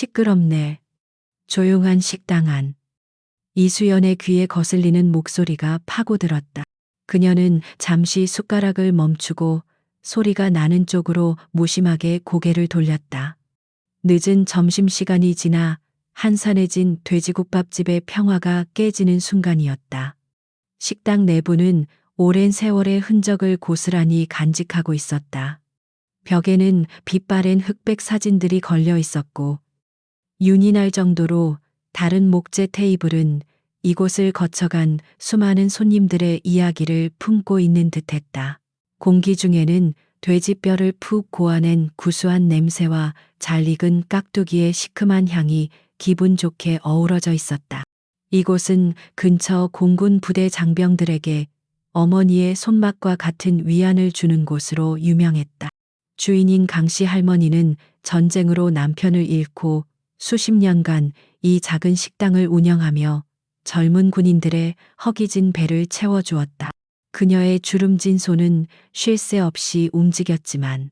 시끄럽네. 조용한 식당 안. 이수연의 귀에 거슬리는 목소리가 파고들었다. 그녀는 잠시 숟가락을 멈추고 소리가 나는 쪽으로 무심하게 고개를 돌렸다. 늦은 점심시간이 지나 한산해진 돼지국밥집의 평화가 깨지는 순간이었다. 식당 내부는 오랜 세월의 흔적을 고스란히 간직하고 있었다. 벽에는 빛바랜 흑백 사진들이 걸려 있었고 윤이 날 정도로 다른 목재 테이블은 이곳을 거쳐간 수많은 손님들의 이야기를 품고 있는 듯했다. 공기 중에는 돼지뼈를 푹 고아낸 구수한 냄새와 잘 익은 깍두기의 시큼한 향이 기분 좋게 어우러져 있었다. 이곳은 근처 공군 부대 장병들에게 어머니의 손맛과 같은 위안을 주는 곳으로 유명했다. 주인인 강씨 할머니는 전쟁으로 남편을 잃고 수십 년간 이 작은 식당을 운영하며 젊은 군인들의 허기진 배를 채워주었다. 그녀의 주름진 손은 쉴 새 없이 움직였지만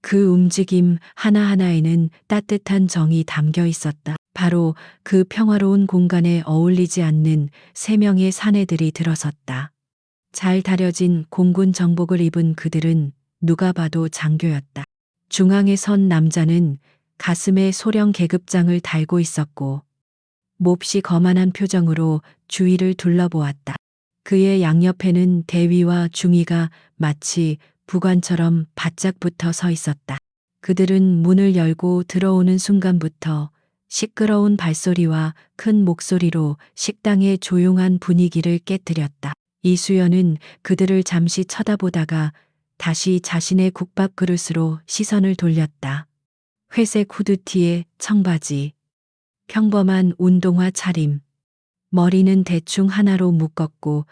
그 움직임 하나하나에는 따뜻한 정이 담겨 있었다. 바로 그 평화로운 공간에 어울리지 않는 세 명의 사내들이 들어섰다. 잘 다려진 공군 정복을 입은 그들은 누가 봐도 장교였다. 중앙에 선 남자는 가슴에 소령 계급장을 달고 있었고 몹시 거만한 표정으로 주위를 둘러보았다. 그의 양옆에는 대위와 중위가 마치 부관처럼 바짝 붙어 서 있었다. 그들은 문을 열고 들어오는 순간부터 시끄러운 발소리와 큰 목소리로 식당의 조용한 분위기를 깨뜨렸다. 이수연은 그들을 잠시 쳐다보다가 다시 자신의 국밥 그릇으로 시선을 돌렸다. 회색 후드티에 청바지, 평범한 운동화 차림, 머리는 대충 하나로 묶었고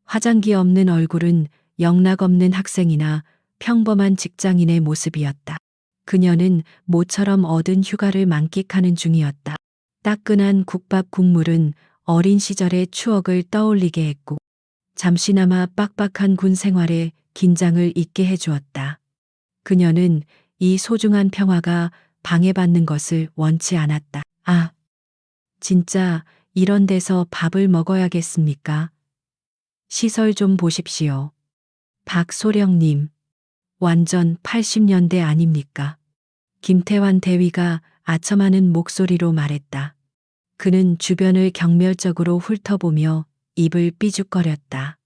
화장기 없는 얼굴은 영락없는 학생이나 평범한 직장인의 모습이었다. 그녀는 모처럼 얻은 휴가를 만끽하는 중이었다. 따끈한 국밥 국물은 어린 시절의 추억을 떠올리게 했고 잠시나마 빡빡한 군 생활에 긴장을 잊게 해주었다. 그녀는 이 소중한 평화가 방해받는 것을 원치 않았다. 아, 진짜 이런 데서 밥을 먹어야겠습니까? 시설 좀 보십시오. 박소령님, 완전 80년대 아닙니까? 김태환 대위가 아첨하는 목소리로 말했다. 그는 주변을 경멸적으로 훑어보며 입을 삐죽거렸다.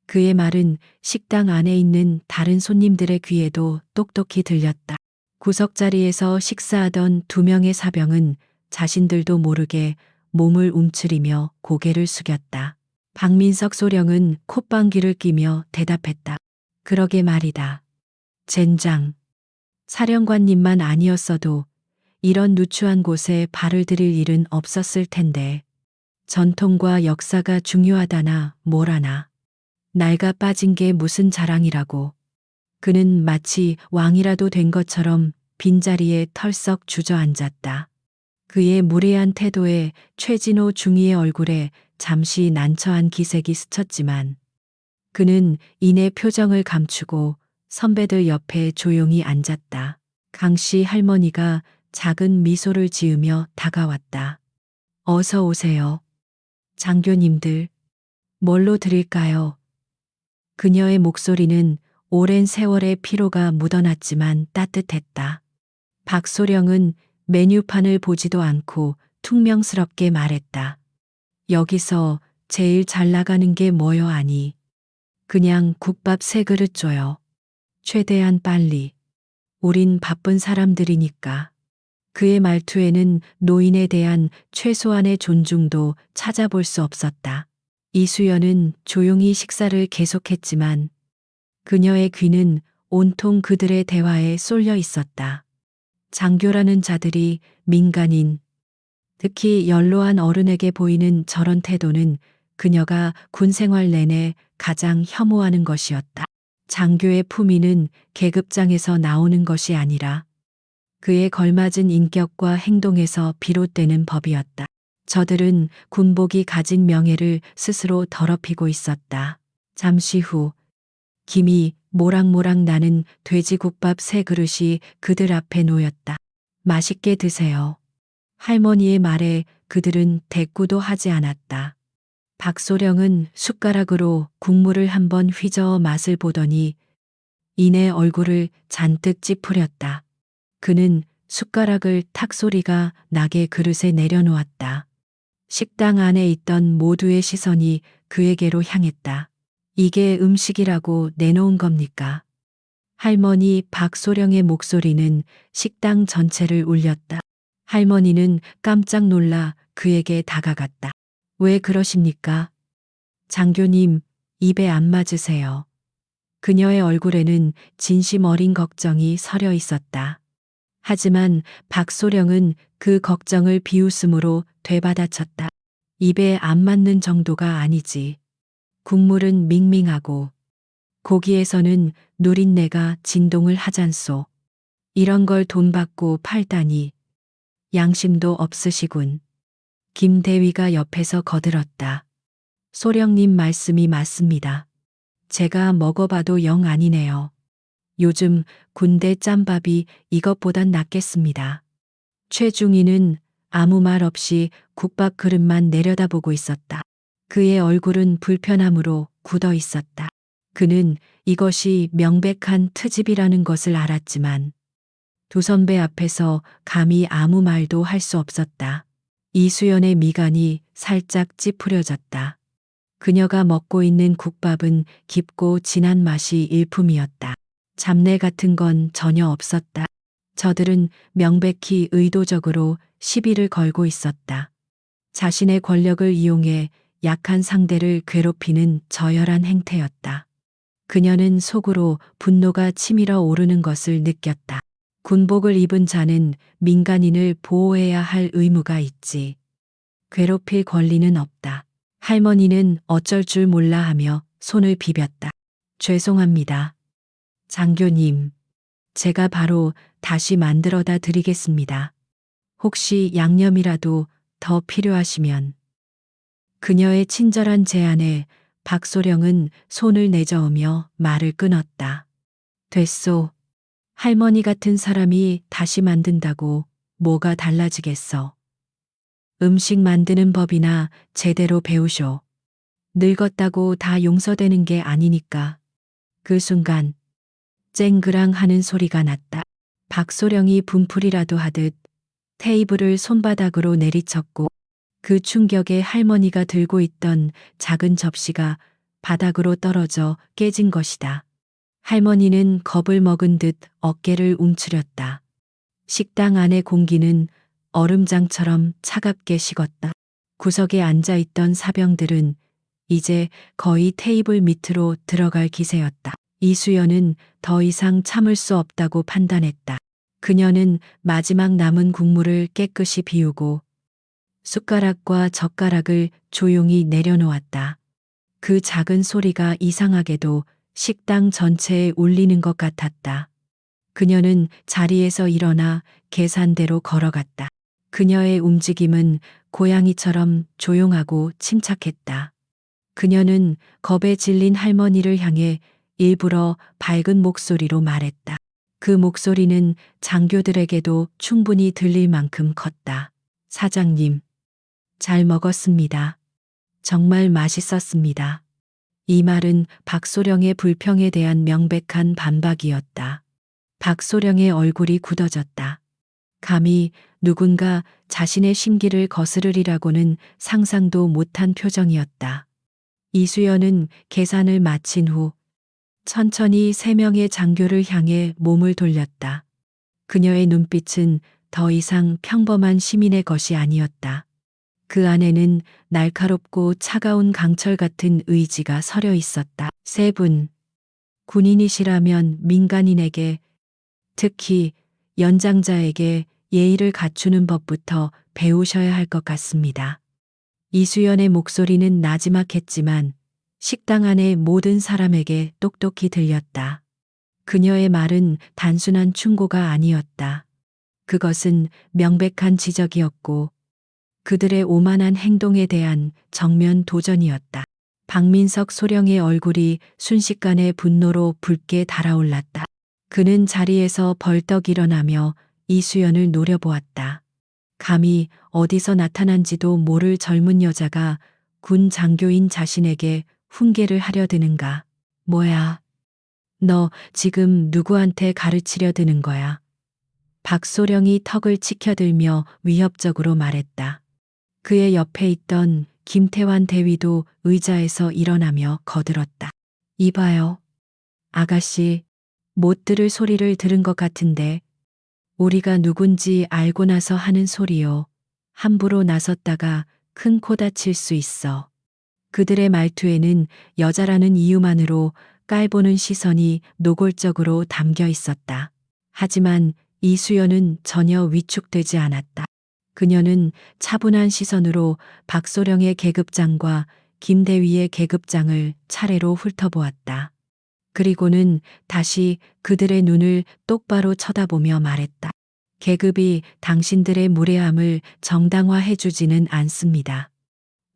그의 말은 식당 안에 있는 다른 손님들의 귀에도 똑똑히 들렸다. 구석자리에서 식사하던 두 명의 사병은 자신들도 모르게 몸을 움츠리며 고개를 숙였다. 박민석 소령은 콧방귀를 뀌며 대답했다. 그러게 말이다. 젠장. 사령관님만 아니었어도 이런 누추한 곳에 발을 들일 일은 없었을 텐데. 전통과 역사가 중요하다나 뭐라나. 낡아 빠진 게 무슨 자랑이라고. 그는 마치 왕이라도 된 것처럼 빈자리에 털썩 주저앉았다. 그의 무례한 태도에 최진호 중위의 얼굴에 잠시 난처한 기색이 스쳤지만 그는 이내 표정을 감추고 선배들 옆에 조용히 앉았다. 강씨 할머니가 작은 미소를 지으며 다가왔다. 어서 오세요. 장교님들, 뭘로 드릴까요? 그녀의 목소리는 오랜 세월의 피로가 묻어났지만 따뜻했다. 박소령은 메뉴판을 보지도 않고 퉁명스럽게 말했다. 여기서 제일 잘 나가는 게 뭐여 아니. 그냥 국밥 3그릇 줘요. 최대한 빨리. 우린 바쁜 사람들이니까. 그의 말투에는 노인에 대한 최소한의 존중도 찾아볼 수 없었다. 이수연은 조용히 식사를 계속했지만 그녀의 귀는 온통 그들의 대화에 쏠려 있었다. 장교라는 자들이 민간인, 특히 연로한 어른에게 보이는 저런 태도는 그녀가 군 생활 내내 가장 혐오하는 것이었다. 장교의 품위는 계급장에서 나오는 것이 아니라 그에 걸맞은 인격과 행동에서 비롯되는 법이었다. 저들은 군복이 가진 명예를 스스로 더럽히고 있었다. 잠시 후 김이 모락모락 나는 돼지국밥 3그릇이 그들 앞에 놓였다. 맛있게 드세요. 할머니의 말에 그들은 대꾸도 하지 않았다. 박소령은 숟가락으로 국물을 한번 휘저어 맛을 보더니 이내 얼굴을 잔뜩 찌푸렸다. 그는 숟가락을 탁 소리가 나게 그릇에 내려놓았다. 식당 안에 있던 모두의 시선이 그에게로 향했다. 이게 음식이라고 내놓은 겁니까? 할머니 박소령의 목소리는 식당 전체를 울렸다. 할머니는 깜짝 놀라 그에게 다가갔다. 왜 그러십니까? 장교님, 입에 안 맞으세요. 그녀의 얼굴에는 진심 어린 걱정이 서려 있었다. 하지만 박소령은 그 걱정을 비웃음으로 되받아쳤다. 입에 안 맞는 정도가 아니지. 국물은 밍밍하고 고기에서는 누린내가 진동을 하잖소. 이런 걸 돈 받고 팔다니. 양심도 없으시군. 김대위가 옆에서 거들었다. 소령님 말씀이 맞습니다. 제가 먹어봐도 영 아니네요. 요즘 군대 짬밥이 이것보단 낫겠습니다. 최중희는 아무 말 없이 국밥 그릇만 내려다보고 있었다. 그의 얼굴은 불편함으로 굳어 있었다. 그는 이것이 명백한 트집이라는 것을 알았지만 두 선배 앞에서 감히 아무 말도 할 수 없었다. 이수연의 미간이 살짝 찌푸려졌다. 그녀가 먹고 있는 국밥은 깊고 진한 맛이 일품이었다. 잡내 같은 건 전혀 없었다. 저들은 명백히 의도적으로 시비를 걸고 있었다. 자신의 권력을 이용해 약한 상대를 괴롭히는 저열한 행태였다. 그녀는 속으로 분노가 치밀어 오르는 것을 느꼈다. 군복을 입은 자는 민간인을 보호해야 할 의무가 있지. 괴롭힐 권리는 없다. 할머니는 어쩔 줄 몰라 하며 손을 비볐다. 죄송합니다. 장교님, 제가 바로 다시 만들어다 드리겠습니다. 혹시 양념이라도 더 필요하시면. 그녀의 친절한 제안에 박소령은 손을 내저으며 말을 끊었다. 됐소. 할머니 같은 사람이 다시 만든다고 뭐가 달라지겠어. 음식 만드는 법이나 제대로 배우쇼. 늙었다고 다 용서되는 게 아니니까. 그 순간 쨍그랑 하는 소리가 났다. 박소령이 분풀이라도 하듯 테이블을 손바닥으로 내리쳤고 그 충격에 할머니가 들고 있던 작은 접시가 바닥으로 떨어져 깨진 것이다. 할머니는 겁을 먹은 듯 어깨를 움츠렸다. 식당 안의 공기는 얼음장처럼 차갑게 식었다. 구석에 앉아 있던 사병들은 이제 거의 테이블 밑으로 들어갈 기세였다. 이수연은 더 이상 참을 수 없다고 판단했다. 그녀는 마지막 남은 국물을 깨끗이 비우고 숟가락과 젓가락을 조용히 내려놓았다. 그 작은 소리가 이상하게도 식당 전체에 울리는 것 같았다. 그녀는 자리에서 일어나 계산대로 걸어갔다. 그녀의 움직임은 고양이처럼 조용하고 침착했다. 그녀는 겁에 질린 할머니를 향해 일부러 밝은 목소리로 말했다. 그 목소리는 장교들에게도 충분히 들릴 만큼 컸다. 사장님, 잘 먹었습니다. 정말 맛있었습니다. 이 말은 박소령의 불평에 대한 명백한 반박이었다. 박소령의 얼굴이 굳어졌다. 감히 누군가 자신의 심기를 거스르리라고는 상상도 못한 표정이었다. 이수연은 계산을 마친 후 천천히 3명의 장교를 향해 몸을 돌렸다. 그녀의 눈빛은 더 이상 평범한 시민의 것이 아니었다. 그 안에는 날카롭고 차가운 강철 같은 의지가 서려 있었다. 3분. 군인이시라면 민간인에게, 특히 연장자에게 예의를 갖추는 법부터 배우셔야 할 것 같습니다. 이수연의 목소리는 나지막했지만 식당 안의 모든 사람에게 똑똑히 들렸다. 그녀의 말은 단순한 충고가 아니었다. 그것은 명백한 지적이었고 그들의 오만한 행동에 대한 정면 도전이었다. 박민석 소령의 얼굴이 순식간에 분노로 붉게 달아올랐다. 그는 자리에서 벌떡 일어나며 이수연을 노려보았다. 감히 어디서 나타난지도 모를 젊은 여자가 군 장교인 자신에게 훈계를 하려 드는가. 뭐야? 너 지금 누구한테 가르치려 드는 거야? 박소령이 턱을 치켜들며 위협적으로 말했다. 그의 옆에 있던 김태환 대위도 의자에서 일어나며 거들었다. 이봐요. 아가씨, 못 들을 소리를 들은 것 같은데 우리가 누군지 알고 나서 하는 소리요. 함부로 나섰다가 큰 코 다칠 수 있어. 그들의 말투에는 여자라는 이유만으로 깔보는 시선이 노골적으로 담겨 있었다. 하지만 이수연은 전혀 위축되지 않았다. 그녀는 차분한 시선으로 박소령의 계급장과 김대위의 계급장을 차례로 훑어보았다. 그리고는 다시 그들의 눈을 똑바로 쳐다보며 말했다. 계급이 당신들의 무례함을 정당화해주지는 않습니다.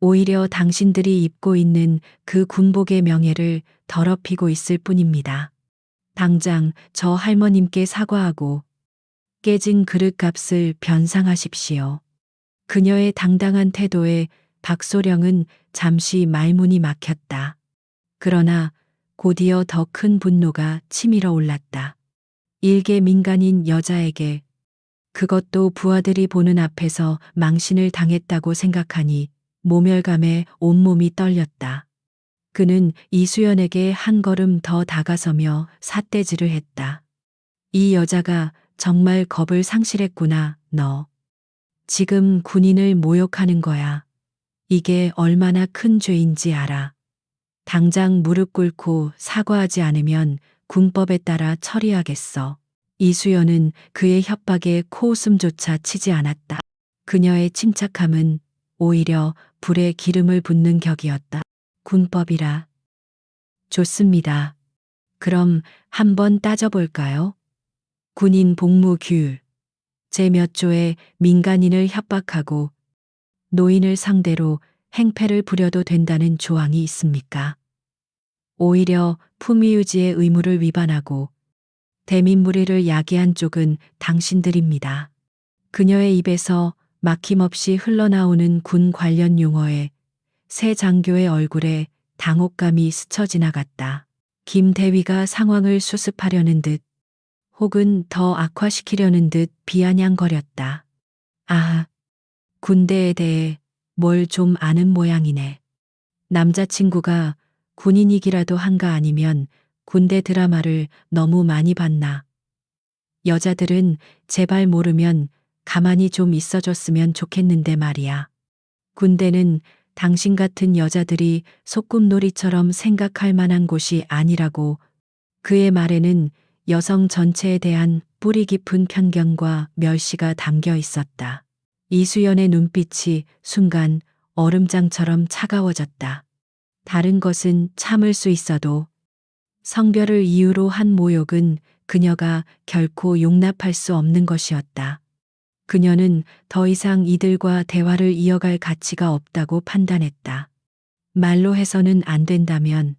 오히려 당신들이 입고 있는 그 군복의 명예를 더럽히고 있을 뿐입니다. 당장 저 할머님께 사과하고 깨진 그릇값을 변상하십시오. 그녀의 당당한 태도에 박소령은 잠시 말문이 막혔다. 그러나 곧이어 더 큰 분노가 치밀어 올랐다. 일개 민간인 여자에게, 그것도 부하들이 보는 앞에서 망신을 당했다고 생각하니 모멸감에 온몸이 떨렸다. 그는 이수연에게 한 걸음 더 다가서며 삿대질을 했다. 이 여자가 정말 겁을 상실했구나, 너. 지금 군인을 모욕하는 거야. 이게 얼마나 큰 죄인지 알아. 당장 무릎 꿇고 사과하지 않으면 군법에 따라 처리하겠어. 이수연은 그의 협박에 코웃음조차 치지 않았다. 그녀의 침착함은 오히려 불에 기름을 붓는 격이었다. 군법이라. 좋습니다. 그럼 한번 따져볼까요? 군인 복무 규율. 제 몇 조에 민간인을 협박하고 노인을 상대로 행패를 부려도 된다는 조항이 있습니까? 오히려 품위유지의 의무를 위반하고 대민 무리를 야기한 쪽은 당신들입니다. 그녀의 입에서 막힘없이 흘러나오는 군 관련 용어에 새 장교의 얼굴에 당혹감이 스쳐 지나갔다. 김 대위가 상황을 수습하려는 듯 혹은 더 악화시키려는 듯 비아냥거렸다. 아, 군대에 대해 뭘 좀 아는 모양이네. 남자친구가 군인이기라도 한가 아니면 군대 드라마를 너무 많이 봤나. 여자들은 제발 모르면 가만히 좀 있어줬으면 좋겠는데 말이야. 군대는 당신 같은 여자들이 소꿉놀이처럼 생각할 만한 곳이 아니라고. 그의 말에는 여성 전체에 대한 뿌리 깊은 편견과 멸시가 담겨 있었다. 이수연의 눈빛이 순간 얼음장처럼 차가워졌다. 다른 것은 참을 수 있어도 성별을 이유로 한 모욕은 그녀가 결코 용납할 수 없는 것이었다. 그녀는 더 이상 이들과 대화를 이어갈 가치가 없다고 판단했다. 말로 해서는 안 된다면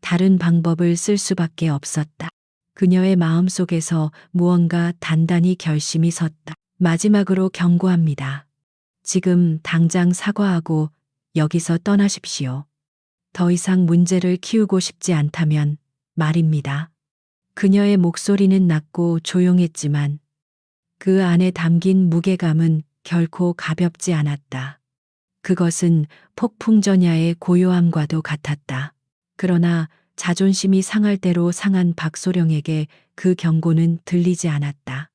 다른 방법을 쓸 수밖에 없었다. 그녀의 마음속에서 무언가 단단히 결심이 섰다. 마지막으로 경고합니다. 지금 당장 사과하고 여기서 떠나십시오. 더 이상 문제를 키우고 싶지 않다면 말입니다. 그녀의 목소리는 낮고 조용했지만 그 안에 담긴 무게감은 결코 가볍지 않았다. 그것은 폭풍전야의 고요함과도 같았다. 그러나 자존심이 상할 대로 상한 박소령에게 그 경고는 들리지 않았다.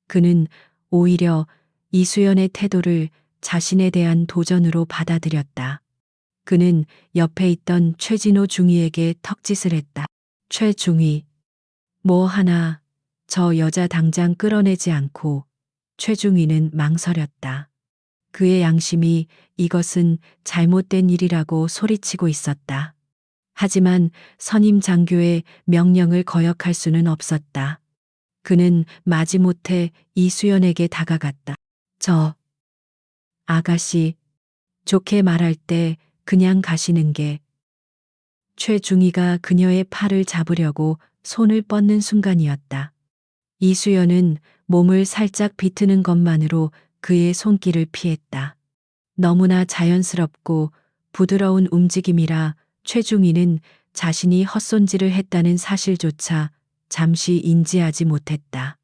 그는 오히려 이수연의 태도를 자신에 대한 도전으로 받아들였다. 그는 옆에 있던 최진호 중위에게 턱짓을 했다. 최중위, 뭐 하나 저 여자 당장 끌어내지 않고. 최중위는 망설였다. 그의 양심이 이것은 잘못된 일이라고 소리치고 있었다. 하지만 선임 장교의 명령을 거역할 수는 없었다. 그는 마지못해 이수연에게 다가갔다. 저 아가씨, 좋게 말할 때 그냥 가시는 게. 최중희가 그녀의 팔을 잡으려고 손을 뻗는 순간이었다. 이수연은 몸을 살짝 비트는 것만으로 그의 손길을 피했다. 너무나 자연스럽고 부드러운 움직임이라 최중희는 자신이 헛손질을 했다는 사실조차 잠시 인지하지 못했다.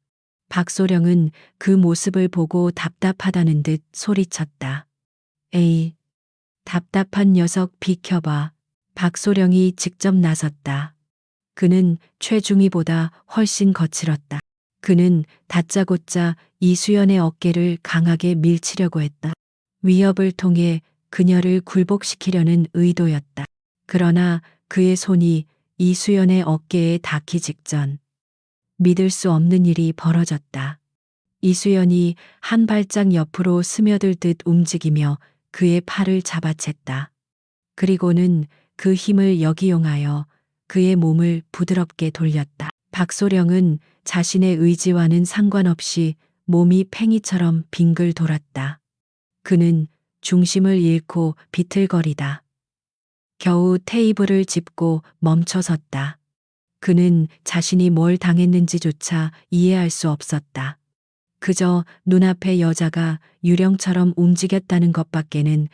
박소령은 그 모습을 보고 답답하다는 듯 소리쳤다. 에이, 답답한 녀석 비켜봐. 박소령이 직접 나섰다. 그는 최중희보다 훨씬 거칠었다. 그는 다짜고짜 이수연의 어깨를 강하게 밀치려고 했다. 위협을 통해 그녀를 굴복시키려는 의도였다. 그러나 그의 손이 이수연의 어깨에 닿기 직전 믿을 수 없는 일이 벌어졌다. 이수연이 한 발짝 옆으로 스며들 듯 움직이며 그의 팔을 잡아챘다. 그리고는 그 힘을 역이용하여 그의 몸을 부드럽게 돌렸다. 박소령은 자신의 의지와는 상관없이 몸이 팽이처럼 빙글 돌았다. 그는 중심을 잃고 비틀거리다. 겨우 테이블을 짚고 멈춰섰다. 그는 자신이 뭘 당했는지조차 이해할 수 없었다. 그저 눈앞의 여자가 유령처럼 움직였다는 것밖에는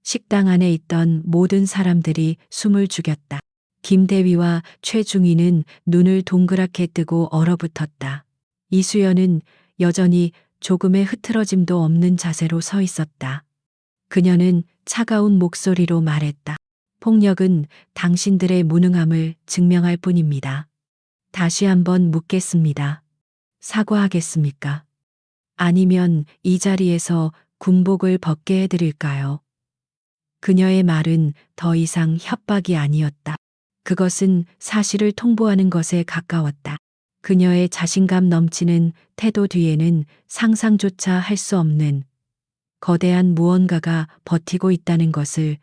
식당 안에 있던 모든 사람들이 숨을 죽였다. 김대위와 최중희는 눈을 동그랗게 뜨고 얼어붙었다. 이수연은 여전히 조금의 흐트러짐도 없는 자세로 서 있었다. 그녀는 차가운 목소리로 말했다. 폭력은 당신들의 무능함을 증명할 뿐입니다. 다시 한번 묻겠습니다. 사과하겠습니까? 아니면 이 자리에서 군복을 벗게 해드릴까요? 그녀의 말은 더 이상 협박이 아니었다. 그것은 사실을 통보하는 것에 가까웠다. 그녀의 자신감 넘치는 태도 뒤에는 상상조차 할 수 없는 거대한 무언가가 버티고 있다는 것을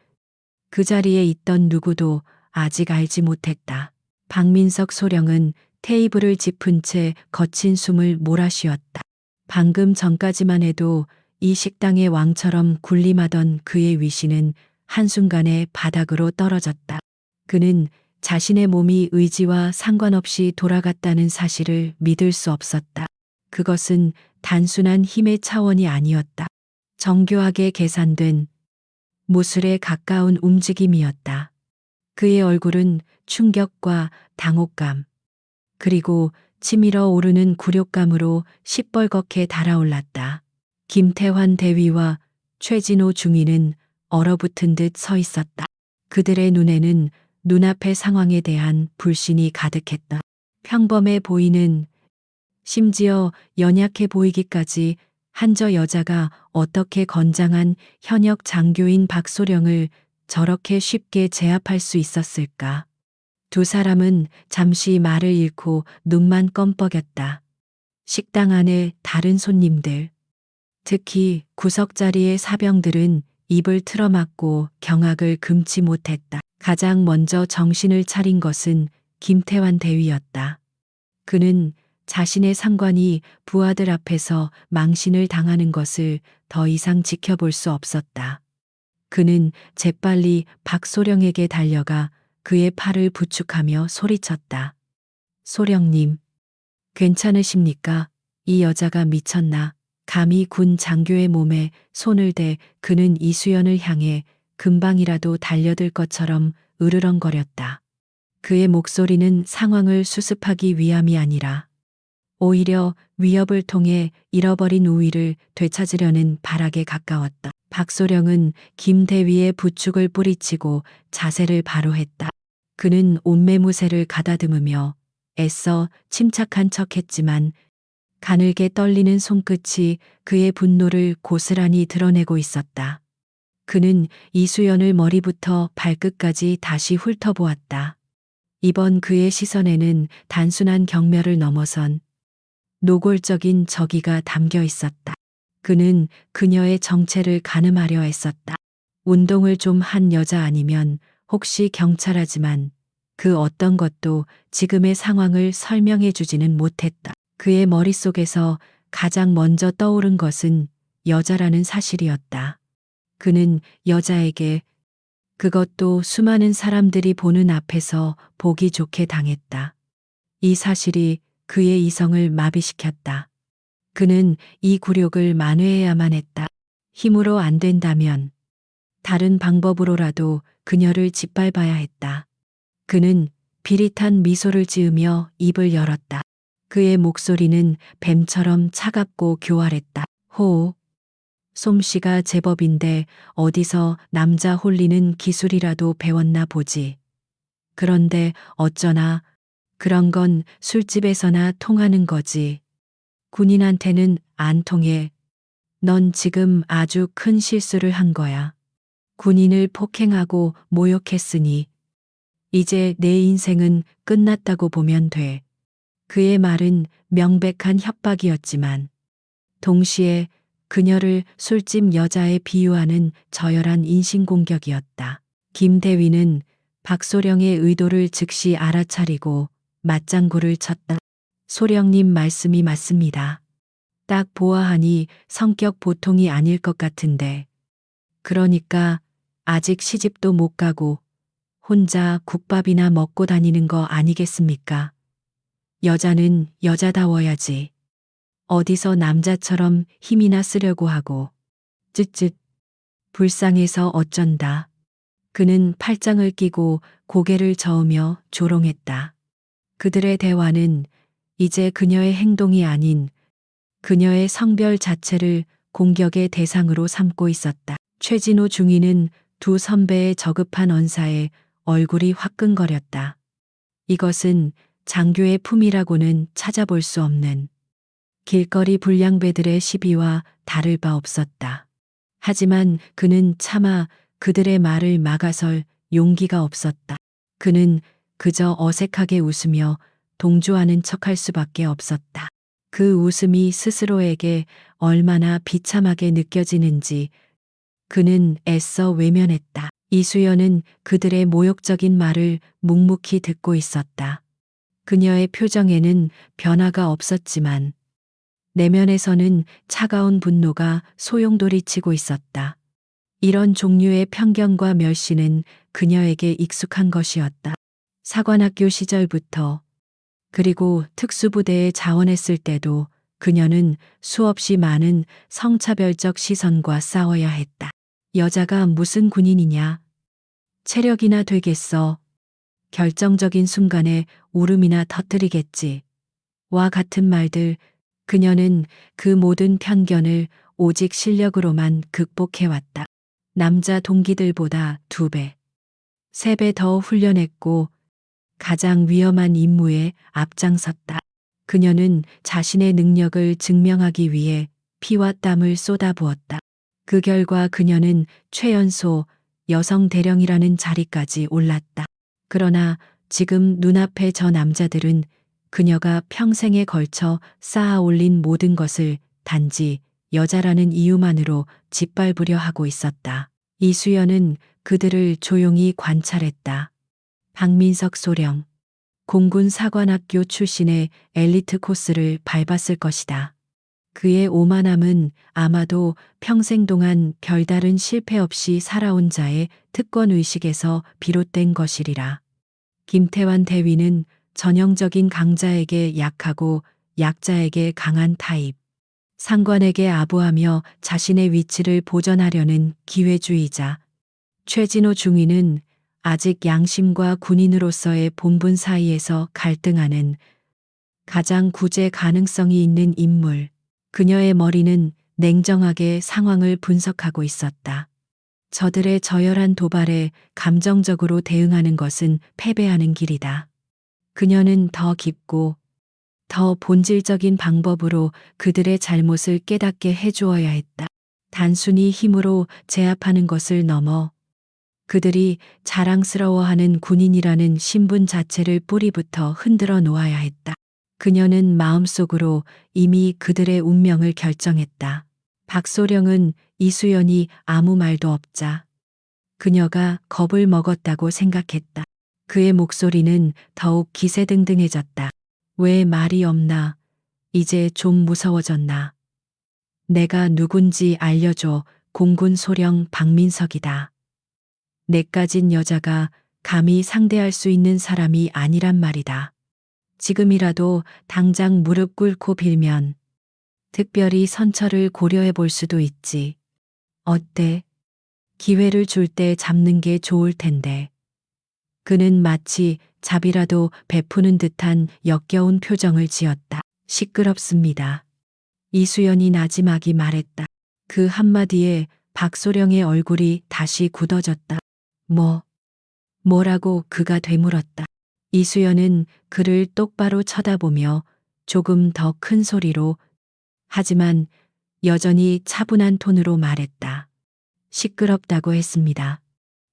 그 자리에 있던 누구도 아직 알지 못했다. 박민석 소령은 테이블을 짚은 채 거친 숨을 몰아쉬었다. 방금 전까지만 해도 이 식당의 왕처럼 군림하던 그의 위신은 한순간에 바닥으로 떨어졌다. 그는 자신의 몸이 의지와 상관없이 돌아갔다는 사실을 믿을 수 없었다. 그것은 단순한 힘의 차원이 아니었다. 정교하게 계산된 무술에 가까운 움직임이었다. 그의 얼굴은 충격과 당혹감, 그리고 치밀어 오르는 굴욕감으로 시뻘겋게 달아올랐다. 김태환 대위와 최진호 중위는 얼어붙은 듯 서 있었다. 그들의 눈에는 눈앞의 상황에 대한 불신이 가득했다. 평범해 보이는, 심지어 연약해 보이기까지 한 저 여자가 어떻게 건장한 현역 장교인 박소령을 저렇게 쉽게 제압할 수 있었을까? 두 사람은 잠시 말을 잃고 눈만 껌뻑였다. 식당 안에 다른 손님들, 특히 구석자리의 사병들은 입을 틀어막고 경악을 금치 못했다. 가장 먼저 정신을 차린 것은 김태환 대위였다. 그는 자신의 상관이 부하들 앞에서 망신을 당하는 것을 더 이상 지켜볼 수 없었다. 그는 재빨리 박소령에게 달려가 그의 팔을 부축하며 소리쳤다. 소령님, 괜찮으십니까? 이 여자가 미쳤나? 감히 군 장교의 몸에 손을 대 그는 이수연을 향해 금방이라도 달려들 것처럼 으르렁거렸다. 그의 목소리는 상황을 수습하기 위함이 아니라 오히려 위협을 통해 잃어버린 우위를 되찾으려는 발악에 가까웠다. 박소령은 김대위의 부축을 뿌리치고 자세를 바로 했다. 그는 옷매무새를 가다듬으며 애써 침착한 척했지만 가늘게 떨리는 손끝이 그의 분노를 고스란히 드러내고 있었다. 그는 이수연을 머리부터 발끝까지 다시 훑어보았다. 이번 그의 시선에는 단순한 경멸을 넘어선 노골적인 적의가 담겨 있었다. 그는 그녀의 정체를 가늠하려 했었다. 운동을 좀 한 여자 아니면 혹시 경찰하지만 그 어떤 것도 지금의 상황을 설명해 주지는 못했다. 그의 머릿속에서 가장 먼저 떠오른 것은 여자라는 사실이었다. 그는 여자에게, 그것도 수많은 사람들이 보는 앞에서 보기 좋게 당했다. 이 사실이 그의 이성을 마비시켰다. 그는 이 굴욕을 만회해야만 했다. 힘으로 안 된다면 다른 방법으로라도 그녀를 짓밟아야 했다. 그는 비릿한 미소를 지으며 입을 열었다. 그의 목소리는 뱀처럼 차갑고 교활했다. 호. 솜씨가 제법인데 어디서 남자 홀리는 기술이라도 배웠나 보지. 그런데 어쩌나 그런 건 술집에서나 통하는 거지. 군인한테는 안 통해. 넌 지금 아주 큰 실수를 한 거야. 군인을 폭행하고 모욕했으니 이제 내 인생은 끝났다고 보면 돼. 그의 말은 명백한 협박이었지만 동시에 그녀를 술집 여자에 비유하는 저열한 인신공격이었다. 김대위는 박소령의 의도를 즉시 알아차리고 맞장구를 쳤다. 소령님 말씀이 맞습니다. 딱 보아하니 성격 보통이 아닐 것 같은데. 그러니까 아직 시집도 못 가고 혼자 국밥이나 먹고 다니는 거 아니겠습니까? 여자는 여자다워야지. 어디서 남자처럼 힘이나 쓰려고 하고. 쯧쯧. 불쌍해서 어쩐다. 그는 팔짱을 끼고 고개를 저으며 조롱했다. 그들의 대화는 이제 그녀의 행동이 아닌 그녀의 성별 자체를 공격의 대상으로 삼고 있었다. 최진호 중위는 두 선배의 저급한 언사에 얼굴이 화끈거렸다. 이것은 장교의 품이라고는 찾아볼 수 없는 길거리 불량배들의 시비와 다를 바 없었다. 하지만 그는 차마 그들의 말을 막아설 용기가 없었다. 그는 그저 어색하게 웃으며 동조하는 척할 수밖에 없었다. 그 웃음이 스스로에게 얼마나 비참하게 느껴지는지 그는 애써 외면했다. 이수연은 그들의 모욕적인 말을 묵묵히 듣고 있었다. 그녀의 표정에는 변화가 없었지만 내면에서는 차가운 분노가 소용돌이치고 있었다. 이런 종류의 편견과 멸시는 그녀에게 익숙한 것이었다. 사관학교 시절부터 그리고 특수부대에 자원했을 때도 그녀는 수없이 많은 성차별적 시선과 싸워야 했다. 여자가 무슨 군인이냐? 체력이나 되겠어. 결정적인 순간에 울음이나 터뜨리겠지. 와 같은 말들, 그녀는 그 모든 편견을 오직 실력으로만 극복해왔다. 남자 동기들보다 2배, 3배 더 훈련했고 가장 위험한 임무에 앞장섰다. 그녀는 자신의 능력을 증명하기 위해 피와 땀을 쏟아부었다. 그 결과 그녀는 최연소 여성 대령이라는 자리까지 올랐다. 그러나 지금 눈앞의 저 남자들은 그녀가 평생에 걸쳐 쌓아 올린 모든 것을 단지 여자라는 이유만으로 짓밟으려 하고 있었다. 이수연은 그들을 조용히 관찰했다. 박민석 소령, 공군 사관학교 출신의 엘리트 코스를 밟았을 것이다. 그의 오만함은 아마도 평생 동안 별다른 실패 없이 살아온 자의 특권의식에서 비롯된 것이리라. 김태환 대위는 전형적인 강자에게 약하고 약자에게 강한 타입. 상관에게 아부하며 자신의 위치를 보전하려는 기회주의자. 최진호 중위는 아직 양심과 군인으로서의 본분 사이에서 갈등하는 가장 구제 가능성이 있는 인물. 그녀의 머리는 냉정하게 상황을 분석하고 있었다. 저들의 저열한 도발에 감정적으로 대응하는 것은 패배하는 길이다. 그녀는 더 깊고 더 본질적인 방법으로 그들의 잘못을 깨닫게 해주어야 했다. 단순히 힘으로 제압하는 것을 넘어 그들이 자랑스러워하는 군인이라는 신분 자체를 뿌리부터 흔들어 놓아야 했다. 그녀는 마음속으로 이미 그들의 운명을 결정했다. 박소령은 이수연이 아무 말도 없자 그녀가 겁을 먹었다고 생각했다. 그의 목소리는 더욱 기세등등해졌다. 왜 말이 없나? 이제 좀 무서워졌나? 내가 누군지 알려줘. 공군 소령 박민석이다. 내까진 여자가 감히 상대할 수 있는 사람이 아니란 말이다. 지금이라도 당장 무릎 꿇고 빌면 특별히 선처를 고려해 볼 수도 있지. 어때? 기회를 줄 때 잡는 게 좋을 텐데. 그는 마치 잡이라도 베푸는 듯한 역겨운 표정을 지었다. 시끄럽습니다. 이수연이 나지막이 말했다. 그 한마디에 박소령의 얼굴이 다시 굳어졌다. 뭐라고 그가 되물었다. 이수연은 그를 똑바로 쳐다보며 조금 더 큰 소리로 하지만 여전히 차분한 톤으로 말했다. 시끄럽다고 했습니다.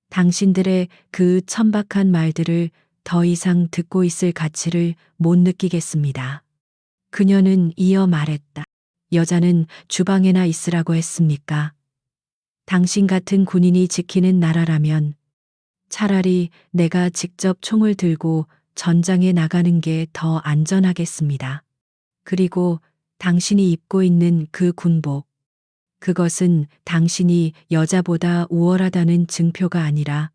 당신들의 그 천박한 말들을 더 이상 듣고 있을 가치를 못 느끼겠습니다. 그녀는 이어 말했다. 여자는 주방에나 있으라고 했습니까? 당신 같은 군인이 지키는 나라라면 차라리 내가 직접 총을 들고 전장에 나가는 게 더 안전하겠습니다. 그리고 당신이 입고 있는 그 군복, 그것은 당신이 여자보다 우월하다는 증표가 아니라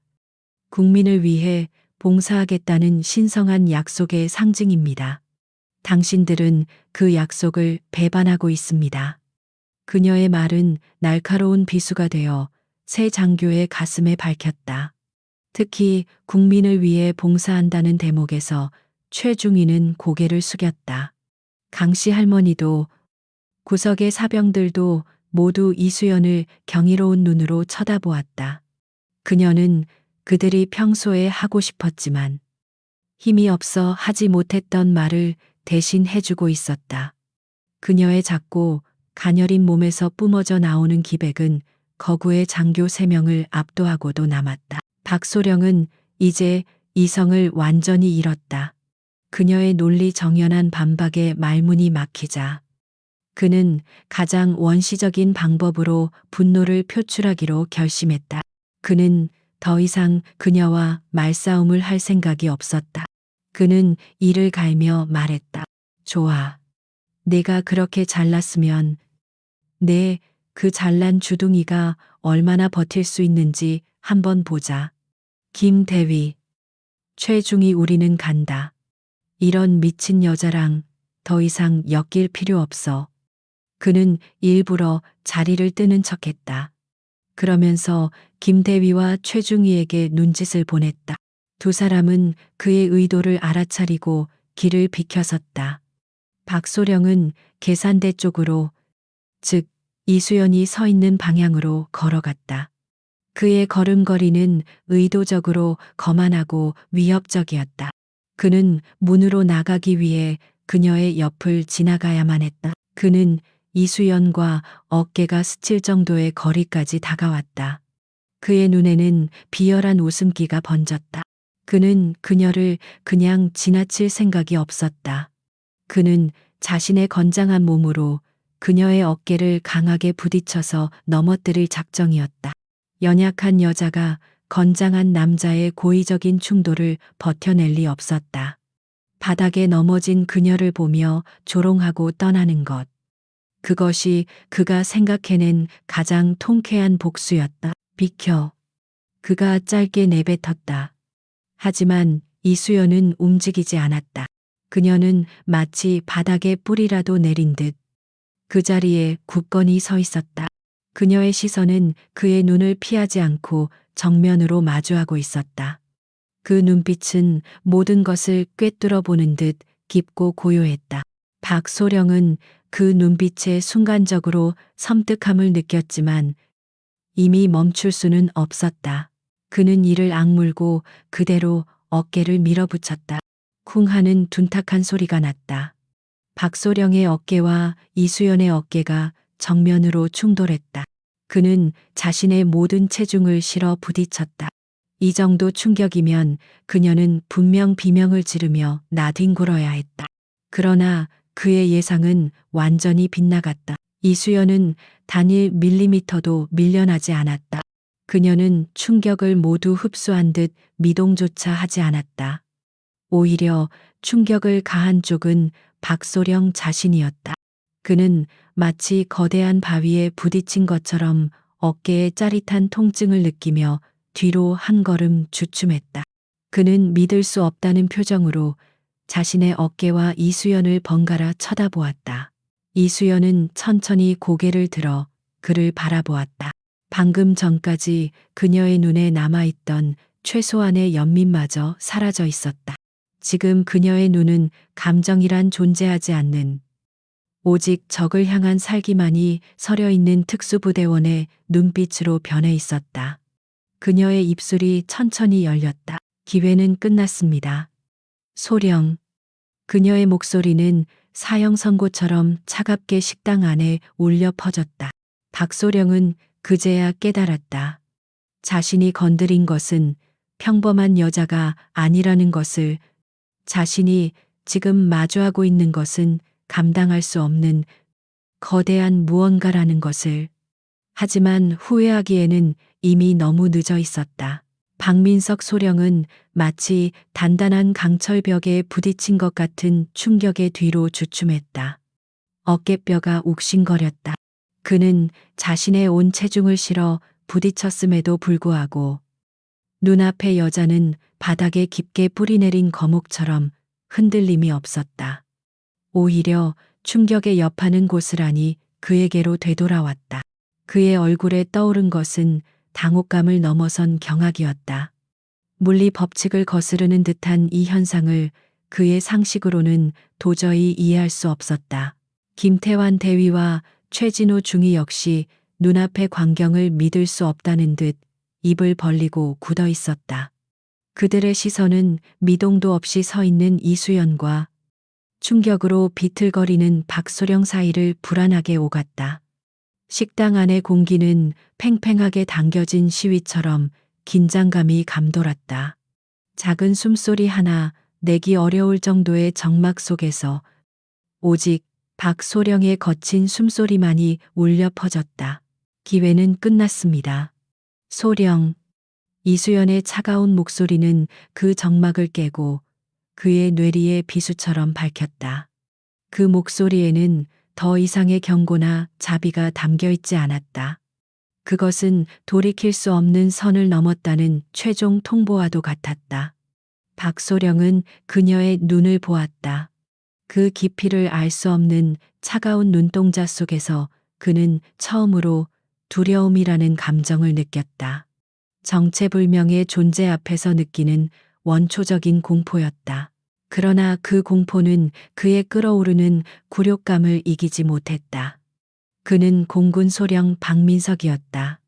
국민을 위해 봉사하겠다는 신성한 약속의 상징입니다. 당신들은 그 약속을 배반하고 있습니다. 그녀의 말은 날카로운 비수가 되어 새 장교의 가슴에 박혔다. 특히 국민을 위해 봉사한다는 대목에서 최중위는 고개를 숙였다. 강씨 할머니도 구석의 사병들도 모두 이수연을 경이로운 눈으로 쳐다보았다. 그녀는 그들이 평소에 하고 싶었지만 힘이 없어 하지 못했던 말을 대신 해주고 있었다. 그녀의 작고 가녀린 몸에서 뿜어져 나오는 기백은 거구의 장교 3명을 압도하고도 남았다. 박소령은 이제 이성을 완전히 잃었다. 그녀의 논리 정연한 반박에 말문이 막히자 그는 가장 원시적인 방법으로 분노를 표출하기로 결심했다. 그는 더 이상 그녀와 말싸움을 할 생각이 없었다. 그는 이를 갈며 말했다. 좋아. 내가 그렇게 잘났으면 그 잘난 주둥이가 얼마나 버틸 수 있는지 한번 보자. 김대위, 최중위 우리는 간다. 이런 미친 여자랑 더 이상 엮일 필요 없어. 그는 일부러 자리를 뜨는 척했다. 그러면서 김대위와 최중위에게 눈짓을 보냈다. 두 사람은 그의 의도를 알아차리고 길을 비켜섰다. 박소령은 계산대 쪽으로, 즉 이수연이 서 있는 방향으로 걸어갔다. 그의 걸음걸이는 의도적으로 거만하고 위협적이었다. 그는 문으로 나가기 위해 그녀의 옆을 지나가야만 했다. 그는 이수연과 어깨가 스칠 정도의 거리까지 다가왔다. 그의 눈에는 비열한 웃음기가 번졌다. 그는 그녀를 그냥 지나칠 생각이 없었다. 그는 자신의 건장한 몸으로 그녀의 어깨를 강하게 부딪혀서 넘어뜨릴 작정이었다. 연약한 여자가 건장한 남자의 고의적인 충돌을 버텨낼 리 없었다. 바닥에 넘어진 그녀를 보며 조롱하고 떠나는 것. 그것이 그가 생각해낸 가장 통쾌한 복수였다. 비켜. 그가 짧게 내뱉었다. 하지만 이수연은 움직이지 않았다. 그녀는 마치 바닥에 뿌리라도 내린 듯 그 자리에 굳건히 서 있었다. 그녀의 시선은 그의 눈을 피하지 않고 정면으로 마주하고 있었다. 그 눈빛은 모든 것을 꿰뚫어 보는 듯 깊고 고요했다. 박소령은 그 눈빛에 순간적으로 섬뜩함을 느꼈지만 이미 멈출 수는 없었다. 그는 이를 악물고 그대로 어깨를 밀어붙였다. 쿵 하는 둔탁한 소리가 났다. 박소령의 어깨와 이수연의 어깨가 정면으로 충돌했다. 그는 자신의 모든 체중을 실어 부딪혔다. 이 정도 충격이면 그녀는 분명 비명을 지르며 나뒹굴어야 했다. 그러나 그의 예상은 완전히 빗나갔다. 이수연은 단일 밀리미터도 밀려나지 않았다. 그녀는 충격을 모두 흡수한 듯 미동조차 하지 않았다. 오히려 충격을 가한 쪽은 박소령 자신이었다. 그는 마치 거대한 바위에 부딪힌 것처럼 어깨에 짜릿한 통증을 느끼며 뒤로 한 걸음 주춤했다. 그는 믿을 수 없다는 표정으로 자신의 어깨와 이수연을 번갈아 쳐다보았다. 이수연은 천천히 고개를 들어 그를 바라보았다. 방금 전까지 그녀의 눈에 남아있던 최소한의 연민마저 사라져 있었다. 지금 그녀의 눈은 감정이란 존재하지 않는 오직 적을 향한 살기만이 서려 있는 특수부대원의 눈빛으로 변해 있었다. 그녀의 입술이 천천히 열렸다. 기회는 끝났습니다. 소령. 그녀의 목소리는 사형 선고처럼 차갑게 식당 안에 울려 퍼졌다. 박소령은 그제야 깨달았다. 자신이 건드린 것은 평범한 여자가 아니라는 것을, 자신이 지금 마주하고 있는 것은 감당할 수 없는 거대한 무언가라는 것을. 하지만 후회하기에는 이미 너무 늦어 있었다. 박민석 소령은 마치 단단한 강철벽에 부딪힌 것 같은 충격의 뒤로 주춤했다. 어깨뼈가 욱신거렸다. 그는 자신의 온 체중을 실어 부딪혔음에도 불구하고 눈앞의 여자는 바닥에 깊게 뿌리내린 거목처럼 흔들림이 없었다. 오히려 충격의 여파는 고스란히 그에게로 되돌아왔다. 그의 얼굴에 떠오른 것은 당혹감을 넘어선 경악이었다. 물리 법칙을 거스르는 듯한 이 현상을 그의 상식으로는 도저히 이해할 수 없었다. 김태환 대위와 최진호 중위 역시 눈앞의 광경을 믿을 수 없다는 듯 입을 벌리고 굳어 있었다. 그들의 시선은 미동도 없이 서 있는 이수연과 충격으로 비틀거리는 박소령 사이를 불안하게 오갔다. 식당 안의 공기는 팽팽하게 당겨진 시위처럼 긴장감이 감돌았다. 작은 숨소리 하나 내기 어려울 정도의 정막 속에서 오직 박소령의 거친 숨소리만이 울려 퍼졌다. 기회는 끝났습니다. 소령. 이수연의 차가운 목소리는 그 정막을 깨고 그의 뇌리에 비수처럼 밝혔다. 그 목소리에는 더 이상의 경고나 자비가 담겨 있지 않았다. 그것은 돌이킬 수 없는 선을 넘었다는 최종 통보와도 같았다. 박소령은 그녀의 눈을 보았다. 그 깊이를 알 수 없는 차가운 눈동자 속에서 그는 처음으로 두려움이라는 감정을 느꼈다. 정체불명의 존재 앞에서 느끼는 원초적인 공포였다. 그러나 그 공포는 그의 끓어오르는 굴욕감을 이기지 못했다. 그는 공군 소령 박민석이었다.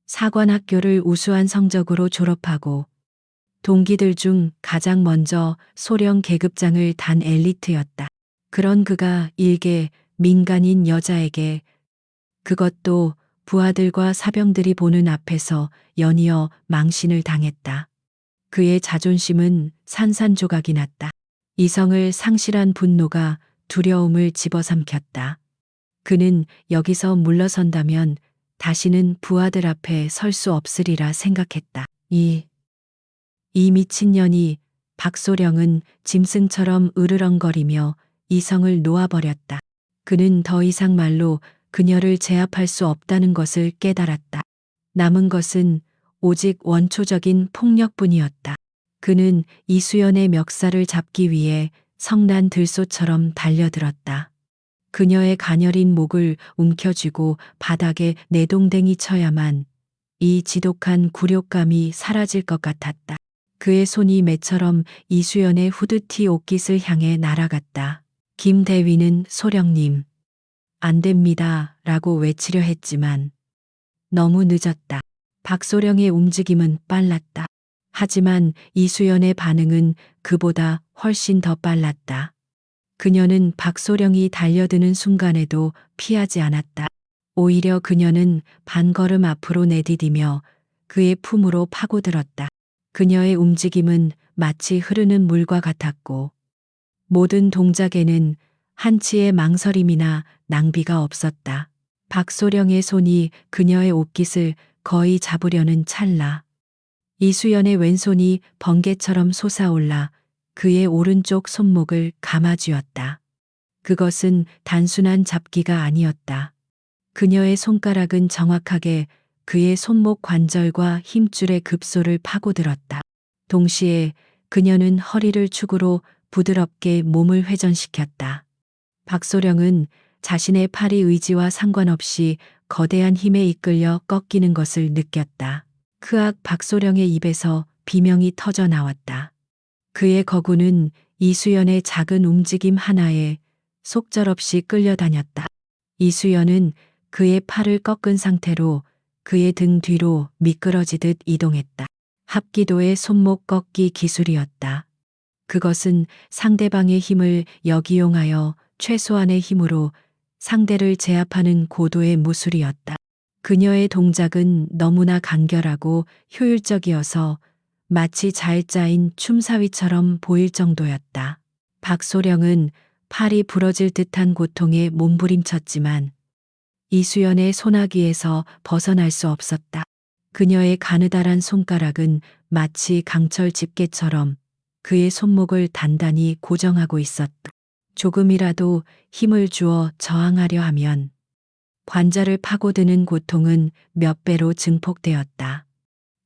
사관학교를 우수한 성적으로 졸업하고 동기들 중 가장 먼저 소령 계급장을 단 엘리트였다. 그런 그가 일개 민간인 여자에게, 그것도 부하들과 사병들이 보는 앞에서 연이어 망신을 당했다. 그의 자존심은 산산조각이 났다. 이성을 상실한 분노가 두려움을 집어삼켰다. 그는 여기서 물러선다면 다시는 부하들 앞에 설 수 없으리라 생각했다. 이 미친년이. 박소령은 짐승처럼 으르렁거리며 이성을 놓아버렸다. 그는 더 이상 말로 그녀를 제압할 수 없다는 것을 깨달았다. 남은 것은 오직 원초적인 폭력뿐이었다. 그는 이수연의 멱살을 잡기 위해 성난 들소처럼 달려들었다. 그녀의 가녀린 목을 움켜쥐고 바닥에 내동댕이 쳐야만 이 지독한 굴욕감이 사라질 것 같았다. 그의 손이 매처럼 이수연의 후드티 옷깃을 향해 날아갔다. 김 대위는 소령님, 안 됩니다 라고 외치려 했지만 너무 늦었다. 박소령의 움직임은 빨랐다. 하지만 이수연의 반응은 그보다 훨씬 더 빨랐다. 그녀는 박소령이 달려드는 순간에도 피하지 않았다. 오히려 그녀는 반걸음 앞으로 내디디며 그의 품으로 파고들었다. 그녀의 움직임은 마치 흐르는 물과 같았고 모든 동작에는 한치의 망설임이나 낭비가 없었다. 박소령의 손이 그녀의 옷깃을 거의 잡으려는 찰나 이수연의 왼손이 번개처럼 솟아올라 그의 오른쪽 손목을 감아쥐었다. 그것은 단순한 잡기가 아니었다. 그녀의 손가락은 정확하게 그의 손목 관절과 힘줄의 급소를 파고들었다. 동시에 그녀는 허리를 축으로 부드럽게 몸을 회전시켰다. 박소령은 자신의 팔이 의지와 상관없이 거대한 힘에 이끌려 꺾이는 것을 느꼈다. 크악 박소령의 입에서 비명이 터져 나왔다. 그의 거구는 이수연의 작은 움직임 하나에 속절없이 끌려다녔다. 이수연은 그의 팔을 꺾은 상태로 그의 등 뒤로 미끄러지듯 이동했다. 합기도의 손목 꺾기 기술이었다. 그것은 상대방의 힘을 역이용하여 최소한의 힘으로 상대를 제압하는 고도의 무술이었다. 그녀의 동작은 너무나 간결하고 효율적이어서 마치 잘 짜인 춤사위처럼 보일 정도였다. 박소령은 팔이 부러질 듯한 고통에 몸부림쳤지만 이수연의 소나기에서 벗어날 수 없었다. 그녀의 가느다란 손가락은 마치 강철 집게처럼 그의 손목을 단단히 고정하고 있었다. 조금이라도 힘을 주어 저항하려 하면 관절을 파고드는 고통은 몇 배로 증폭되었다.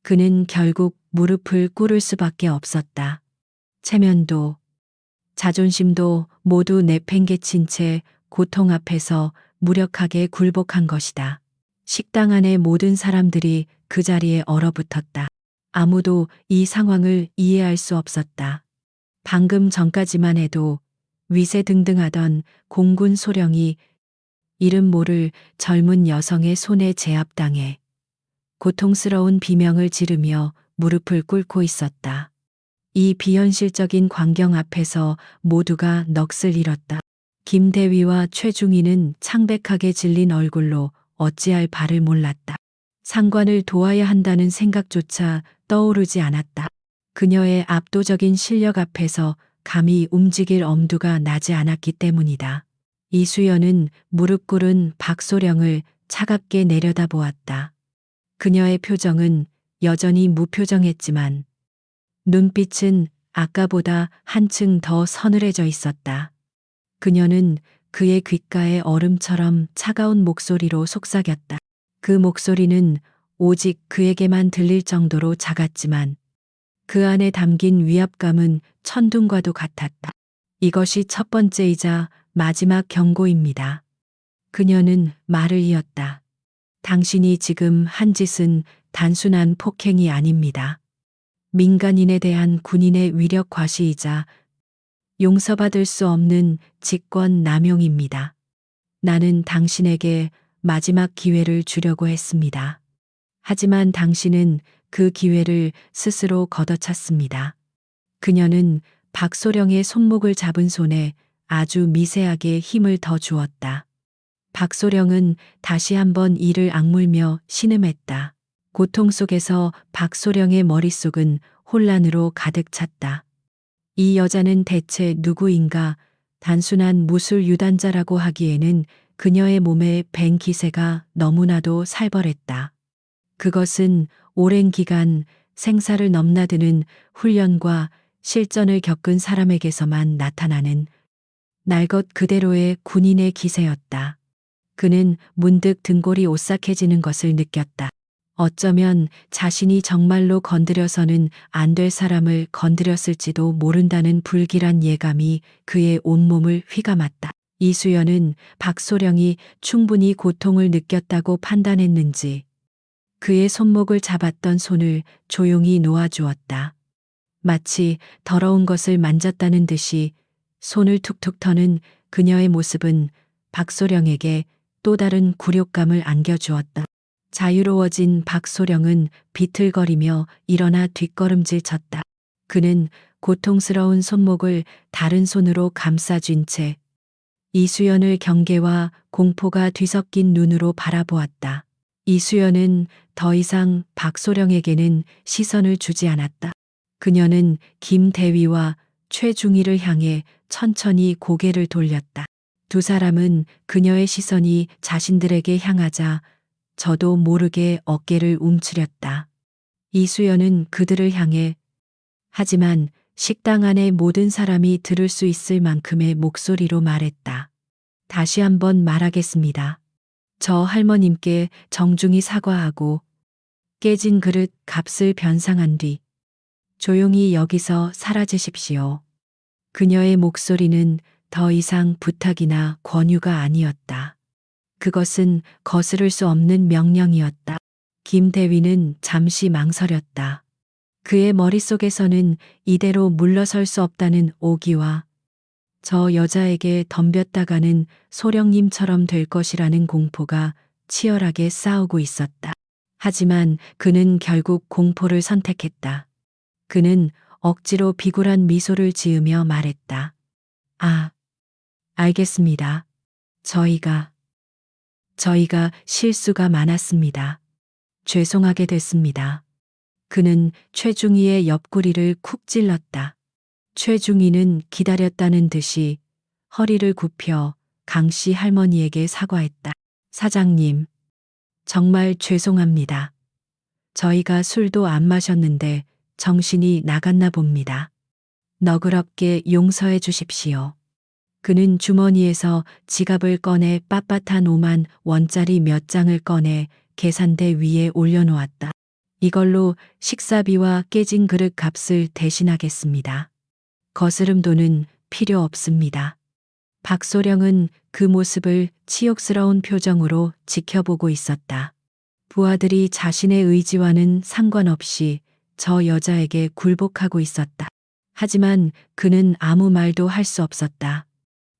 그는 결국 무릎을 꿇을 수밖에 없었다. 체면도 자존심도 모두 내팽개친 채 고통 앞에서 무력하게 굴복한 것이다. 식당 안의 모든 사람들이 그 자리에 얼어붙었다. 아무도 이 상황을 이해할 수 없었다. 방금 전까지만 해도 위세등등하던 공군 소령이 이름 모를 젊은 여성의 손에 제압당해 고통스러운 비명을 지르며 무릎을 꿇고 있었다. 이 비현실적인 광경 앞에서 모두가 넋을 잃었다. 김대위와 최중희는 창백하게 질린 얼굴로 어찌할 바를 몰랐다. 상관을 도와야 한다는 생각조차 떠오르지 않았다. 그녀의 압도적인 실력 앞에서 감히 움직일 엄두가 나지 않았기 때문이다. 이수연은 무릎 꿇은 박소령을 차갑게 내려다보았다. 그녀의 표정은 여전히 무표정했지만 눈빛은 아까보다 한층 더 서늘해져 있었다. 그녀는 그의 귓가에 얼음처럼 차가운 목소리로 속삭였다. 그 목소리는 오직 그에게만 들릴 정도로 작았지만 그 안에 담긴 위압감은 천둥과도 같았다. 이것이 첫 번째이자 마지막 경고입니다. 그녀는 말을 이었다. 당신이 지금 한 짓은 단순한 폭행이 아닙니다. 민간인에 대한 군인의 위력 과시이자 용서받을 수 없는 직권 남용입니다. 나는 당신에게 마지막 기회를 주려고 했습니다. 하지만 당신은 그 기회를 스스로 걷어찼습니다. 그녀는 박소령의 손목을 잡은 손에 아주 미세하게 힘을 더 주었다. 박소령은 다시 한번 이를 악물며 신음했다. 고통 속에서 박소령의 머릿속은 혼란으로 가득 찼다. 이 여자는 대체 누구인가? 단순한 무술 유단자라고 하기에는 그녀의 몸에 밴 기세가 너무나도 살벌했다. 그것은 오랜 기간 생사를 넘나드는 훈련과 실전을 겪은 사람에게서만 나타나는 날 것 그대로의 군인의 기세였다. 그는 문득 등골이 오싹해지는 것을 느꼈다. 어쩌면 자신이 정말로 건드려서는 안 될 사람을 건드렸을지도 모른다는 불길한 예감이 그의 온몸을 휘감았다. 이수연은 박소령이 충분히 고통을 느꼈다고 판단했는지 그의 손목을 잡았던 손을 조용히 놓아주었다. 마치 더러운 것을 만졌다는 듯이 손을 툭툭 터는 그녀의 모습은 박소령에게 또 다른 굴욕감을 안겨주었다. 자유로워진 박소령은 비틀거리며 일어나 뒷걸음질 쳤다. 그는 고통스러운 손목을 다른 손으로 감싸쥔 채 이수연을 경계와 공포가 뒤섞인 눈으로 바라보았다. 이수연은 더 이상 박소령에게는 시선을 주지 않았다. 그녀는 김대위와 최중희를 향해 천천히 고개를 돌렸다. 두 사람은 그녀의 시선이 자신들에게 향하자 저도 모르게 어깨를 움츠렸다. 이수연은 그들을 향해 하지만 식당 안의 모든 사람이 들을 수 있을 만큼의 목소리로 말했다. 다시 한번 말하겠습니다. 저 할머님께 정중히 사과하고 깨진 그릇 값을 변상한 뒤 조용히 여기서 사라지십시오. 그녀의 목소리는 더 이상 부탁이나 권유가 아니었다. 그것은 거스를 수 없는 명령이었다. 김 대위는 잠시 망설였다. 그의 머릿속에서는 이대로 물러설 수 없다는 오기와 저 여자에게 덤볐다가는 소령님처럼 될 것이라는 공포가 치열하게 싸우고 있었다. 하지만 그는 결국 공포를 선택했다. 그는 억지로 비굴한 미소를 지으며 말했다. 아, 알겠습니다. 저희가 실수가 많았습니다. 죄송하게 됐습니다. 그는 최중희의 옆구리를 쿡 찔렀다. 최중희는 기다렸다는 듯이 허리를 굽혀 강씨 할머니에게 사과했다. 사장님, 정말 죄송합니다. 저희가 술도 안 마셨는데 정신이 나갔나 봅니다. 너그럽게 용서해 주십시오. 그는 주머니에서 지갑을 꺼내 빳빳한 5만 원짜리 몇 장을 꺼내 계산대 위에 올려놓았다. 이걸로 식사비와 깨진 그릇 값을 대신하겠습니다. 거스름돈은 필요 없습니다. 박소령은 그 모습을 치욕스러운 표정으로 지켜보고 있었다. 부하들이 자신의 의지와는 상관없이 저 여자에게 굴복하고 있었다. 하지만 그는 아무 말도 할 수 없었다.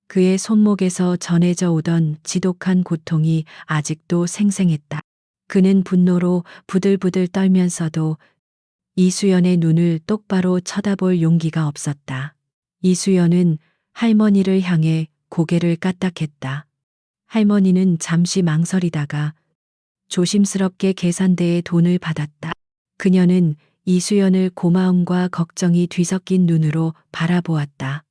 그의 손목에서 전해져 오던 지독한 고통이 아직도 생생했다. 그는 분노로 부들부들 떨면서도 이수연의 눈을 똑바로 쳐다볼 용기가 없었다. 이수연은 할머니를 향해 고개를 까딱했다. 할머니는 잠시 망설이다가 조심스럽게 계산대에 돈을 받았다. 그녀는 이수연을 고마움과 걱정이 뒤섞인 눈으로 바라보았다.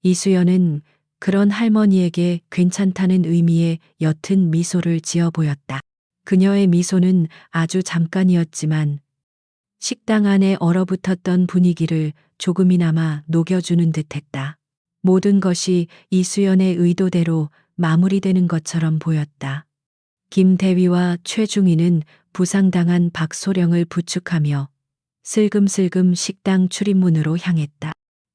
이수연은 그런 할머니에게 괜찮다는 의미의 옅은 미소를 지어 보였다. 그녀의 미소는 아주 잠깐이었지만 식당 안에 얼어붙었던 분위기를 조금이나마 녹여주는 듯했다. 모든 것이 이수연의 의도대로 마무리되는 것처럼 보였다. 김 대위와 최중희는 부상당한 박소령을 부축하며 슬금슬금 식당 출입문으로 향했다.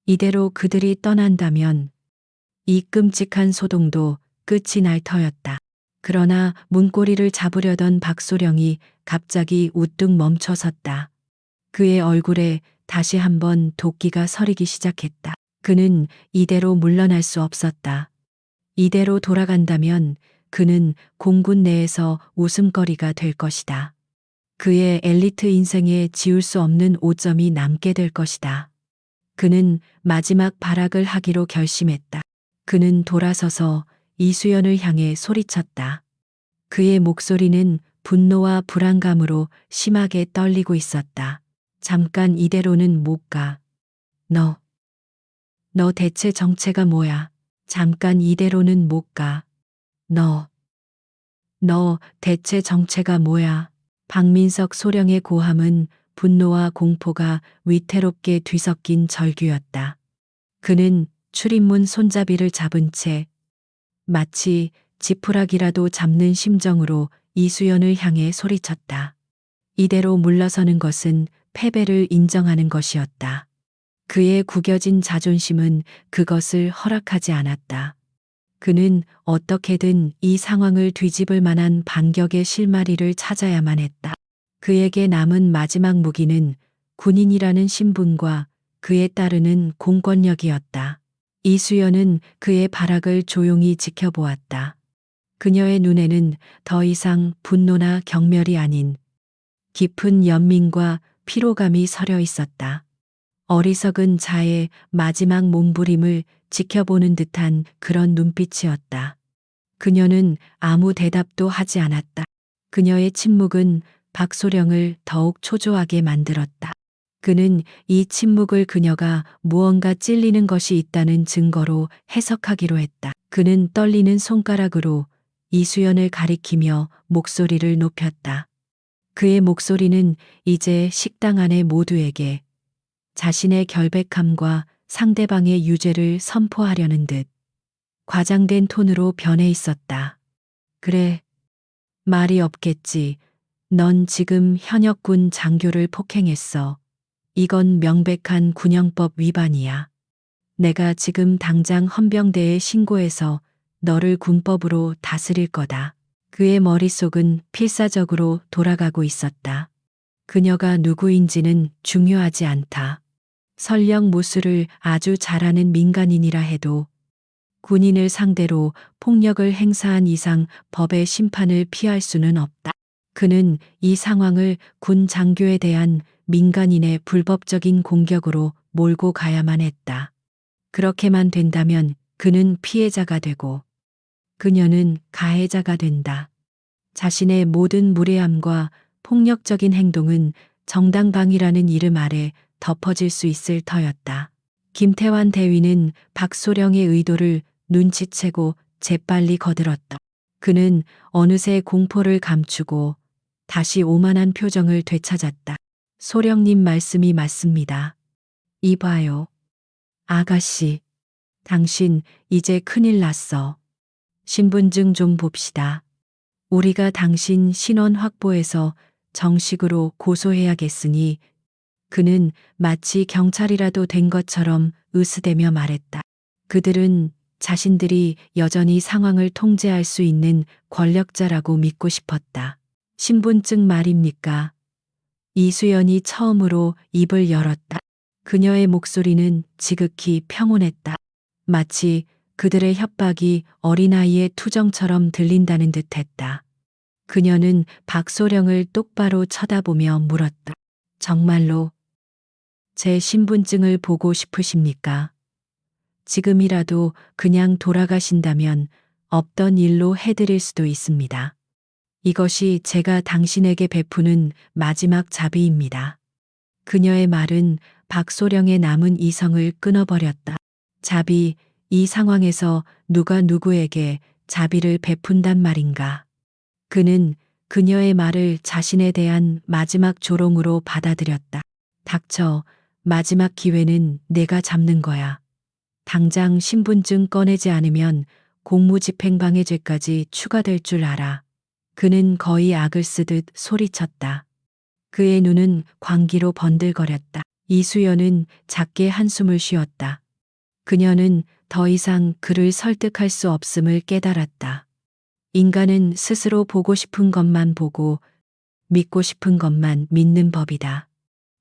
이대로 그들이 떠난다면 이 끔찍한 소동도 끝이 날 터였다. 그러나 문고리를 잡으려던 박소령이 갑자기 우뚝 멈춰섰다. 그의 얼굴에 다시 한번 도끼가 서리기 시작했다. 그는 이대로 물러날 수 없었다. 이대로 돌아간다면 그는 공군 내에서 웃음거리가 될 것이다. 그의 엘리트 인생에 지울 수 없는 오점이 남게 될 것이다. 그는 마지막 발악을 하기로 결심했다. 그는 돌아서서 이수연을 향해 소리쳤다. 그의 목소리는 분노와 불안감으로 심하게 떨리고 있었다. 잠깐 이대로는 못 가. 너 대체 정체가 뭐야? 잠깐 이대로는 못 가. 너 대체 정체가 뭐야? 박민석 소령의 고함은 분노와 공포가 위태롭게 뒤섞인 절규였다. 그는 출입문 손잡이를 잡은 채 마치 지푸라기라도 잡는 심정으로 이수연을 향해 소리쳤다. 이대로 물러서는 것은 패배를 인정하는 것이었다. 그의 구겨진 자존심은 그것을 허락하지 않았다. 그는 어떻게든 이 상황을 뒤집을 만한 반격의 실마리를 찾아야만 했다. 그에게 남은 마지막 무기는 군인이라는 신분과 그에 따르는 공권력이었다. 이수연은 그의 발악을 조용히 지켜보았다. 그녀의 눈에는 더 이상 분노나 경멸이 아닌 깊은 연민과 피로감이 서려 있었다. 어리석은 자의 마지막 몸부림을 지켜보는 듯한 그런 눈빛이었다. 그녀는 아무 대답도 하지 않았다. 그녀의 침묵은 박소령을 더욱 초조하게 만들었다. 그는 이 침묵을 그녀가 무언가 찔리는 것이 있다는 증거로 해석하기로 했다. 그는 떨리는 손가락으로 이수연을 가리키며 목소리를 높였다. 그의 목소리는 이제 식당 안의 모두에게 자신의 결백함과 상대방의 유죄를 선포하려는 듯 과장된 톤으로 변해 있었다. 그래, 말이 없겠지. 넌 지금 현역군 장교를 폭행했어. 이건 명백한 군형법 위반이야. 내가 지금 당장 헌병대에 신고해서 너를 군법으로 다스릴 거다. 그의 머릿속은 필사적으로 돌아가고 있었다. 그녀가 누구인지는 중요하지 않다. 설령 무술을 아주 잘하는 민간인이라 해도 군인을 상대로 폭력을 행사한 이상 법의 심판을 피할 수는 없다. 그는 이 상황을 군 장교에 대한 민간인의 불법적인 공격으로 몰고 가야만 했다. 그렇게만 된다면 그는 피해자가 되고 그녀는 가해자가 된다. 자신의 모든 무례함과 폭력적인 행동은 정당방위라는 이름 아래 덮어질 수 있을 터였다. 김태환 대위는 박소령의 의도를 눈치채고 재빨리 거들었다. 그는 어느새 공포를 감추고 다시 오만한 표정을 되찾았다. 소령님 말씀이 맞습니다. 이봐요. 아가씨, 당신 이제 큰일 났어. 신분증 좀 봅시다. 우리가 당신 신원 확보해서 정식으로 고소해야겠으니 그는 마치 경찰이라도 된 것처럼 으스대며 말했다. 그들은 자신들이 여전히 상황을 통제할 수 있는 권력자라고 믿고 싶었다. 신분증 말입니까? 이수연이 처음으로 입을 열었다. 그녀의 목소리는 지극히 평온했다. 마치 그들의 협박이 어린아이의 투정처럼 들린다는 듯했다. 그녀는 박소령을 똑바로 쳐다보며 물었다. 정말로 제 신분증을 보고 싶으십니까? 지금이라도 그냥 돌아가신다면 없던 일로 해드릴 수도 있습니다. 이것이 제가 당신에게 베푸는 마지막 자비입니다. 그녀의 말은 박소령의 남은 이성을 끊어버렸다. 자비, 이 상황에서 누가 누구에게 자비를 베푼단 말인가? 그는 그녀의 말을 자신에 대한 마지막 조롱으로 받아들였다. 닥쳐, 마지막 기회는 내가 잡는 거야. 당장 신분증 꺼내지 않으면 공무집행방해죄까지 추가될 줄 알아. 그는 거의 악을 쓰듯 소리쳤다. 그의 눈은 광기로 번들거렸다. 이수연은 작게 한숨을 쉬었다. 그녀는 더 이상 그를 설득할 수 없음을 깨달았다. 인간은 스스로 보고 싶은 것만 보고 믿고 싶은 것만 믿는 법이다.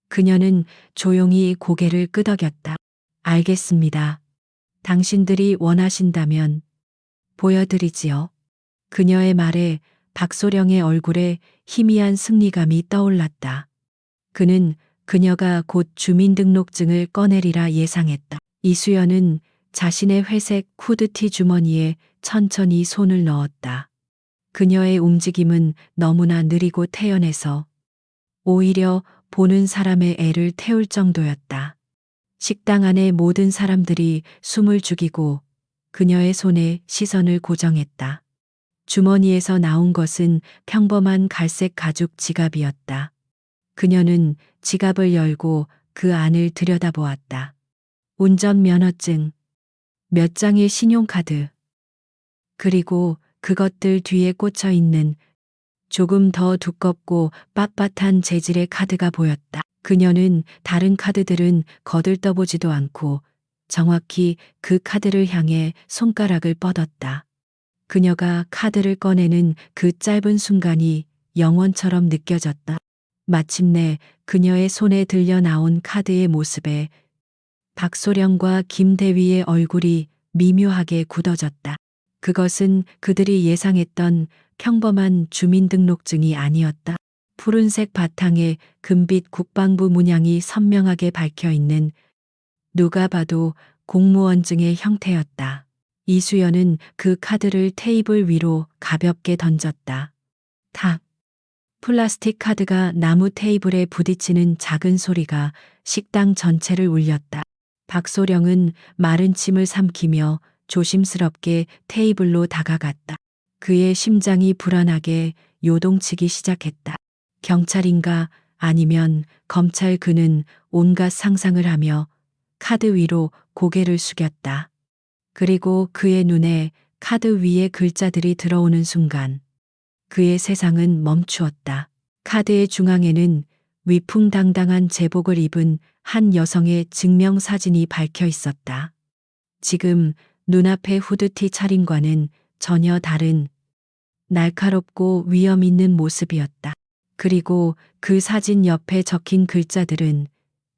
그녀는 조용히 고개를 끄덕였다. 알겠습니다. 당신들이 원하신다면 보여드리지요. 그녀의 말에 박소령의 얼굴에 희미한 승리감이 떠올랐다. 그는 그녀가 곧 주민등록증을 꺼내리라 예상했다. 이수연은 자신의 회색 후드티 주머니에 천천히 손을 넣었다. 그녀의 움직임은 너무나 느리고 태연해서 오히려 보는 사람의 애를 태울 정도였다. 식당 안의 모든 사람들이 숨을 죽이고 그녀의 손에 시선을 고정했다. 주머니에서 나온 것은 평범한 갈색 가죽 지갑이었다. 그녀는 지갑을 열고 그 안을 들여다보았다. 운전면허증, 몇 장의 신용카드, 그리고 그것들 뒤에 꽂혀 있는 조금 더 두껍고 빳빳한 재질의 카드가 보였다. 그녀는 다른 카드들은 거들떠보지도 않고 정확히 그 카드를 향해 손가락을 뻗었다. 그녀가 카드를 꺼내는 그 짧은 순간이 영원처럼 느껴졌다. 마침내 그녀의 손에 들려 나온 카드의 모습에 박소령과 김대위의 얼굴이 미묘하게 굳어졌다. 그것은 그들이 예상했던 평범한 주민등록증이 아니었다. 푸른색 바탕에 금빛 국방부 문양이 선명하게 박혀 있는 누가 봐도 공무원증의 형태였다. 이수연은 그 카드를 테이블 위로 가볍게 던졌다. 탁! 플라스틱 카드가 나무 테이블에 부딪히는 작은 소리가 식당 전체를 울렸다. 박소령은 마른 침을 삼키며 조심스럽게 테이블로 다가갔다. 그의 심장이 불안하게 요동치기 시작했다. 경찰인가 아니면 검찰. 그는 온갖 상상을 하며 카드 위로 고개를 숙였다. 그리고 그의 눈에 카드 위에 글자들이 들어오는 순간 그의 세상은 멈추었다. 카드의 중앙에는 위풍당당한 제복을 입은 한 여성의 증명사진이 밝혀 있었다. 지금 눈앞의 후드티 차림과는 전혀 다른 날카롭고 위험 있는 모습이었다. 그리고 그 사진 옆에 적힌 글자들은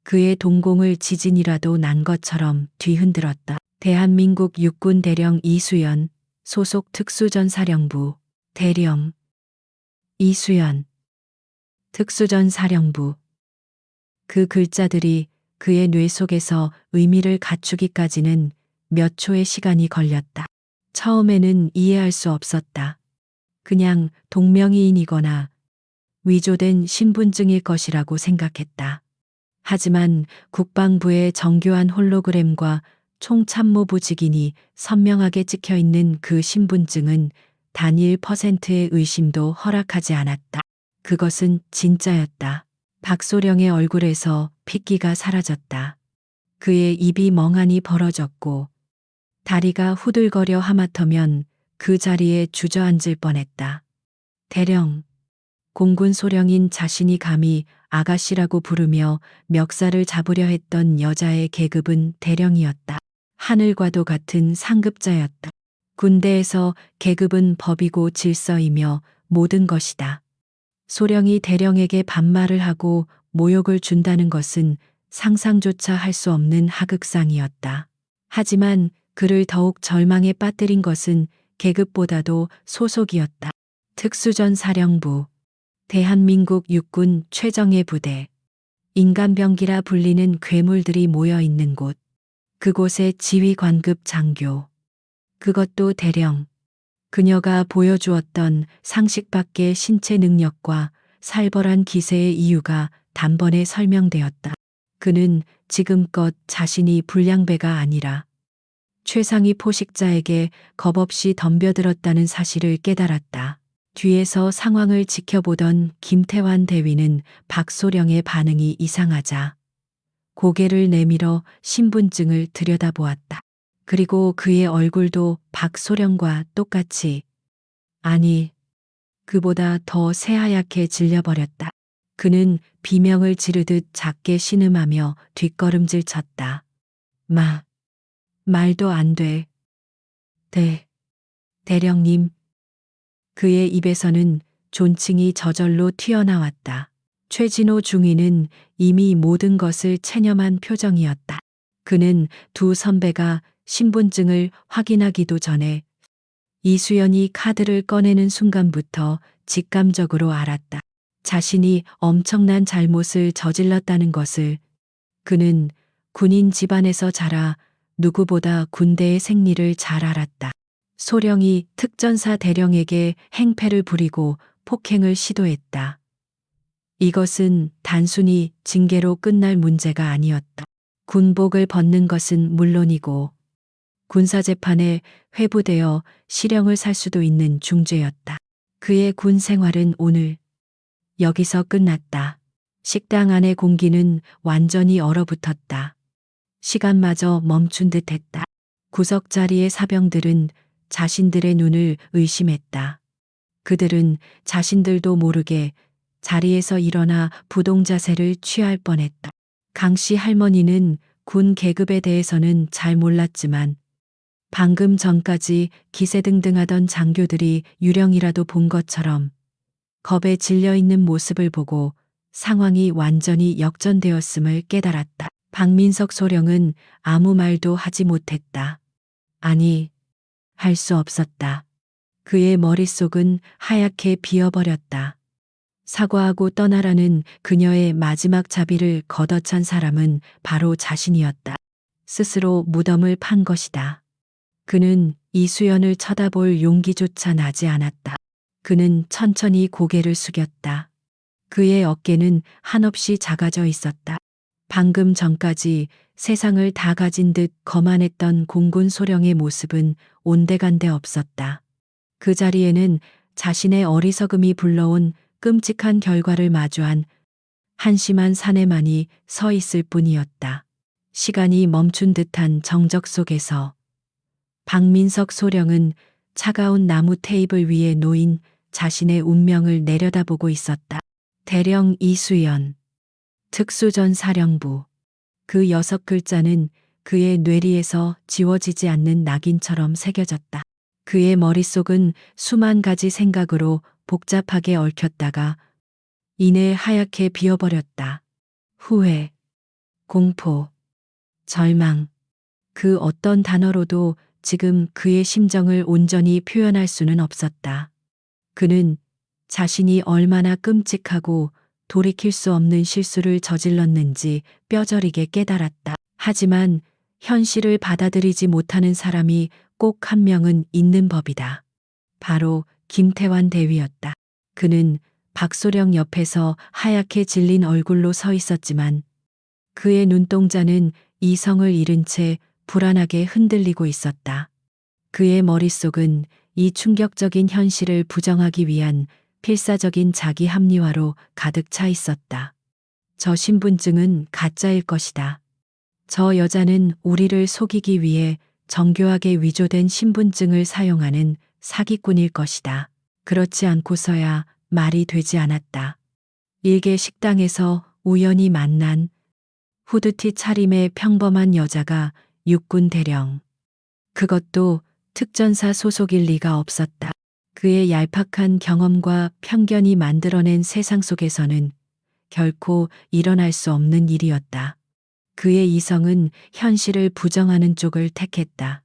그의 동공을 지진이라도 난 것처럼 뒤흔들었다. 대한민국 육군 대령 이수연, 소속 특수전사령부, 대령, 이수연, 특수전사령부. 그 글자들이 그의 뇌 속에서 의미를 갖추기까지는 몇 초의 시간이 걸렸다. 처음에는 이해할 수 없었다. 그냥 동명이인이거나 위조된 신분증일 것이라고 생각했다. 하지만 국방부의 정교한 홀로그램과 총참모부 직인이 선명하게 찍혀 있는 그 신분증은 단 1%의 의심도 허락하지 않았다. 그것은 진짜였다. 박소령의 얼굴에서 핏기가 사라졌다. 그의 입이 멍하니 벌어졌고 다리가 후들거려 하마터면 그 자리에 주저앉을 뻔했다. 대령, 공군 소령인 자신이 감히 아가씨라고 부르며 멱살을 잡으려 했던 여자의 계급은 대령이었다. 하늘과도 같은 상급자였다. 군대에서 계급은 법이고 질서이며 모든 것이다. 소령이 대령에게 반말을 하고 모욕을 준다는 것은 상상조차 할 수 없는 하극상이었다. 하지만 그를 더욱 절망에 빠뜨린 것은 계급보다도 소속이었다. 특수전사령부, 대한민국 육군 최정예 부대, 인간병기라 불리는 괴물들이 모여 있는 곳, 그곳의 지휘관급 장교, 그것도 대령. 그녀가 보여주었던 상식 밖의 신체 능력과 살벌한 기세의 이유가 단번에 설명되었다. 그는 지금껏 자신이 불량배가 아니라 최상위 포식자에게 겁없이 덤벼들었다는 사실을 깨달았다. 뒤에서 상황을 지켜보던 김태환 대위는 박소령의 반응이 이상하자 고개를 내밀어 신분증을 들여다보았다. 그리고 그의 얼굴도 박소령과 똑같이, 아니, 그보다 더 새하얗게 질려버렸다. 그는 비명을 지르듯 작게 신음하며 뒷걸음질 쳤다. 말도 안 돼. 대령님. 그의 입에서는 존칭이 저절로 튀어나왔다. 최진호 중위는 이미 모든 것을 체념한 표정이었다. 그는 두 선배가 신분증을 확인하기도 전에 이수연이 카드를 꺼내는 순간부터 직감적으로 알았다. 자신이 엄청난 잘못을 저질렀다는 것을. 그는 군인 집안에서 자라 누구보다 군대의 생리를 잘 알았다. 소령이 특전사 대령에게 행패를 부리고 폭행을 시도했다. 이것은 단순히 징계로 끝날 문제가 아니었다. 군복을 벗는 것은 물론이고 군사재판에 회부되어 실형을 살 수도 있는 중죄였다. 그의 군 생활은 오늘 여기서 끝났다. 식당 안의 공기는 완전히 얼어붙었다. 시간마저 멈춘 듯했다. 구석자리의 사병들은 자신들의 눈을 의심했다. 그들은 자신들도 모르게 자리에서 일어나 부동자세를 취할 뻔했다. 강씨 할머니는 군 계급에 대해서는 잘 몰랐지만 방금 전까지 기세등등하던 장교들이 유령이라도 본 것처럼 겁에 질려 있는 모습을 보고 상황이 완전히 역전되었음을 깨달았다. 박민석 소령은 아무 말도 하지 못했다. 아니, 할 수 없었다. 그의 머릿속은 하얗게 비어버렸다. 사과하고 떠나라는 그녀의 마지막 자비를 걷어찬 사람은 바로 자신이었다. 스스로 무덤을 판 것이다. 그는 이수연을 쳐다볼 용기조차 나지 않았다. 그는 천천히 고개를 숙였다. 그의 어깨는 한없이 작아져 있었다. 방금 전까지 세상을 다 가진 듯 거만했던 공군 소령의 모습은 온데간데 없었다. 그 자리에는 자신의 어리석음이 불러온 끔찍한 결과를 마주한 한심한 사내만이 서 있을 뿐이었다. 시간이 멈춘 듯한 정적 속에서 박민석 소령은 차가운 나무 테이블 위에 놓인 자신의 운명을 내려다보고 있었다. 대령 이수연, 특수전사령부. 그 6글자는 그의 뇌리에서 지워지지 않는 낙인처럼 새겨졌다. 그의 머릿속은 수만 가지 생각으로 복잡하게 얽혔다가 이내 하얗게 비어버렸다. 후회, 공포, 절망. 그 어떤 단어로도 지금 그의 심정을 온전히 표현할 수는 없었다. 그는 자신이 얼마나 끔찍하고 돌이킬 수 없는 실수를 저질렀는지 뼈저리게 깨달았다. 하지만 현실을 받아들이지 못하는 사람이 꼭 한 명은 있는 법이다. 바로 김태환 대위였다. 그는 박소령 옆에서 하얗게 질린 얼굴로 서 있었지만 그의 눈동자는 이성을 잃은 채 불안하게 흔들리고 있었다. 그의 머릿속은 이 충격적인 현실을 부정하기 위한 필사적인 자기 합리화로 가득 차 있었다. 저 신분증은 가짜일 것이다. 저 여자는 우리를 속이기 위해 정교하게 위조된 신분증을 사용하는 사기꾼일 것이다. 그렇지 않고서야 말이 되지 않았다. 일개 식당에서 우연히 만난 후드티 차림의 평범한 여자가 육군 대령. 그것도 특전사 소속일 리가 없었다. 그의 얄팍한 경험과 편견이 만들어낸 세상 속에서는 결코 일어날 수 없는 일이었다. 그의 이성은 현실을 부정하는 쪽을 택했다.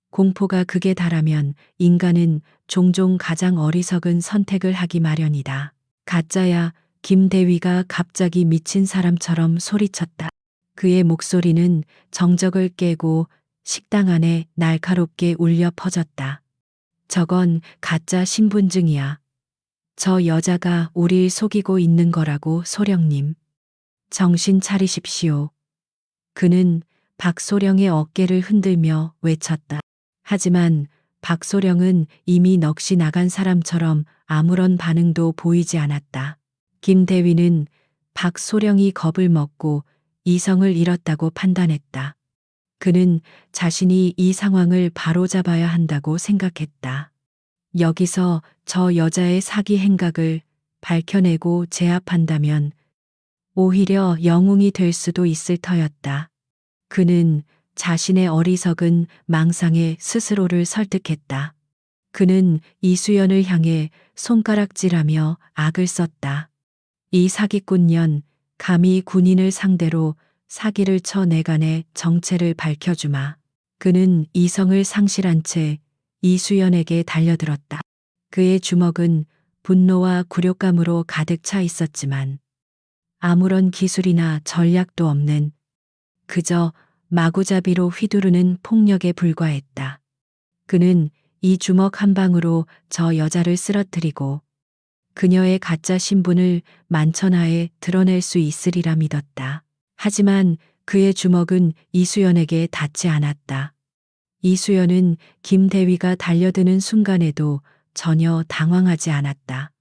공포가 극에 달하면 인간은 종종 가장 어리석은 선택을 하기 마련이다. 가짜야. 김대위가 갑자기 미친 사람처럼 소리쳤다. 그의 목소리는 정적을 깨고 식당 안에 날카롭게 울려 퍼졌다. 저건 가짜 신분증이야. 저 여자가 우릴 속이고 있는 거라고 소령님. 정신 차리십시오. 그는 박소령의 어깨를 흔들며 외쳤다. 하지만 박소령은 이미 넋이 나간 사람처럼 아무런 반응도 보이지 않았다. 김대위는 박소령이 겁을 먹고 이성을 잃었다고 판단했다. 그는 자신이 이 상황을 바로잡아야 한다고 생각했다. 여기서 저 여자의 사기 행각을 밝혀내고 제압한다면 오히려 영웅이 될 수도 있을 터였다. 그는 자신의 어리석은 망상에 스스로를 설득했다. 그는 이수연을 향해 손가락질하며 악을 썼다. 이 사기꾼년, 감히 군인을 상대로 사기를 쳐 내간의 정체를 밝혀주마. 그는 이성을 상실한 채 이수연에게 달려들었다. 그의 주먹은 분노와 굴욕감으로 가득 차 있었지만 아무런 기술이나 전략도 없는 그저 마구잡이로 휘두르는 폭력에 불과했다. 그는 이 주먹 한 방으로 저 여자를 쓰러뜨리고 그녀의 가짜 신분을 만천하에 드러낼 수 있으리라 믿었다. 하지만 그의 주먹은 이수연에게 닿지 않았다. 이수연은 김대위가 달려드는 순간에도 전혀 당황하지 않았다.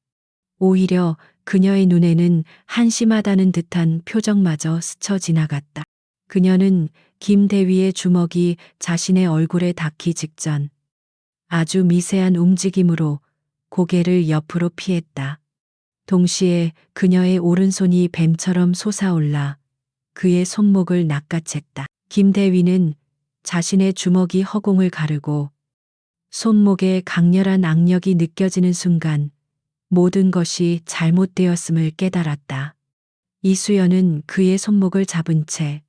오히려 그녀의 눈에는 한심하다는 듯한 표정마저 스쳐 지나갔다. 그녀는 김대위의 주먹이 자신의 얼굴에 닿기 직전 아주 미세한 움직임으로 고개를 옆으로 피했다. 동시에 그녀의 오른손이 뱀처럼 솟아올라 그의 손목을 낚아챘다. 김대위는 자신의 주먹이 허공을 가르고 손목에 강렬한 악력이 느껴지는 순간 모든 것이 잘못되었음을 깨달았다. 이수연은 그의 손목을 잡은 채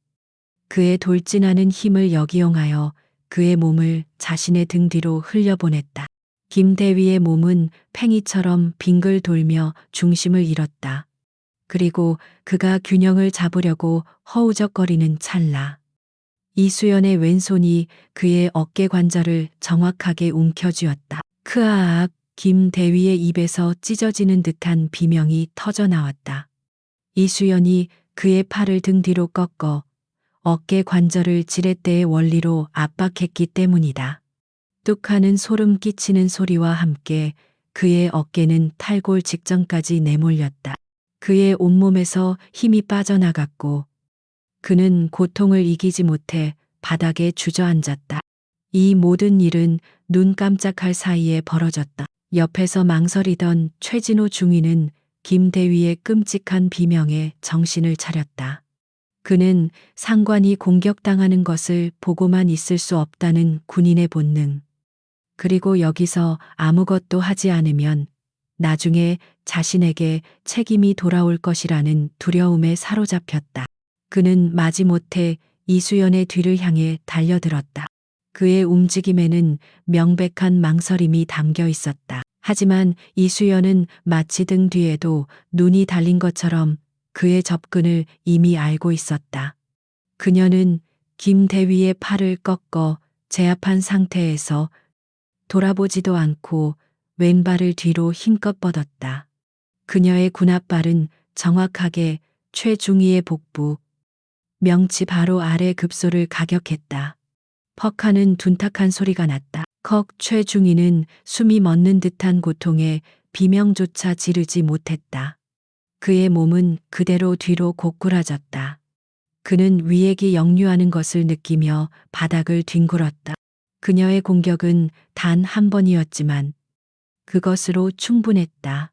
그의 돌진하는 힘을 역이용하여 그의 몸을 자신의 등 뒤로 흘려보냈다. 김대위의 몸은 팽이처럼 빙글 돌며 중심을 잃었다. 그리고 그가 균형을 잡으려고 허우적거리는 찰나 이수연의 왼손이 그의 어깨 관절을 정확하게 움켜쥐었다. 크아악. 김대위의 입에서 찢어지는 듯한 비명이 터져 나왔다. 이수연이 그의 팔을 등 뒤로 꺾어 어깨 관절을 지렛대의 원리로 압박했기 때문이다. 뚝하는 소름 끼치는 소리와 함께 그의 어깨는 탈골 직전까지 내몰렸다. 그의 온몸에서 힘이 빠져나갔고 그는 고통을 이기지 못해 바닥에 주저앉았다. 이 모든 일은 눈 깜짝할 사이에 벌어졌다. 옆에서 망설이던 최진호 중위는 김대위의 끔찍한 비명에 정신을 차렸다. 그는 상관이 공격당하는 것을 보고만 있을 수 없다는 군인의 본능. 그리고 여기서 아무것도 하지 않으면 나중에 자신에게 책임이 돌아올 것이라는 두려움에 사로잡혔다. 그는 마지못해 이수연의 뒤를 향해 달려들었다. 그의 움직임에는 명백한 망설임이 담겨 있었다. 하지만 이수연은 마치 등 뒤에도 눈이 달린 것처럼 그의 접근을 이미 알고 있었다. 그녀는 김대위의 팔을 꺾어 제압한 상태에서 돌아보지도 않고 왼발을 뒤로 힘껏 뻗었다. 그녀의 군합발은 정확하게 최중위의 복부, 명치 바로 아래 급소를 가격했다. 퍽 하는 둔탁한 소리가 났다. 컥 최중위는 숨이 멎는 듯한 고통에 비명조차 지르지 못했다. 그의 몸은 그대로 뒤로 고꾸라졌다. 그는 위액이 역류하는 것을 느끼며 바닥을 뒹굴었다. 그녀의 공격은 단 한 번이었지만 그것으로 충분했다.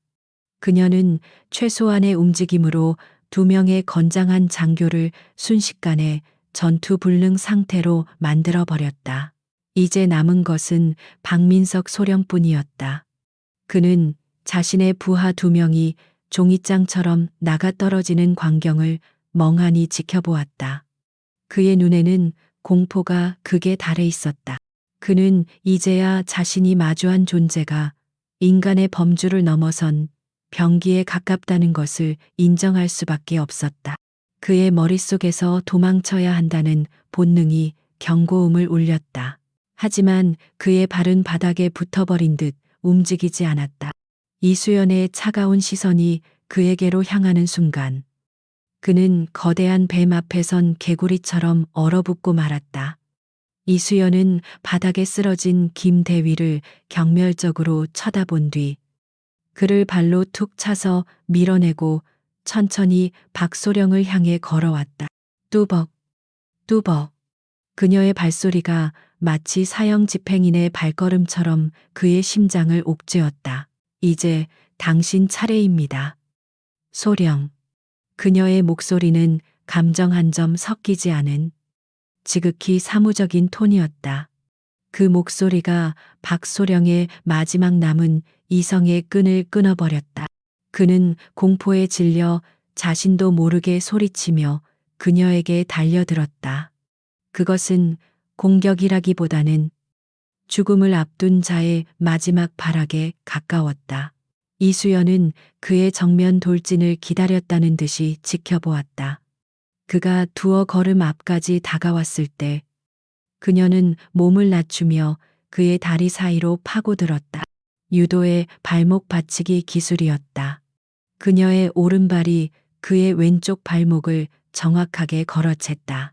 그녀는 최소한의 움직임으로 두 명의 건장한 장교를 순식간에 전투불능 상태로 만들어버렸다. 이제 남은 것은 박민석 소령뿐이었다. 그는 자신의 부하 두 명이 종이장처럼 나가떨어지는 광경을 멍하니 지켜보았다. 그의 눈에는 공포가 극에 달해 있었다. 그는 이제야 자신이 마주한 존재가 인간의 범주를 넘어선 병기에 가깝다는 것을 인정할 수밖에 없었다. 그의 머릿속에서 도망쳐야 한다는 본능이 경고음을 울렸다. 하지만 그의 발은 바닥에 붙어버린 듯 움직이지 않았다. 이수연의 차가운 시선이 그에게로 향하는 순간 그는 거대한 뱀 앞에 선 개구리처럼 얼어붙고 말았다. 이수연은 바닥에 쓰러진 김대위를 경멸적으로 쳐다본 뒤 그를 발로 툭 차서 밀어내고 천천히 박소령을 향해 걸어왔다. 뚜벅, 뚜벅. 그녀의 발소리가 마치 사형 집행인의 발걸음처럼 그의 심장을 옥죄었다. 이제 당신 차례입니다. 소령. 그녀의 목소리는 감정 한 점 섞이지 않은 지극히 사무적인 톤이었다. 그 목소리가 박소령의 마지막 남은 이성의 끈을 끊어버렸다. 그는 공포에 질려 자신도 모르게 소리치며 그녀에게 달려들었다. 그것은 공격이라기보다는 죽음을 앞둔 자의 마지막 발악에 가까웠다. 이수연은 그의 정면 돌진을 기다렸다는 듯이 지켜보았다. 그가 두어 걸음 앞까지 다가왔을 때 그녀는 몸을 낮추며 그의 다리 사이로 파고들었다. 유도의 발목 받치기 기술이었다. 그녀의 오른발이 그의 왼쪽 발목을 정확하게 걸어챘다.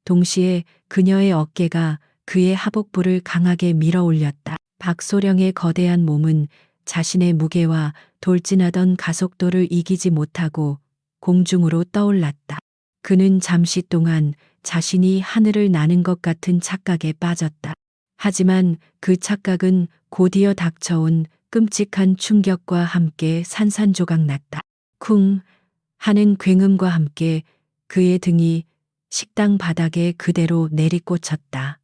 동시에 그녀의 어깨가 그의 하복부를 강하게 밀어 올렸다. 박소령의 거대한 몸은 자신의 무게와 돌진하던 가속도를 이기지 못하고 공중으로 떠올랐다. 그는 잠시 동안 자신이 하늘을 나는 것 같은 착각에 빠졌다. 하지만 그 착각은 곧이어 닥쳐온 끔찍한 충격과 함께 산산조각 났다. 쿵 하는 굉음과 함께 그의 등이 식당 바닥에 그대로 내리꽂혔다.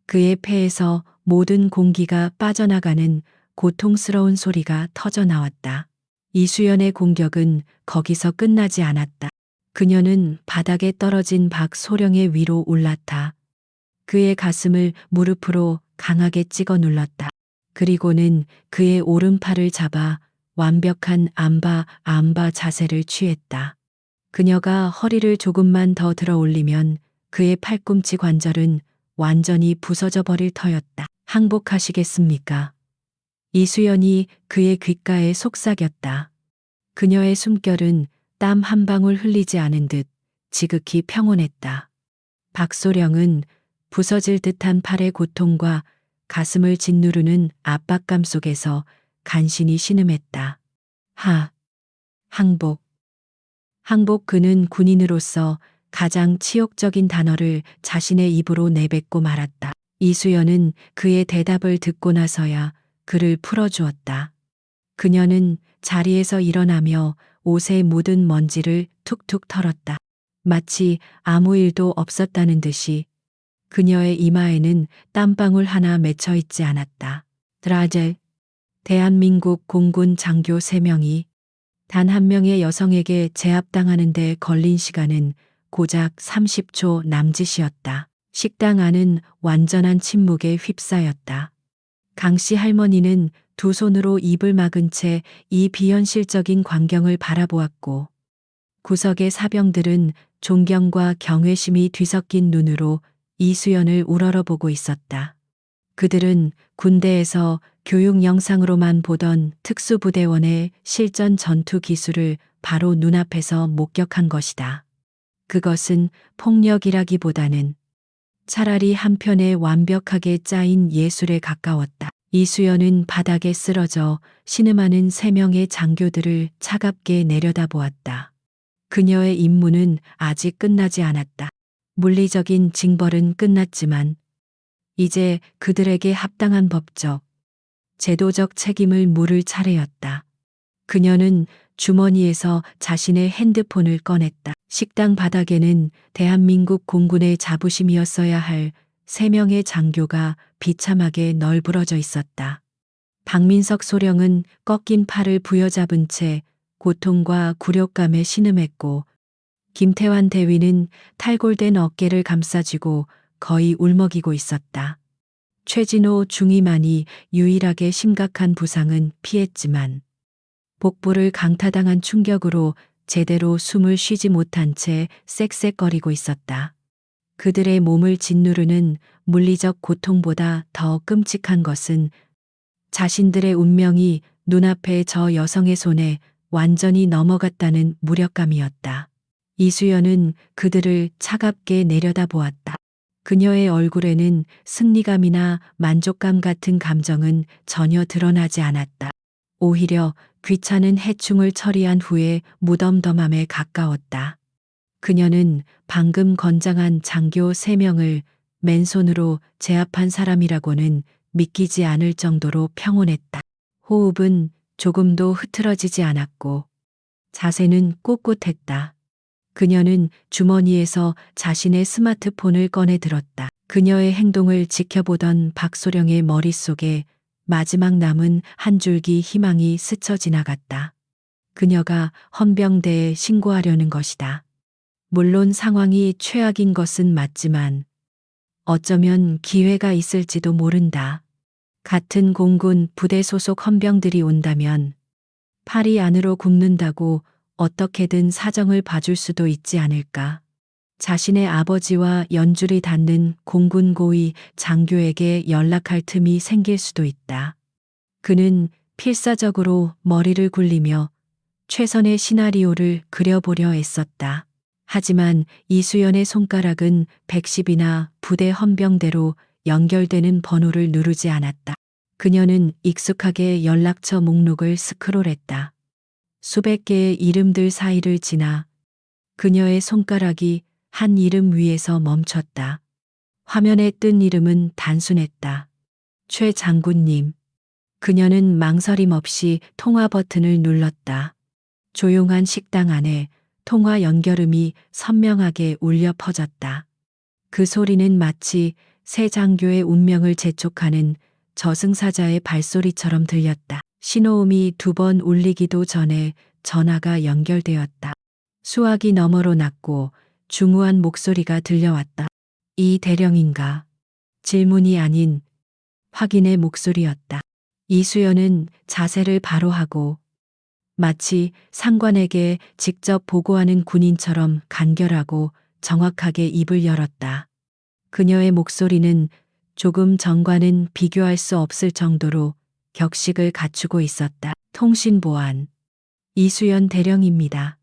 그의 폐에서 모든 공기가 빠져나가는 고통스러운 소리가 터져나왔다. 이수연의 공격은 거기서 끝나지 않았다. 그녀는 바닥에 떨어진 박소령의 위로 올라타 그의 가슴을 무릎으로 강하게 찍어 눌렀다. 그리고는 그의 오른팔을 잡아 완벽한 암바 자세를 취했다. 그녀가 허리를 조금만 더 들어 올리면 그의 팔꿈치 관절은 완전히 부서져 버릴 터였다. 항복하시겠습니까? 이수연이 그의 귓가에 속삭였다. 그녀의 숨결은 땀 한 방울 흘리지 않은 듯 지극히 평온했다. 박소령은 부서질 듯한 팔의 고통과 가슴을 짓누르는 압박감 속에서 간신히 신음했다. 항복. 항복. 그는 군인으로서 가장 치욕적인 단어를 자신의 입으로 내뱉고 말았다. 이수연은 그의 대답을 듣고 나서야 그를 풀어주었다. 그녀는 자리에서 일어나며 옷에 묻은 먼지를 툭툭 털었다. 마치 아무 일도 없었다는 듯이 그녀의 이마에는 땀방울 하나 맺혀 있지 않았다. 드라제, 대한민국 공군 장교 3명이 단 한 명의 여성에게 제압당하는 데 걸린 시간은 고작 30초 남짓이었다. 식당 안은 완전한 침묵에 휩싸였다. 강씨 할머니는 두 손으로 입을 막은 채 이 비현실적인 광경을 바라보았고, 구석의 사병들은 존경과 경외심이 뒤섞인 눈으로 이수연을 우러러보고 있었다. 그들은 군대에서 교육 영상으로만 보던 특수부대원의 실전 전투 기술을 바로 눈앞에서 목격한 것이다. 그것은 폭력이라기보다는 차라리 한편에 완벽하게 짜인 예술에 가까웠다. 이수연은 바닥에 쓰러져 신음하는 3명의 장교들을 차갑게 내려다보았다. 그녀의 임무는 아직 끝나지 않았다. 물리적인 징벌은 끝났지만 이제 그들에게 합당한 법적, 제도적 책임을 물을 차례였다. 그녀는 주머니에서 자신의 핸드폰을 꺼냈다. 식당 바닥에는 대한민국 공군의 자부심이었어야 할 3명의 장교가 비참하게 널브러져 있었다. 박민석 소령은 꺾인 팔을 부여잡은 채 고통과 굴욕감에 신음했고, 김태환 대위는 탈골된 어깨를 감싸쥐고 거의 울먹이고 있었다. 최진호 중위만이 유일하게 심각한 부상은 피했지만 복부를 강타당한 충격으로 제대로 숨을 쉬지 못한 채 쌕쌕거리고 있었다. 그들의 몸을 짓누르는 물리적 고통보다 더 끔찍한 것은 자신들의 운명이 눈앞의 저 여성의 손에 완전히 넘어갔다는 무력감이었다. 이수연은 그들을 차갑게 내려다보았다. 그녀의 얼굴에는 승리감이나 만족감 같은 감정은 전혀 드러나지 않았다. 오히려 귀찮은 해충을 처리한 후에 무덤덤함에 가까웠다. 그녀는 방금 건장한 장교 3명을 맨손으로 제압한 사람이라고는 믿기지 않을 정도로 평온했다. 호흡은 조금도 흐트러지지 않았고 자세는 꼿꼿했다. 그녀는 주머니에서 자신의 스마트폰을 꺼내 들었다. 그녀의 행동을 지켜보던 박소령의 머릿속에 마지막 남은 한 줄기 희망이 스쳐 지나갔다. 그녀가 헌병대에 신고하려는 것이다. 물론 상황이 최악인 것은 맞지만 어쩌면 기회가 있을지도 모른다. 같은 공군 부대 소속 헌병들이 온다면 팔이 안으로 굽는다고 어떻게든 사정을 봐줄 수도 있지 않을까. 자신의 아버지와 연줄이 닿는 공군 고위 장교에게 연락할 틈이 생길 수도 있다. 그는 필사적으로 머리를 굴리며 최선의 시나리오를 그려보려 애썼다. 하지만 이수연의 손가락은 110이나 부대 헌병대로 연결되는 번호를 누르지 않았다. 그녀는 익숙하게 연락처 목록을 스크롤했다. 수백 개의 이름들 사이를 지나 그녀의 손가락이 한 이름 위에서 멈췄다. 화면에 뜬 이름은 단순했다. 최 장군님. 그녀는 망설임 없이 통화 버튼을 눌렀다. 조용한 식당 안에 통화 연결음이 선명하게 울려 퍼졌다. 그 소리는 마치 새 장교의 운명을 재촉하는 저승사자의 발소리처럼 들렸다. 신호음이 2번 울리기도 전에 전화가 연결되었다. 수화기 너머로 낮고 중후한 목소리가 들려왔다. 이 대령인가? 질문이 아닌 확인의 목소리였다. 이수연은 자세를 바로 하고 마치 상관에게 직접 보고하는 군인처럼 간결하고 정확하게 입을 열었다. 그녀의 목소리는 조금 전과는 비교할 수 없을 정도로 격식을 갖추고 있었다. 통신보안. 이수연 대령입니다.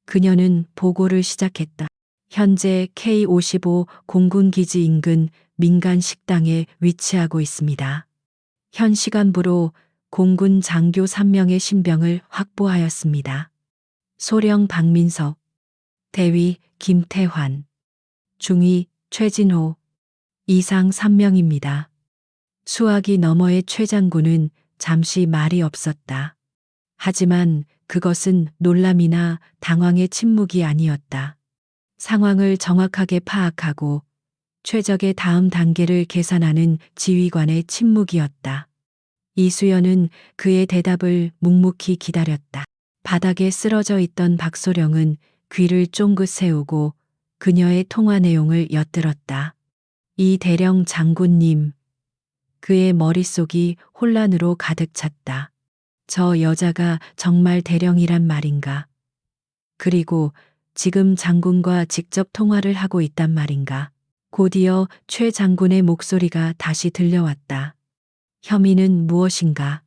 그녀는 보고를 시작했다. 현재 K55 공군기지 인근 민간 식당에 위치하고 있습니다. 현 시간부로 공군 장교 3명의 신병을 확보하였습니다. 소령 박민석, 대위 김태환, 중위 최진호, 이상 3명입니다. 수화기 너머의 최 장군은 잠시 말이 없었다. 하지만 그것은 놀람이나 당황의 침묵이 아니었다. 상황을 정확하게 파악하고 최적의 다음 단계를 계산하는 지휘관의 침묵이었다. 이수연은 그의 대답을 묵묵히 기다렸다. 바닥에 쓰러져 있던 박소령은 귀를 쫑긋 세우고 그녀의 통화 내용을 엿들었다. 이 대령 장군님. 그의 머릿속이 혼란으로 가득 찼다. 저 여자가 정말 대령이란 말인가? 그리고 지금 장군과 직접 통화를 하고 있단 말인가? 곧이어 최 장군의 목소리가 다시 들려왔다. 혐의는 무엇인가?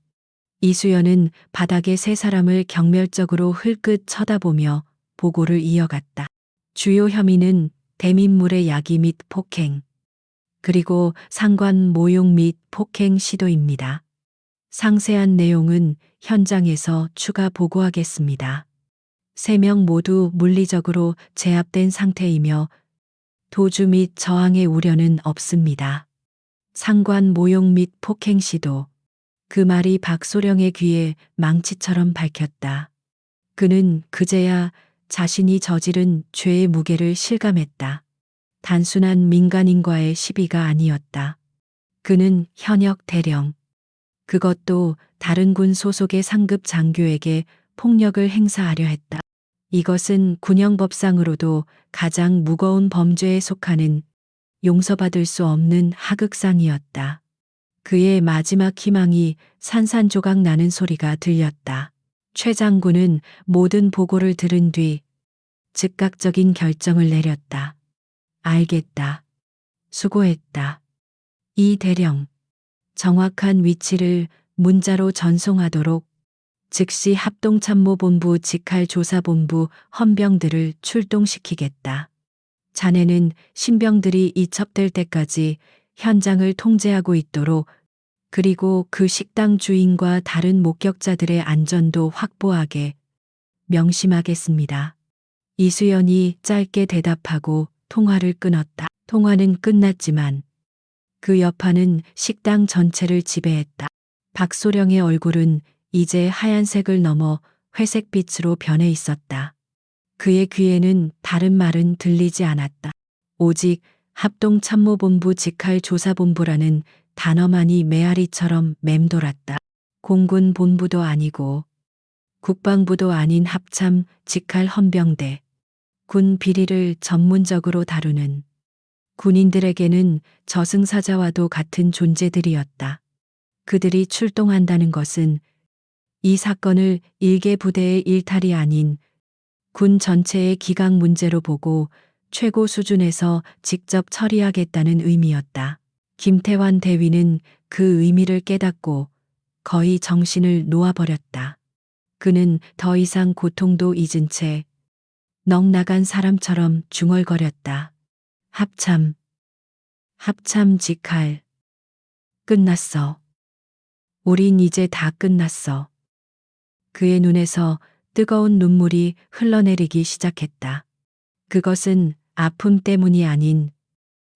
이수연은 바닥에 세 사람을 경멸적으로 흘끗 쳐다보며 보고를 이어갔다. 주요 혐의는 대민물의 야기 및 폭행, 그리고 상관 모욕 및 폭행 시도입니다. 상세한 내용은 현장에서 추가 보고하겠습니다. 3명 모두 물리적으로 제압된 상태이며 도주 및 저항의 우려는 없습니다. 상관 모욕 및 폭행 시도. 그 말이 박소령의 귀에 망치처럼 박혔다. 그는 그제야 자신이 저지른 죄의 무게를 실감했다. 단순한 민간인과의 시비가 아니었다. 그는 현역 대령, 그것도 다른 군 소속의 상급 장교에게 폭력을 행사하려 했다. 이것은 군형법상으로도 가장 무거운 범죄에 속하는 용서받을 수 없는 하극상이었다. 그의 마지막 희망이 산산조각 나는 소리가 들렸다. 최 장군은 모든 보고를 들은 뒤 즉각적인 결정을 내렸다. 알겠다. 수고했다. 이 대령. 정확한 위치를 문자로 전송하도록 즉시 합동참모본부 직할조사본부 헌병들을 출동시키겠다. 자네는 신병들이 이첩될 때까지 현장을 통제하고 있도록, 그리고 그 식당 주인과 다른 목격자들의 안전도 확보하게 명심하겠습니다. 이수연이 짧게 대답하고 통화를 끊었다. 통화는 끝났지만 그 여파는 식당 전체를 지배했다. 박소령의 얼굴은 이제 하얀색을 넘어 회색빛으로 변해 있었다. 그의 귀에는 다른 말은 들리지 않았다. 오직 합동참모본부 직할조사본부라는 단어만이 메아리처럼 맴돌았다. 공군 본부도 아니고 국방부도 아닌 합참 직할 헌병대. 군 비리를 전문적으로 다루는 군인들에게는 저승사자와도 같은 존재들이었다. 그들이 출동한다는 것은 이 사건을 일개 부대의 일탈이 아닌 군 전체의 기강 문제로 보고 최고 수준에서 직접 처리하겠다는 의미였다. 김태환 대위는 그 의미를 깨닫고 거의 정신을 놓아버렸다. 그는 더 이상 고통도 잊은 채 넋 나간 사람처럼 중얼거렸다. 합참 직할. 끝났어. 우린 이제 다 끝났어. 그의 눈에서 뜨거운 눈물이 흘러내리기 시작했다. 그것은 아픔 때문이 아닌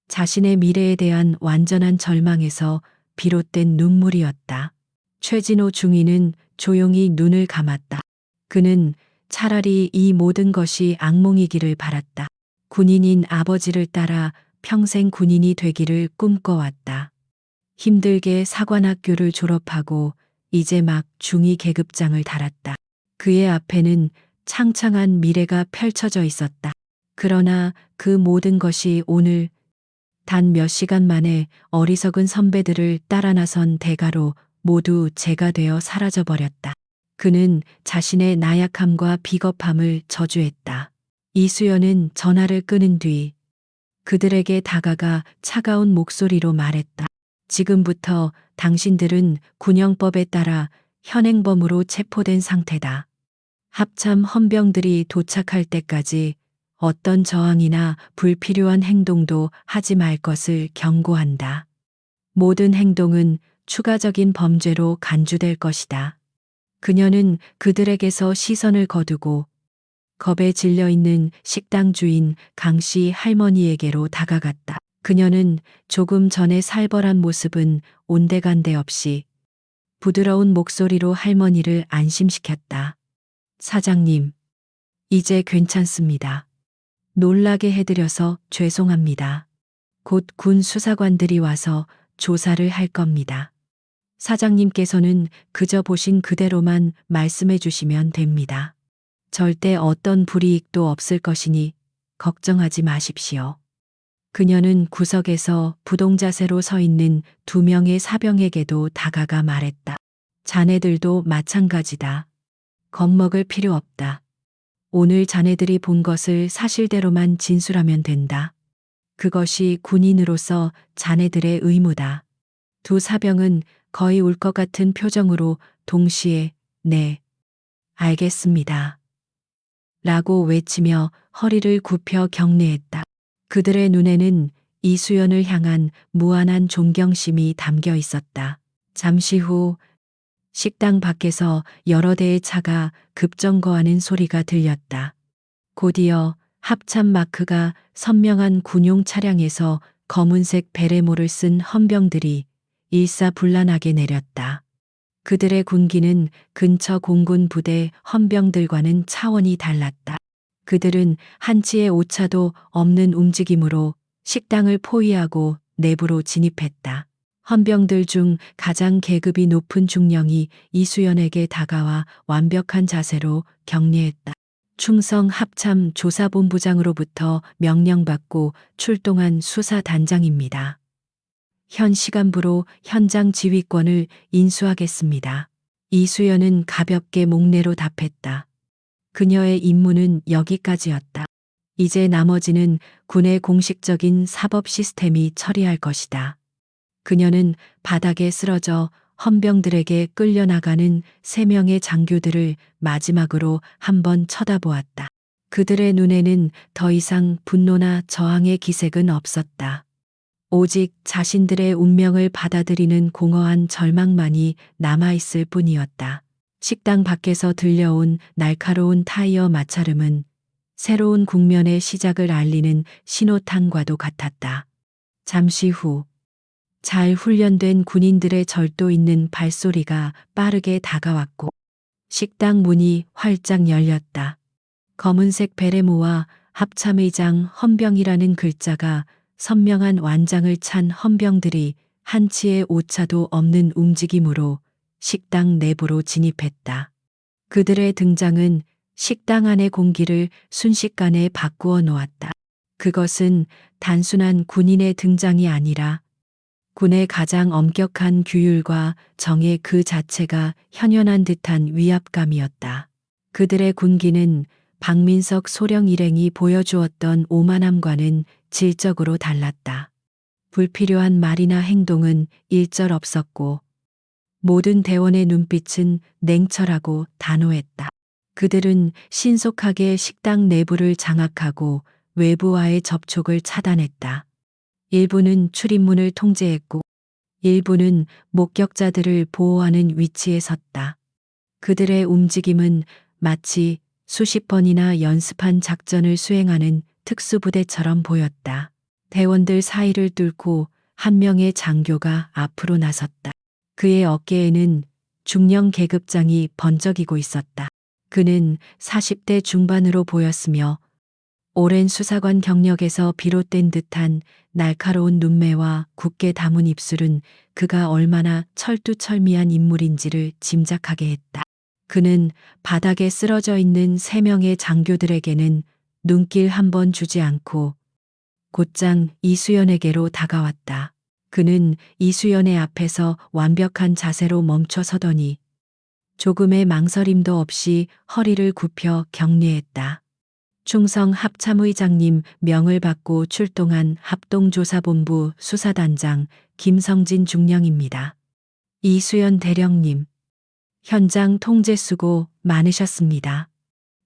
자신의 미래에 대한 완전한 절망에서 비롯된 눈물이었다. 최진호 중위는 조용히 눈을 감았다. 그는 차라리 이 모든 것이 악몽이기를 바랐다. 군인인 아버지를 따라 평생 군인이 되기를 꿈꿔왔다. 힘들게 사관학교를 졸업하고 이제 막 중2 계급장을 달았다. 그의 앞에는 창창한 미래가 펼쳐져 있었다. 그러나 그 모든 것이 오늘 단 몇 시간 만에 어리석은 선배들을 따라 나선 대가로 모두 재가 되어 사라져버렸다. 그는 자신의 나약함과 비겁함을 저주했다. 이수연은 전화를 끊은 뒤 그들에게 다가가 차가운 목소리로 말했다. 지금부터 당신들은 군형법에 따라 현행범으로 체포된 상태다. 합참 헌병들이 도착할 때까지 어떤 저항이나 불필요한 행동도 하지 말 것을 경고한다. 모든 행동은 추가적인 범죄로 간주될 것이다. 그녀는 그들에게서 시선을 거두고 겁에 질려 있는 식당 주인 강씨 할머니에게로 다가갔다. 그녀는 조금 전에 살벌한 모습은 온데간데 없이 부드러운 목소리로 할머니를 안심시켰다. 사장님, 이제 괜찮습니다. 놀라게 해드려서 죄송합니다. 곧 군 수사관들이 와서 조사를 할 겁니다. 사장님께서는 그저 보신 그대로만 말씀해 주시면 됩니다. 절대 어떤 불이익도 없을 것이니 걱정하지 마십시오. 그녀는 구석에서 부동자세로 서 있는 두 명의 사병에게도 다가가 말했다. 자네들도 마찬가지다. 겁먹을 필요 없다. 오늘 자네들이 본 것을 사실대로만 진술하면 된다. 그것이 군인으로서 자네들의 의무다. 두 사병은 거의 울 것 같은 표정으로 동시에 네, 알겠습니다. 라고 외치며 허리를 굽혀 경례했다. 그들의 눈에는 이수연을 향한 무한한 존경심이 담겨 있었다. 잠시 후 식당 밖에서 여러 대의 차가 급정거하는 소리가 들렸다. 곧이어 합참 마크가 선명한 군용 차량에서 검은색 베레모를 쓴 헌병들이 일사불란하게 내렸다. 그들의 군기는 근처 공군 부대 헌병들과는 차원이 달랐다. 그들은 한치의 오차도 없는 움직임으로 식당을 포위하고 내부로 진입했다. 헌병들 중 가장 계급이 높은 중령이 이수연에게 다가와 완벽한 자세로 격려했다. 충성 합참 조사본부장으로부터 명령받고 출동한 수사단장입니다. 현 시간부로 현장 지휘권을 인수하겠습니다. 이수연은 가볍게 목례로 답했다. 그녀의 임무는 여기까지였다. 이제 나머지는 군의 공식적인 사법 시스템이 처리할 것이다. 그녀는 바닥에 쓰러져 헌병들에게 끌려나가는 3명의 장교들을 마지막으로 한번 쳐다보았다. 그들의 눈에는 더 이상 분노나 저항의 기색은 없었다. 오직 자신들의 운명을 받아들이는 공허한 절망만이 남아있을 뿐이었다. 식당 밖에서 들려온 날카로운 타이어 마찰음은 새로운 국면의 시작을 알리는 신호탄과도 같았다. 잠시 후 잘 훈련된 군인들의 절도 있는 발소리가 빠르게 다가왔고 식당 문이 활짝 열렸다. 검은색 베레모와 합참의장 헌병이라는 글자가 선명한 완장을 찬 헌병들이 한치의 오차도 없는 움직임으로 식당 내부로 진입했다. 그들의 등장은 식당 안의 공기를 순식간에 바꾸어 놓았다. 그것은 단순한 군인의 등장이 아니라 군의 가장 엄격한 규율과 정의 그 자체가 현현한 듯한 위압감이었다. 그들의 군기는 박민석 소령 일행이 보여주었던 오만함과는 질적으로 달랐다. 불필요한 말이나 행동은 일절 없었고 모든 대원의 눈빛은 냉철하고 단호했다. 그들은 신속하게 식당 내부를 장악하고 외부와의 접촉을 차단했다. 일부는 출입문을 통제했고 일부는 목격자들을 보호하는 위치에 섰다. 그들의 움직임은 마치 수십 번이나 연습한 작전을 수행하는 특수부대처럼 보였다. 대원들 사이를 뚫고 한 명의 장교가 앞으로 나섰다. 그의 어깨에는 중령 계급장이 번쩍이고 있었다. 그는 40대 중반으로 보였으며 오랜 수사관 경력에서 비롯된 듯한 날카로운 눈매와 굳게 담은 입술은 그가 얼마나 철두철미한 인물인지를 짐작하게 했다. 그는 바닥에 쓰러져 있는 3명의 장교들에게는 눈길 한 번 주지 않고 곧장 이수연에게로 다가왔다. 그는 이수연의 앞에서 완벽한 자세로 멈춰 서더니 조금의 망설임도 없이 허리를 굽혀 경례했다. 충성 합참의장님 명을 받고 출동한 합동조사본부 수사단장 김성진 중령입니다. 이수연 대령님, 현장 통제 수고 많으셨습니다.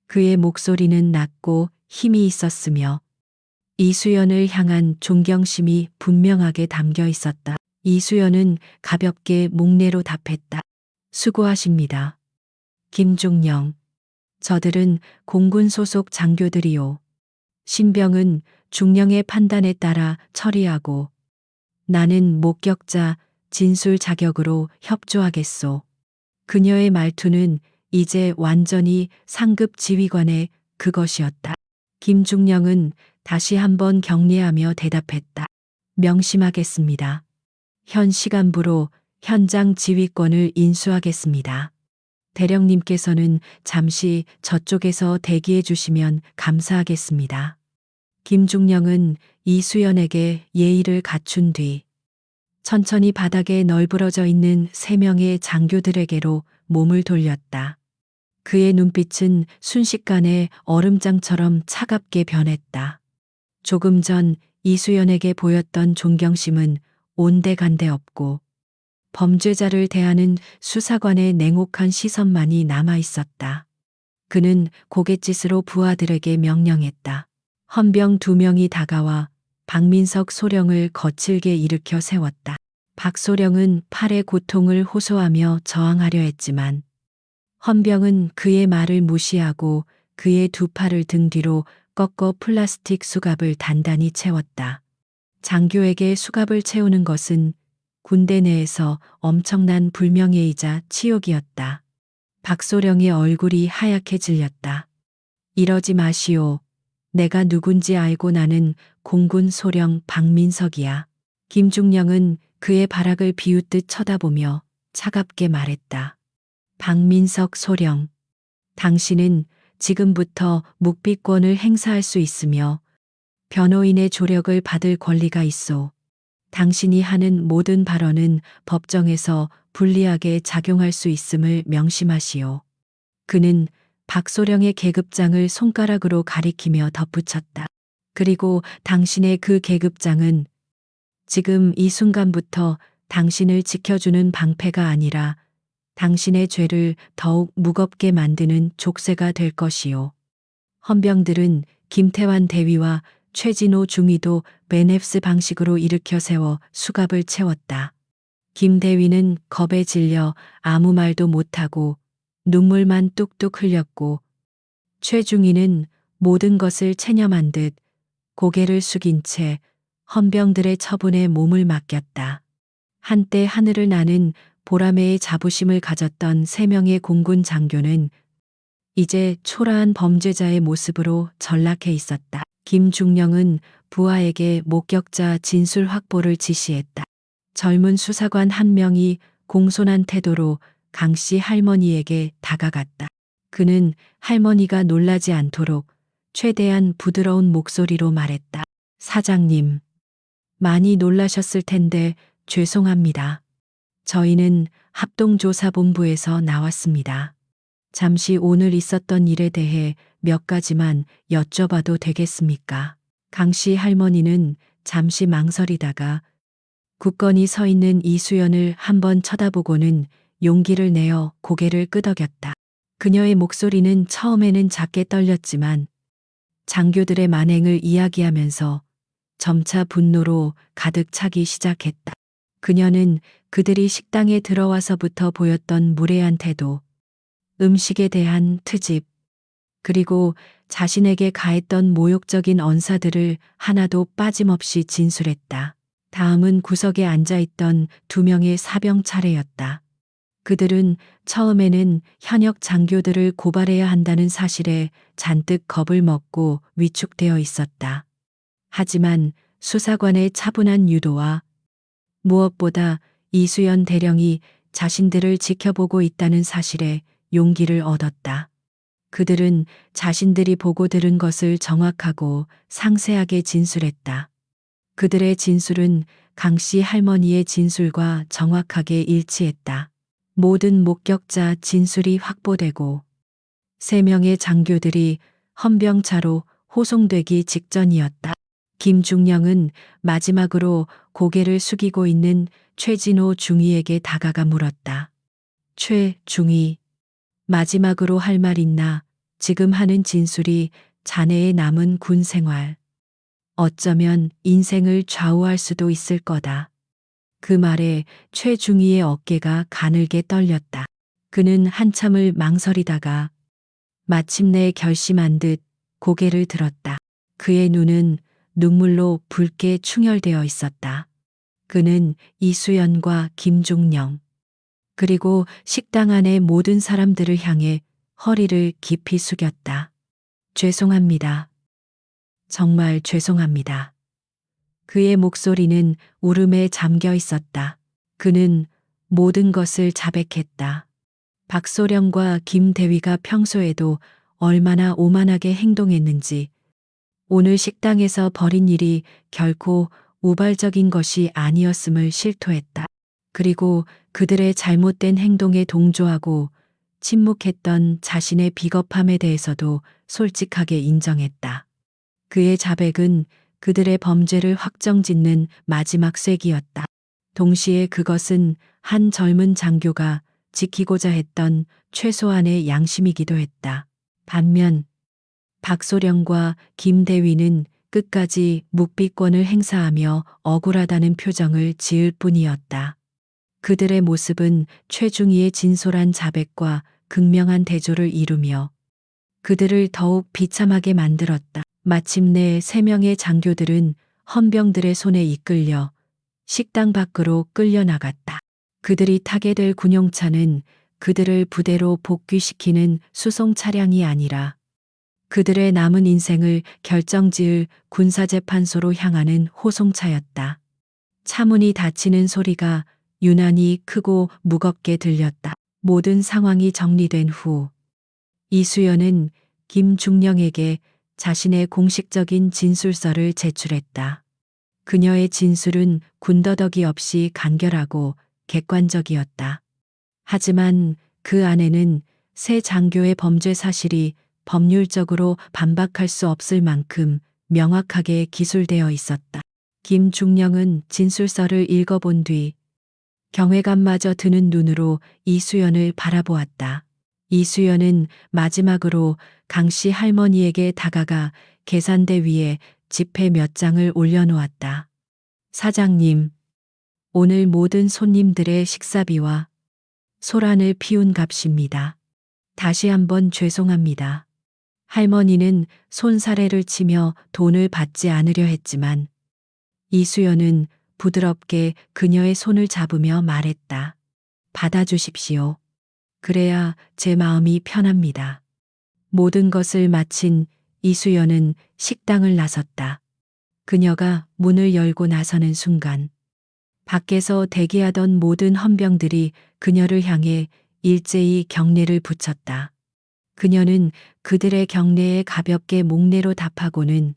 그의 목소리는 낮고 힘이 있었으며 이수연을 향한 존경심이 분명하게 담겨 있었다. 이수연은 가볍게 목례로 답했다. 수고하십니다. 김중령. 저들은 공군 소속 장교들이요. 신병은 중령의 판단에 따라 처리하고 나는 목격자 진술 자격으로 협조하겠소. 그녀의 말투는 이제 완전히 상급 지휘관의 그것이었다. 김중령은 다시 한번 격리하며 대답했다. 명심하겠습니다. 현 시간부로 현장 지휘권을 인수하겠습니다. 대령님께서는 잠시 저쪽에서 대기해 주시면 감사하겠습니다. 김중령은 이수연에게 예의를 갖춘 뒤 천천히 바닥에 널브러져 있는 3명의 장교들에게로 몸을 돌렸다. 그의 눈빛은 순식간에 얼음장처럼 차갑게 변했다. 조금 전 이수연에게 보였던 존경심은 온데간데 없고 범죄자를 대하는 수사관의 냉혹한 시선만이 남아 있었다. 그는 고갯짓으로 부하들에게 명령했다. 헌병 2명이 다가와 박민석 소령을 거칠게 일으켜 세웠다. 박소령은 팔의 고통을 호소하며 저항하려 했지만 헌병은 그의 말을 무시하고 그의 2팔을 등 뒤로 꺾어 플라스틱 수갑을 단단히 채웠다. 장교에게 수갑을 채우는 것은 군대 내에서 엄청난 불명예이자 치욕이었다. 박소령의 얼굴이 하얗게 질렸다. 이러지 마시오. 내가 누군지 알고 나는 공군 소령 박민석이야. 김중령은 그의 발악을 비웃듯 쳐다보며 차갑게 말했다. 박민석 소령, 당신은 지금부터 묵비권을 행사할 수 있으며 변호인의 조력을 받을 권리가 있소. 당신이 하는 모든 발언은 법정에서 불리하게 작용할 수 있음을 명심하시오. 그는 박소령의 계급장을 손가락으로 가리키며 덧붙였다. 그리고 당신의 그 계급장은 지금 이 순간부터 당신을 지켜주는 방패가 아니라 당신의 죄를 더욱 무겁게 만드는 족쇄가 될 것이요. 헌병들은 김태환 대위와 최진호 중위도 베넵스 방식으로 일으켜 세워 수갑을 채웠다. 김 대위는 겁에 질려 아무 말도 못하고 눈물만 뚝뚝 흘렸고 최중위는 모든 것을 체념한 듯 고개를 숙인 채 헌병들의 처분에 몸을 맡겼다. 한때 하늘을 나는 보라매의 자부심을 가졌던 3명의 공군 장교는 이제 초라한 범죄자의 모습으로 전락해 있었다. 김중령은 부하에게 목격자 진술 확보를 지시했다. 젊은 수사관 1명이 공손한 태도로 강씨 할머니에게 다가갔다. 그는 할머니가 놀라지 않도록 최대한 부드러운 목소리로 말했다. 사장님, 많이 놀라셨을 텐데 죄송합니다. 저희는 합동조사본부에서 나왔습니다. 잠시 오늘 있었던 일에 대해 몇 가지만 여쭤봐도 되겠습니까? 강씨 할머니는 잠시 망설이다가 굳건히 서 있는 이수연을 한번 쳐다보고는 용기를 내어 고개를 끄덕였다. 그녀의 목소리는 처음에는 작게 떨렸지만 장교들의 만행을 이야기하면서 점차 분노로 가득 차기 시작했다. 그녀는 그들이 식당에 들어와서부터 보였던 무례한 태도, 음식에 대한 트집, 그리고 자신에게 가했던 모욕적인 언사들을 하나도 빠짐없이 진술했다. 다음은 구석에 앉아있던 2명의 사병 차례였다. 그들은 처음에는 현역 장교들을 고발해야 한다는 사실에 잔뜩 겁을 먹고 위축되어 있었다. 하지만 수사관의 차분한 유도와 무엇보다 이수연 대령이 자신들을 지켜보고 있다는 사실에 용기를 얻었다. 그들은 자신들이 보고 들은 것을 정확하고 상세하게 진술했다. 그들의 진술은 강씨 할머니의 진술과 정확하게 일치했다. 모든 목격자 진술이 확보되고 3명의 장교들이 헌병차로 호송되기 직전이었다. 김중령은 마지막으로 고개를 숙이고 있는 최진호 중위에게 다가가 물었다. 최 중위, 마지막으로 할 말 있나? 지금 하는 진술이 자네의 남은 군 생활, 어쩌면 인생을 좌우할 수도 있을 거다. 그 말에 최 중위의 어깨가 가늘게 떨렸다. 그는 한참을 망설이다가 마침내 결심한 듯 고개를 들었다. 그의 눈은 눈물로 붉게 충혈되어 있었다. 그는 이수연과 김중령, 그리고 식당 안의 모든 사람들을 향해 허리를 깊이 숙였다. 죄송합니다. 정말 죄송합니다. 그의 목소리는 울음에 잠겨 있었다. 그는 모든 것을 자백했다. 박소령과 김대위가 평소에도 얼마나 오만하게 행동했는지, 오늘 식당에서 벌인 일이 결코 우발적인 것이 아니었음을 실토했다. 그리고 그들의 잘못된 행동에 동조하고 침묵했던 자신의 비겁함에 대해서도 솔직하게 인정했다. 그의 자백은 그들의 범죄를 확정짓는 마지막 쐐기였다. 동시에 그것은 한 젊은 장교가 지키고자 했던 최소한의 양심이기도 했다. 반면 박소령과 김대위는 끝까지 묵비권을 행사하며 억울하다는 표정을 지을 뿐이었다. 그들의 모습은 최중희의 진솔한 자백과 극명한 대조를 이루며 그들을 더욱 비참하게 만들었다. 마침내 3명의 장교들은 헌병들의 손에 이끌려 식당 밖으로 끌려나갔다. 그들이 타게 될 군용차는 그들을 부대로 복귀시키는 수송 차량이 아니라 그들의 남은 인생을 결정지을 군사재판소로 향하는 호송차였다. 차문이 닫히는 소리가 유난히 크고 무겁게 들렸다. 모든 상황이 정리된 후 이수연은 김중령에게 자신의 공식적인 진술서를 제출했다. 그녀의 진술은 군더더기 없이 간결하고 객관적이었다. 하지만 그 안에는 새 장교의 범죄 사실이 법률적으로 반박할 수 없을 만큼 명확하게 기술되어 있었다. 김중령은 진술서를 읽어본 뒤 경외감마저 드는 눈으로 이수연을 바라보았다. 이수연은 마지막으로 강씨 할머니에게 다가가 계산대 위에 지폐 몇 장을 올려놓았다. 사장님, 오늘 모든 손님들의 식사비와 소란을 피운 값입니다. 다시 한번 죄송합니다. 할머니는 손사래를 치며 돈을 받지 않으려 했지만 이수연은 부드럽게 그녀의 손을 잡으며 말했다. 받아주십시오. 그래야 제 마음이 편합니다. 모든 것을 마친 이수연은 식당을 나섰다. 그녀가 문을 열고 나서는 순간 밖에서 대기하던 모든 헌병들이 그녀를 향해 일제히 경례를 붙였다. 그녀는 그들의 경례에 가볍게 목례로 답하고는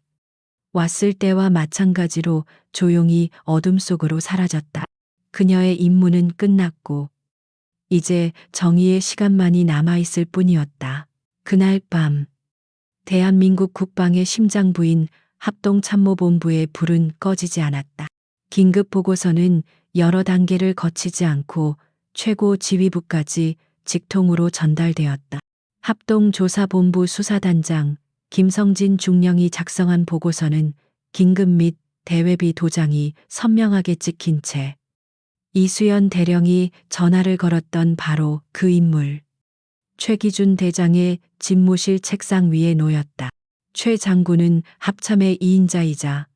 왔을 때와 마찬가지로 조용히 어둠 속으로 사라졌다. 그녀의 임무는 끝났고 이제 정의의 시간만이 남아있을 뿐이었다. 그날 밤 대한민국 국방의 심장부인 합동참모본부의 불은 꺼지지 않았다. 긴급 보고서는 여러 단계를 거치지 않고 최고 지휘부까지 직통으로 전달되었다. 합동조사본부 수사단장 김성진 중령이 작성한 보고서는 긴급 및 대외비 도장이 선명하게 찍힌 채 이수연 대령이 전화를 걸었던 바로 그 인물 최기준 대장의 집무실 책상 위에 놓였다. 최 장군은 합참의 2인자이자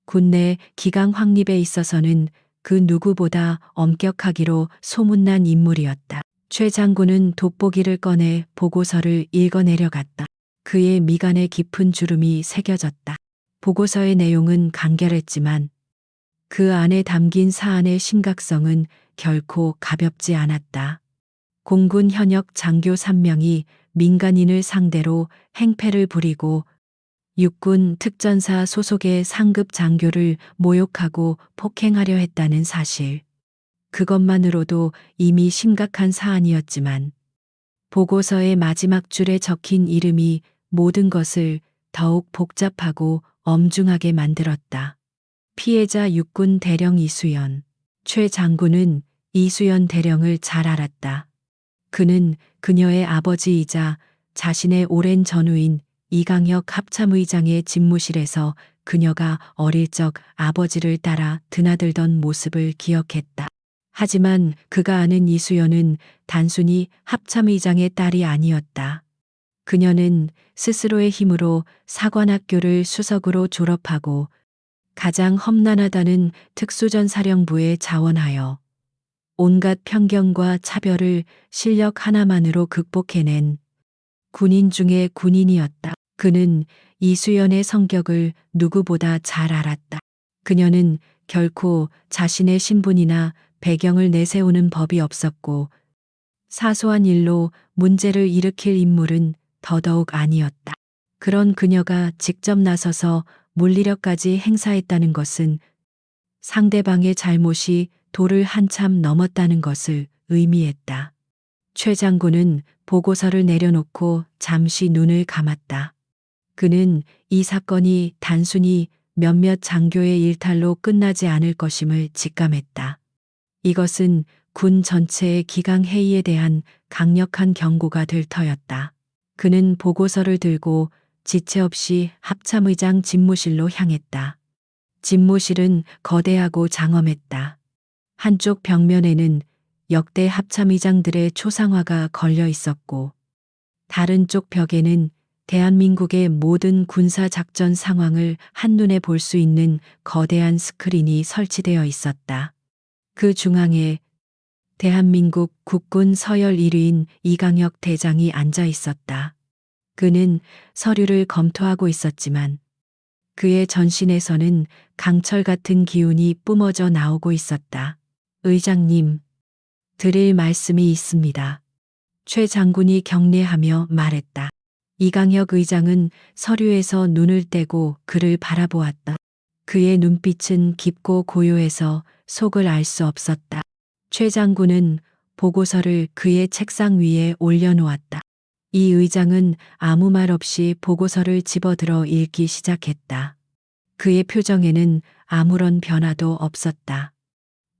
군내 기강 확립에 있어서는 그 누구보다 엄격하기로 소문난 인물이었다. 최 장군은 돋보기를 꺼내 보고서를 읽어내려갔다. 그의 미간에 깊은 주름이 새겨졌다. 보고서의 내용은 간결했지만 그 안에 담긴 사안의 심각성은 결코 가볍지 않았다. 공군 현역 장교 3명이 민간인을 상대로 행패를 부리고 육군 특전사 소속의 상급 장교를 모욕하고 폭행하려 했다는 사실. 그것만으로도 이미 심각한 사안이었지만 보고서의 마지막 줄에 적힌 이름이 모든 것을 더욱 복잡하고 엄중하게 만들었다. 피해자 육군 대령 이수연. 최 장군은 이수연 대령을 잘 알았다. 그는 그녀의 아버지이자 자신의 오랜 전우인 이강혁 합참의장의 집무실에서 그녀가 어릴 적 아버지를 따라 드나들던 모습을 기억했다. 하지만 그가 아는 이수연은 단순히 합참의장의 딸이 아니었다. 그녀는 스스로의 힘으로 사관학교를 수석으로 졸업하고 가장 험난하다는 특수전사령부에 자원하여 온갖 편견과 차별을 실력 하나만으로 극복해낸 군인 중의 군인이었다. 그는 이수연의 성격을 누구보다 잘 알았다. 그녀는 결코 자신의 신분이나 배경을 내세우는 법이 없었고 사소한 일로 문제를 일으킬 인물은 더더욱 아니었다. 그런 그녀가 직접 나서서 물리력까지 행사했다는 것은 상대방의 잘못이 도를 한참 넘었다는 것을 의미했다. 최 장군은 보고서를 내려놓고 잠시 눈을 감았다. 그는 이 사건이 단순히 몇몇 장교의 일탈로 끝나지 않을 것임을 직감했다. 이것은 군 전체의 기강회의에 대한 강력한 경고가 될 터였다. 그는 보고서를 들고 지체 없이 합참의장 집무실로 향했다. 집무실은 거대하고 장엄했다. 한쪽 벽면에는 역대 합참의장들의 초상화가 걸려 있었고 다른 쪽 벽에는 대한민국의 모든 군사작전 상황을 한눈에 볼 수 있는 거대한 스크린이 설치되어 있었다. 그 중앙에 대한민국 국군 서열 1위인 이강혁 대장이 앉아 있었다. 그는 서류를 검토하고 있었지만 그의 전신에서는 강철 같은 기운이 뿜어져 나오고 있었다. 의장님, 드릴 말씀이 있습니다. 최 장군이 경례하며 말했다. 이강혁 의장은 서류에서 눈을 떼고 그를 바라보았다. 그의 눈빛은 깊고 고요해서 속을 알 수 없었다. 최 장군은 보고서를 그의 책상 위에 올려놓았다. 이 의장은 아무 말 없이 보고서를 집어들어 읽기 시작했다. 그의 표정에는 아무런 변화도 없었다.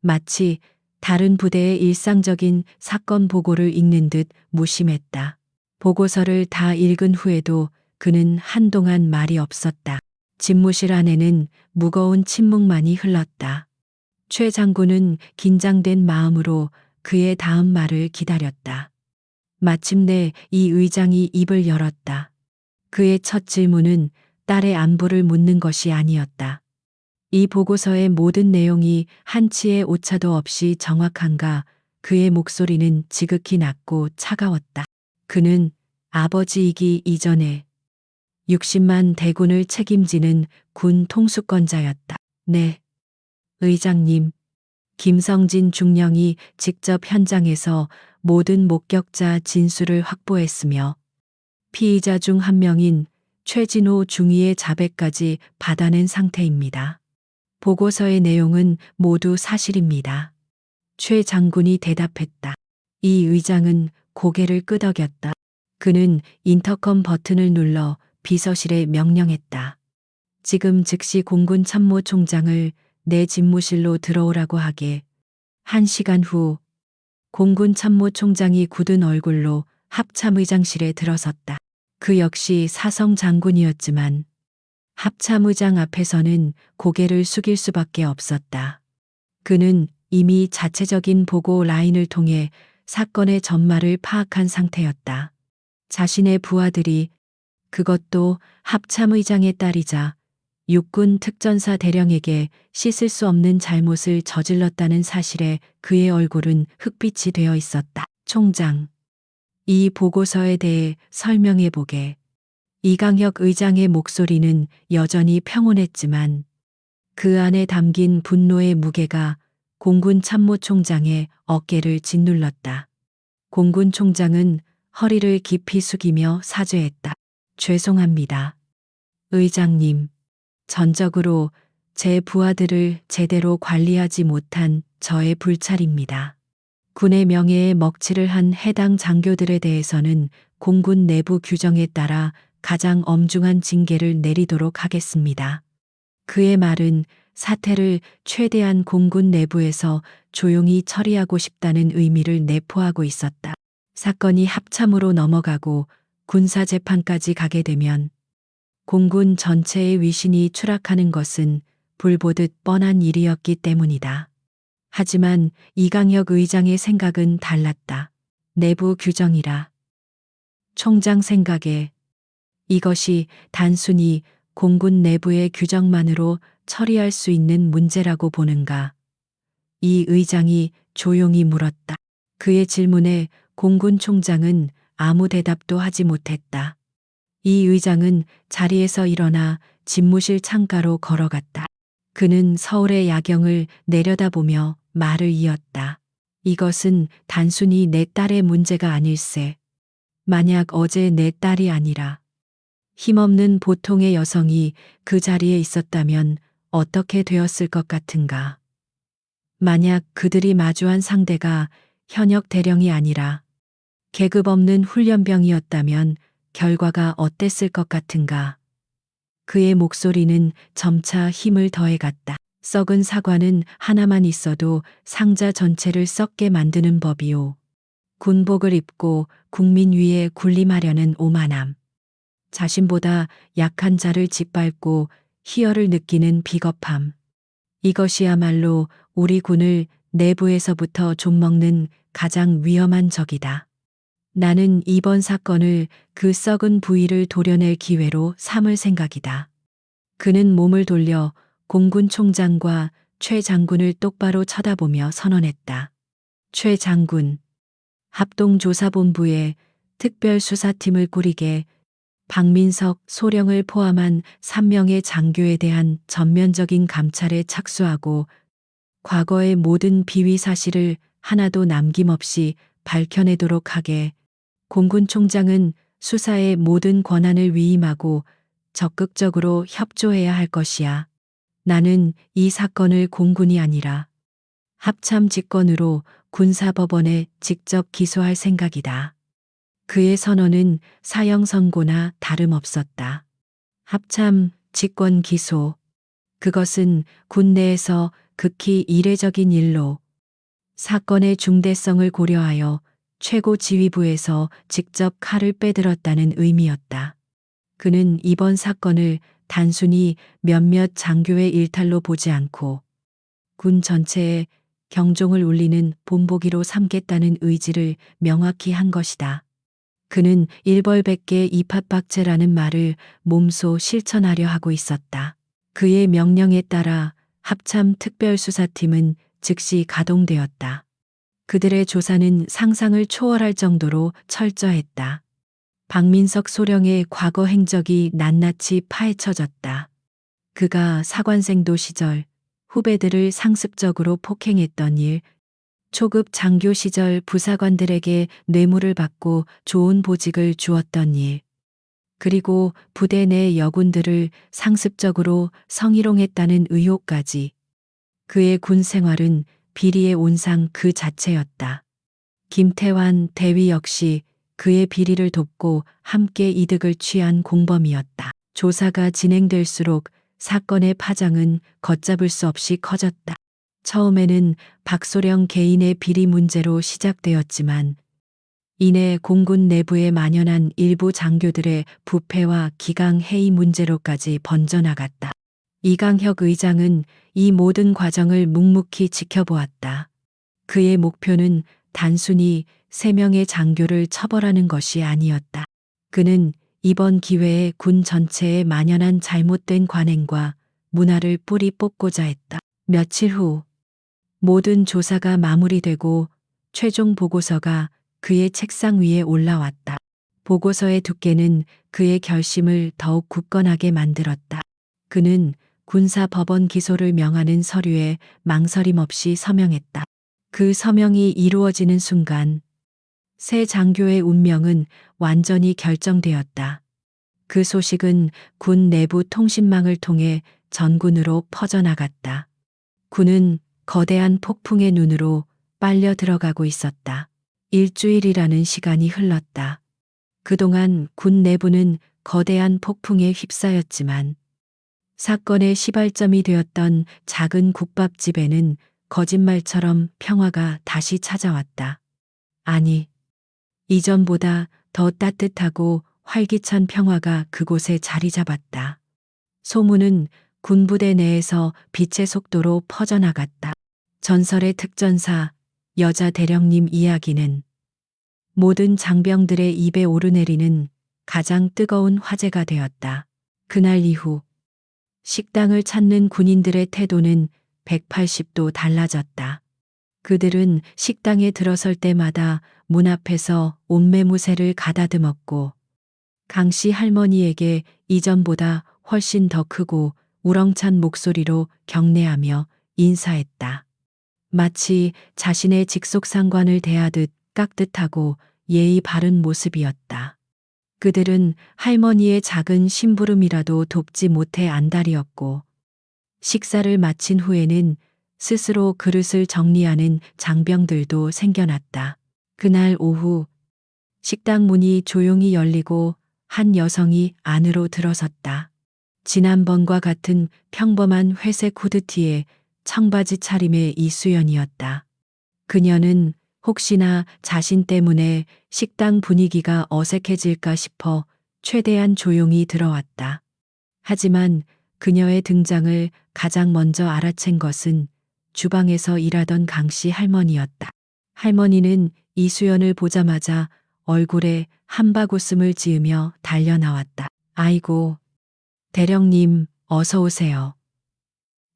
마치 다른 부대의 일상적인 사건 보고를 읽는 듯 무심했다. 보고서를 다 읽은 후에도 그는 한동안 말이 없었다. 집무실 안에는 무거운 침묵만이 흘렀다. 최 장군은 긴장된 마음으로 그의 다음 말을 기다렸다. 마침내 이 의장이 입을 열었다. 그의 첫 질문은 딸의 안부를 묻는 것이 아니었다. 이 보고서의 모든 내용이 한치의 오차도 없이 정확한가? 그의 목소리는 지극히 낮고 차가웠다. 그는 아버지이기 이전에 60만 대군을 책임지는 군 통수권자였다. 네, 의장님. 김성진 중령이 직접 현장에서 모든 목격자 진술을 확보했으며 피의자 중 한 명인 최진호 중위의 자백까지 받아낸 상태입니다. 보고서의 내용은 모두 사실입니다. 최 장군이 대답했다. 이 의장은 고개를 끄덕였다. 그는 인터컴 버튼을 눌러 비서실에 명령했다. 지금 즉시 공군 참모총장을 내 집무실로 들어오라고 하게. 1시간 후 공군 참모총장이 굳은 얼굴로 합참의장실에 들어섰다. 그 역시 사성 장군이었지만 합참의장 앞에서는 고개를 숙일 수밖에 없었다. 그는 이미 자체적인 보고 라인을 통해 사건의 전말을 파악한 상태였다. 자신의 부하들이, 그것도 합참의장의 딸이자 육군 특전사 대령에게 씻을 수 없는 잘못을 저질렀다는 사실에 그의 얼굴은 흑빛이 되어 있었다. 총장, 이 보고서에 대해 설명해 보게. 이강혁 의장의 목소리는 여전히 평온했지만 그 안에 담긴 분노의 무게가 공군 참모총장의 어깨를 짓눌렀다. 공군 총장은 허리를 깊이 숙이며 사죄했다. 죄송합니다. 의장님, 전적으로 제 부하들을 제대로 관리하지 못한 저의 불찰입니다. 군의 명예에 먹칠을 한 해당 장교들에 대해서는 공군 내부 규정에 따라 가장 엄중한 징계를 내리도록 하겠습니다. 그의 말은 사태를 최대한 공군 내부에서 조용히 처리하고 싶다는 의미를 내포하고 있었다. 사건이 합참으로 넘어가고 군사재판까지 가게 되면 공군 전체의 위신이 추락하는 것은 불보듯 뻔한 일이었기 때문이다. 하지만 이강혁 의장의 생각은 달랐다. 내부 규정이라. 총장 생각에 이것이 단순히 공군 내부의 규정만으로 처리할 수 있는 문제라고 보는가? 이 의장이 조용히 물었다. 그의 질문에 공군 총장은 아무 대답도 하지 못했다. 이 의장은 자리에서 일어나 집무실 창가로 걸어갔다. 그는 서울의 야경을 내려다보며 말을 이었다. 이것은 단순히 내 딸의 문제가 아닐세. 만약 어제 내 딸이 아니라 힘없는 보통의 여성이 그 자리에 있었다면 어떻게 되었을 것 같은가. 만약 그들이 마주한 상대가 현역 대령이 아니라 계급 없는 훈련병이었다면 결과가 어땠을 것 같은가. 그의 목소리는 점차 힘을 더해갔다. 썩은 사과는 하나만 있어도 상자 전체를 썩게 만드는 법이오. 군복을 입고 국민 위에 군림하려는 오만함. 자신보다 약한 자를 짓밟고 희열을 느끼는 비겁함. 이것이야말로 우리 군을 내부에서부터 좀먹는 가장 위험한 적이다. 나는 이번 사건을 그 썩은 부위를 도려낼 기회로 삼을 생각이다. 그는 몸을 돌려 공군 총장과 최 장군을 똑바로 쳐다보며 선언했다. 최 장군, 합동조사본부에 특별수사팀을 꾸리게 박민석, 소령을 포함한 3명의 장교에 대한 전면적인 감찰에 착수하고 과거의 모든 비위 사실을 하나도 남김없이 밝혀내도록 하게. 공군 총장은 수사의 모든 권한을 위임하고 적극적으로 협조해야 할 것이야. 나는 이 사건을 공군이 아니라 합참 직권으로 군사법원에 직접 기소할 생각이다. 그의 선언은 사형 선고나 다름없었다. 합참 직권 기소. 그것은 군 내에서 극히 이례적인 일로 사건의 중대성을 고려하여 최고 지휘부에서 직접 칼을 빼들었다는 의미였다. 그는 이번 사건을 단순히 몇몇 장교의 일탈로 보지 않고 군 전체에 경종을 울리는 본보기로 삼겠다는 의지를 명확히 한 것이다. 그는 일벌백계 이팟박제라는 말을 몸소 실천하려 하고 있었다. 그의 명령에 따라 합참 특별수사팀은 즉시 가동되었다. 그들의 조사는 상상을 초월할 정도로 철저했다. 박민석 소령의 과거 행적이 낱낱이 파헤쳐졌다. 그가 사관생도 시절 후배들을 상습적으로 폭행했던 일, 초급 장교 시절 부사관들에게 뇌물을 받고 좋은 보직을 주었던 일, 그리고 부대 내 여군들을 상습적으로 성희롱했다는 의혹까지. 그의 군 생활은 비리의 온상 그 자체였다. 김태환 대위 역시 그의 비리를 돕고 함께 이득을 취한 공범이었다. 조사가 진행될수록 사건의 파장은 걷잡을 수 없이 커졌다. 처음에는 박소령 개인의 비리 문제로 시작되었지만 이내 공군 내부에 만연한 일부 장교들의 부패와 기강 해이 문제로까지 번져나갔다. 이강혁 의장은 이 모든 과정을 묵묵히 지켜보았다. 그의 목표는 단순히 3명의 장교를 처벌하는 것이 아니었다. 그는 이번 기회에 군 전체에 만연한 잘못된 관행과 문화를 뿌리 뽑고자 했다. 며칠 후 모든 조사가 마무리되고 최종 보고서가 그의 책상 위에 올라왔다. 보고서의 두께는 그의 결심을 더욱 굳건하게 만들었다. 그는 군사법원 기소를 명하는 서류에 망설임 없이 서명했다. 그 서명이 이루어지는 순간 새 장교의 운명은 완전히 결정되었다. 그 소식은 군 내부 통신망을 통해 전군으로 퍼져나갔다. 군은 거대한 폭풍의 눈으로 빨려 들어가고 있었다. 일주일이라는 시간이 흘렀다. 그동안 군 내부는 거대한 폭풍에 휩싸였지만 사건의 시발점이 되었던 작은 국밥집에는 거짓말처럼 평화가 다시 찾아왔다. 아니, 이전보다 더 따뜻하고 활기찬 평화가 그곳에 자리 잡았다. 소문은 군부대 내에서 빛의 속도로 퍼져나갔다. 전설의 특전사, 여자 대령님 이야기는 모든 장병들의 입에 오르내리는 가장 뜨거운 화제가 되었다. 그날 이후 식당을 찾는 군인들의 태도는 180도 달라졌다. 그들은 식당에 들어설 때마다 문 앞에서 옷매무새를 가다듬었고 강씨 할머니에게 이전보다 훨씬 더 크고 우렁찬 목소리로 경례하며 인사했다. 마치 자신의 직속상관을 대하듯 깍듯하고 예의 바른 모습이었다. 그들은 할머니의 작은 심부름이라도 돕지 못해 안달이었고, 식사를 마친 후에는 스스로 그릇을 정리하는 장병들도 생겨났다. 그날 오후 식당 문이 조용히 열리고 한 여성이 안으로 들어섰다. 지난번과 같은 평범한 회색 후드티에 청바지 차림의 이수연이었다. 그녀는 혹시나 자신 때문에 식당 분위기가 어색해질까 싶어 최대한 조용히 들어왔다. 하지만 그녀의 등장을 가장 먼저 알아챈 것은 주방에서 일하던 강씨 할머니였다. 할머니는 이수연을 보자마자 얼굴에 한바구음을 지으며 달려 나왔다. 아이고, 대령님, 어서 오세요.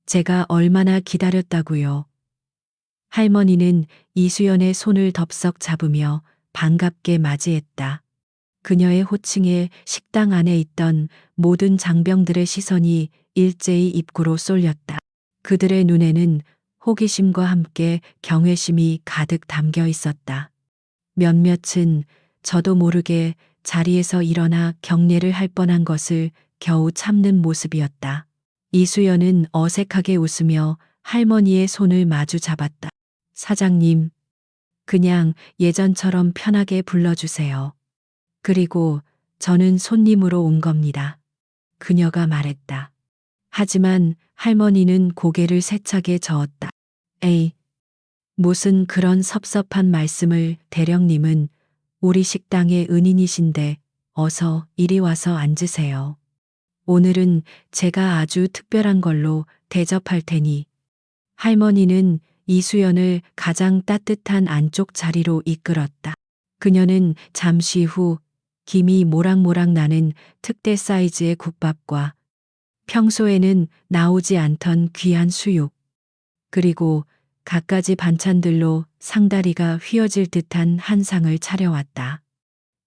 제가 얼마나 기다렸다고요. 할머니는 이수연의 손을 덥석 잡으며 반갑게 맞이했다. 그녀의 호칭에 식당 안에 있던 모든 장병들의 시선이 일제히 입구로 쏠렸다. 그들의 눈에는 호기심과 함께 경외심이 가득 담겨 있었다. 몇몇은 저도 모르게 자리에서 일어나 경례를 할 뻔한 것을 겨우 참는 모습이었다. 이수연은 어색하게 웃으며 할머니의 손을 마주 잡았다. 사장님, 그냥 예전처럼 편하게 불러주세요. 그리고 저는 손님으로 온 겁니다. 그녀가 말했다. 하지만 할머니는 고개를 세차게 저었다. 에이, 무슨 그런 섭섭한 말씀을. 대령님은 우리 식당의 은인이신데 어서 이리 와서 앉으세요. 오늘은 제가 아주 특별한 걸로 대접할 테니. 할머니는 이수연을 가장 따뜻한 안쪽 자리로 이끌었다. 그녀는 잠시 후 김이 모락모락 나는 특대 사이즈의 국밥과 평소에는 나오지 않던 귀한 수육, 그리고 갖가지 반찬들로 상다리가 휘어질 듯한 한 상을 차려왔다.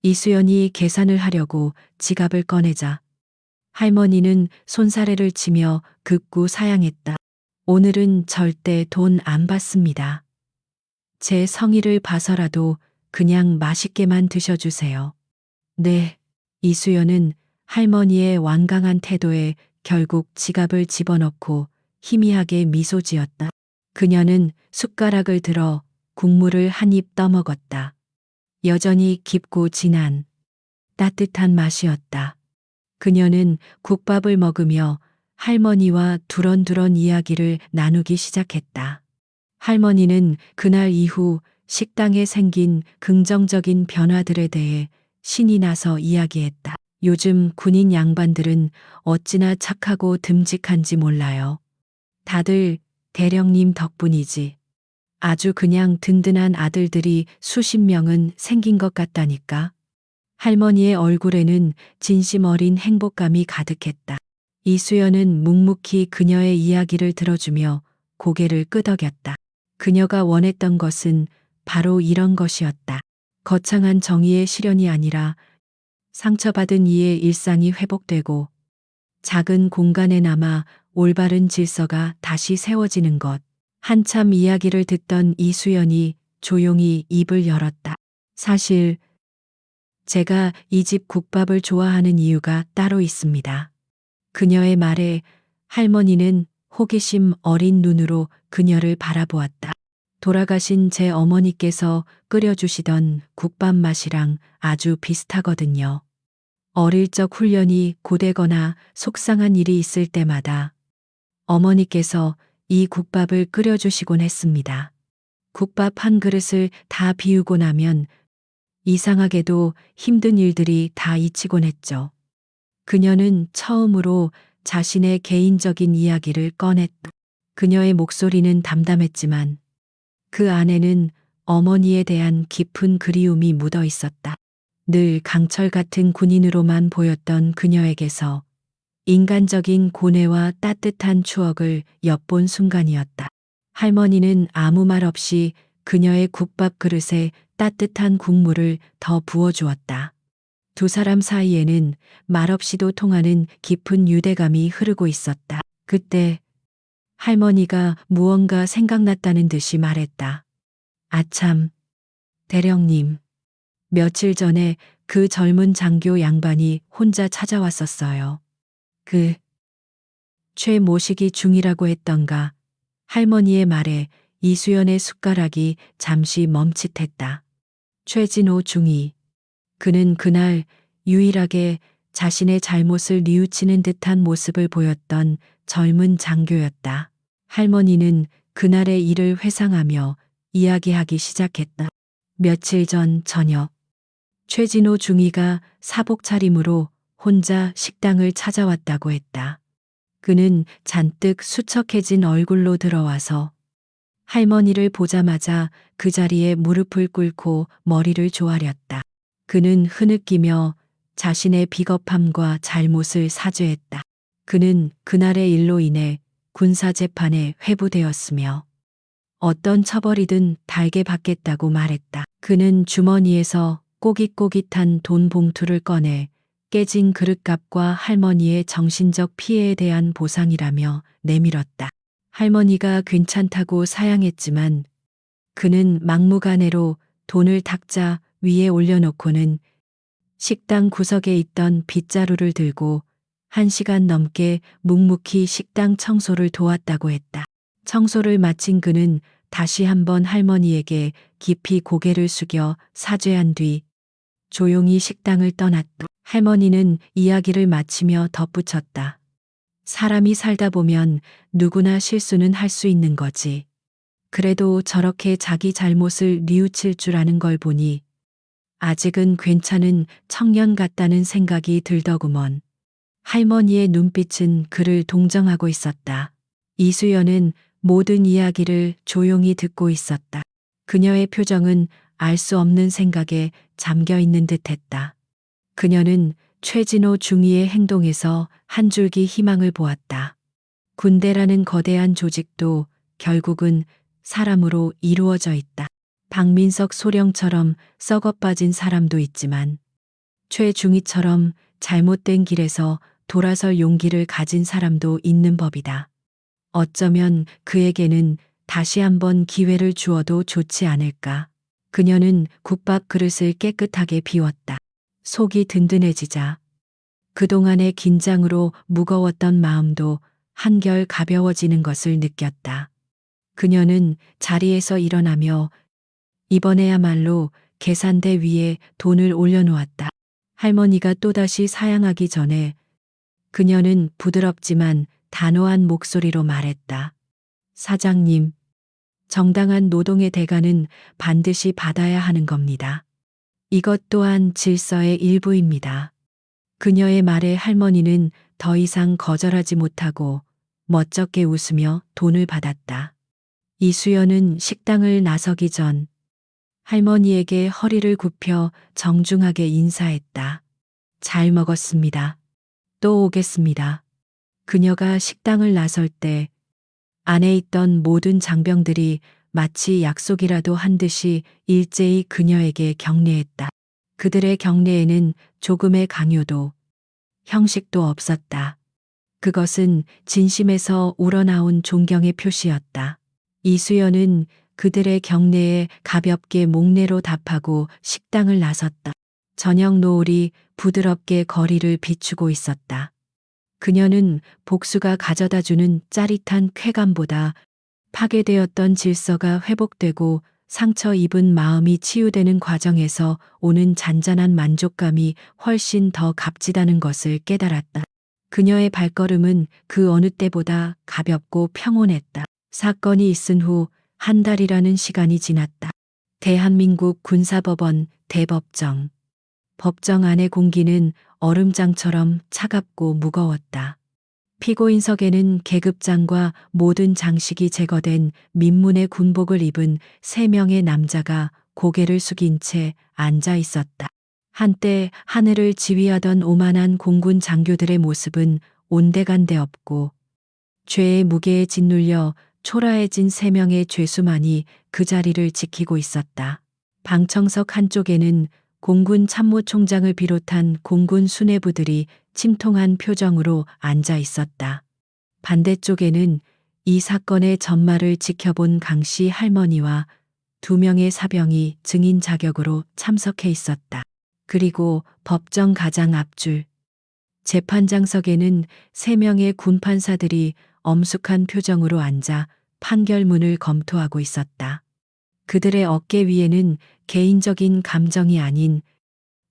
이수연이 계산을 하려고 지갑을 꺼내자 할머니는 손사래를 치며 극구 사양했다. 오늘은 절대 돈 안 받습니다. 제 성의를 봐서라도 그냥 맛있게만 드셔주세요. 네. 이수연은 할머니의 완강한 태도에 결국 지갑을 집어넣고 희미하게 미소 지었다. 그녀는 숟가락을 들어 국물을 한 입 떠먹었다. 여전히 깊고 진한 따뜻한 맛이었다. 그녀는 국밥을 먹으며 할머니와 두런두런 이야기를 나누기 시작했다. 할머니는 그날 이후 식당에 생긴 긍정적인 변화들에 대해 신이 나서 이야기했다. 요즘 군인 양반들은 어찌나 착하고 듬직한지 몰라요. 다들 대령님 덕분이지. 아주 그냥 든든한 아들들이 수십 명은 생긴 것 같다니까. 할머니의 얼굴에는 진심 어린 행복감이 가득했다. 이수연은 묵묵히 그녀의 이야기를 들어주며 고개를 끄덕였다. 그녀가 원했던 것은 바로 이런 것이었다. 거창한 정의의 실현이 아니라 상처받은 이의 일상이 회복되고 작은 공간에 남아 올바른 질서가 다시 세워지는 것. 한참 이야기를 듣던 이수연이 조용히 입을 열었다. 사실 제가 이 집 국밥을 좋아하는 이유가 따로 있습니다. 그녀의 말에 할머니는 호기심 어린 눈으로 그녀를 바라보았다. 돌아가신 제 어머니께서 끓여주시던 국밥 맛이랑 아주 비슷하거든요. 어릴 적 훈련이 고되거나 속상한 일이 있을 때마다 어머니께서 이 국밥을 끓여주시곤 했습니다. 국밥 한 그릇을 다 비우고 나면 이상하게도 힘든 일들이 다 잊히곤 했죠. 그녀는 처음으로 자신의 개인적인 이야기를 꺼냈다. 그녀의 목소리는 담담했지만 그 안에는 어머니에 대한 깊은 그리움이 묻어 있었다. 늘 강철 같은 군인으로만 보였던 그녀에게서 인간적인 고뇌와 따뜻한 추억을 엿본 순간이었다. 할머니는 아무 말 없이 그녀의 국밥 그릇에 따뜻한 국물을 더 부어주었다. 두 사람 사이에는 말없이도 통하는 깊은 유대감이 흐르고 있었다. 그때 할머니가 무언가 생각났다는 듯이 말했다. 아참, 대령님. 며칠 전에 그 젊은 장교 양반이 혼자 찾아왔었어요. 그 최 모시기 중이라고 했던가. 할머니의 말에 이수연의 숟가락이 잠시 멈칫했다. 최진호 중이. 그는 그날 유일하게 자신의 잘못을 뉘우치는 듯한 모습을 보였던 젊은 장교였다. 할머니는 그날의 일을 회상하며 이야기하기 시작했다. 며칠 전 저녁, 최진호 중이가 사복 차림으로 혼자 식당을 찾아왔다고 했다. 그는 잔뜩 수척해진 얼굴로 들어와서 할머니를 보자마자 그 자리에 무릎을 꿇고 머리를 조아렸다. 그는 흐느끼며 자신의 비겁함과 잘못을 사죄했다. 그는 그날의 일로 인해 군사재판에 회부되었으며 어떤 처벌이든 달게 받겠다고 말했다. 그는 주머니에서 꼬깃꼬깃한 돈 봉투를 꺼내 깨진 그릇값과 할머니의 정신적 피해에 대한 보상이라며 내밀었다. 할머니가 괜찮다고 사양했지만 그는 막무가내로 돈을 탁자 위에 올려놓고는 식당 구석에 있던 빗자루를 들고 1시간 넘게 묵묵히 식당 청소를 도왔다고 했다. 청소를 마친 그는 다시 한번 할머니에게 깊이 고개를 숙여 사죄한 뒤 조용히 식당을 떠났다. 할머니는 이야기를 마치며 덧붙였다. 사람이 살다 보면 누구나 실수는 할 수 있는 거지. 그래도 저렇게 자기 잘못을 뉘우칠 줄 아는 걸 보니 아직은 괜찮은 청년 같다는 생각이 들더구먼. 할머니의 눈빛은 그를 동정하고 있었다. 이수연은 모든 이야기를 조용히 듣고 있었다. 그녀의 표정은 알 수 없는 생각에 잠겨 있는 듯했다. 그녀는 최진호 중위의 행동에서 한 줄기 희망을 보았다. 군대라는 거대한 조직도 결국은 사람으로 이루어져 있다. 박민석 소령처럼 썩어빠진 사람도 있지만 최중위처럼 잘못된 길에서 돌아설 용기를 가진 사람도 있는 법이다. 어쩌면 그에게는 다시 한번 기회를 주어도 좋지 않을까. 그녀는 국밥 그릇을 깨끗하게 비웠다. 속이 든든해지자 그동안의 긴장으로 무거웠던 마음도 한결 가벼워지는 것을 느꼈다. 그녀는 자리에서 일어나며 이번에야말로 계산대 위에 돈을 올려놓았다. 할머니가 또다시 사양하기 전에 그녀는 부드럽지만 단호한 목소리로 말했다. 사장님, 정당한 노동의 대가는 반드시 받아야 하는 겁니다. 이것 또한 질서의 일부입니다. 그녀의 말에 할머니는 더 이상 거절하지 못하고 멋쩍게 웃으며 돈을 받았다. 이수연은 식당을 나서기 전 할머니에게 허리를 굽혀 정중하게 인사했다. 잘 먹었습니다. 또 오겠습니다. 그녀가 식당을 나설 때 안에 있던 모든 장병들이 마치 약속이라도 한 듯이 일제히 그녀에게 경례했다. 그들의 경례에는 조금의 강요도, 형식도 없었다. 그것은 진심에서 우러나온 존경의 표시였다. 이수연은 그들의 경례에 가볍게 목례로 답하고 식당을 나섰다. 저녁 노을이 부드럽게 거리를 비추고 있었다. 그녀는 복수가 가져다주는 짜릿한 쾌감보다 파괴되었던 질서가 회복되고 상처 입은 마음이 치유되는 과정에서 오는 잔잔한 만족감이 훨씬 더 값지다는 것을 깨달았다. 그녀의 발걸음은 그 어느 때보다 가볍고 평온했다. 사건이 있은 후 한 달이라는 시간이 지났다. 대한민국 군사법원 대법정. 법정 안의 공기는 얼음장처럼 차갑고 무거웠다. 피고인석에는 계급장과 모든 장식이 제거된 민문의 군복을 입은 3명의 남자가 고개를 숙인 채 앉아 있었다. 한때 하늘을 지휘하던 오만한 공군 장교들의 모습은 온데간데 없고 죄의 무게에 짓눌려 초라해진 3명의 죄수만이 그 자리를 지키고 있었다. 방청석 한쪽에는 공군 참모총장을 비롯한 공군 수뇌부들이 침통한 표정으로 앉아 있었다. 반대쪽에는 이 사건의 전말을 지켜본 강씨 할머니와 2명의 사병이 증인 자격으로 참석해 있었다. 그리고 법정 가장 앞줄 재판장석에는 3명의 군판사들이 엄숙한 표정으로 앉아 판결문을 검토하고 있었다. 그들의 어깨 위에는 개인적인 감정이 아닌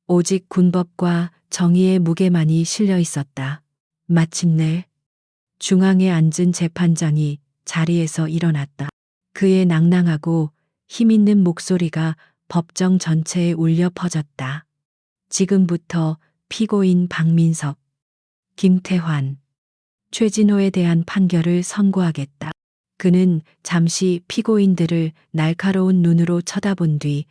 오직 군법과 정의의 무게만이 실려 있었다. 마침내 중앙에 앉은 재판장이 자리에서 일어났다. 그의 낭낭하고 힘있는 목소리가 법정 전체에 울려 퍼졌다. 지금부터 피고인 박민석, 김태환, 최진호에 대한 판결을 선고하겠다. 그는 잠시 피고인들을 날카로운 눈으로 쳐다본 뒤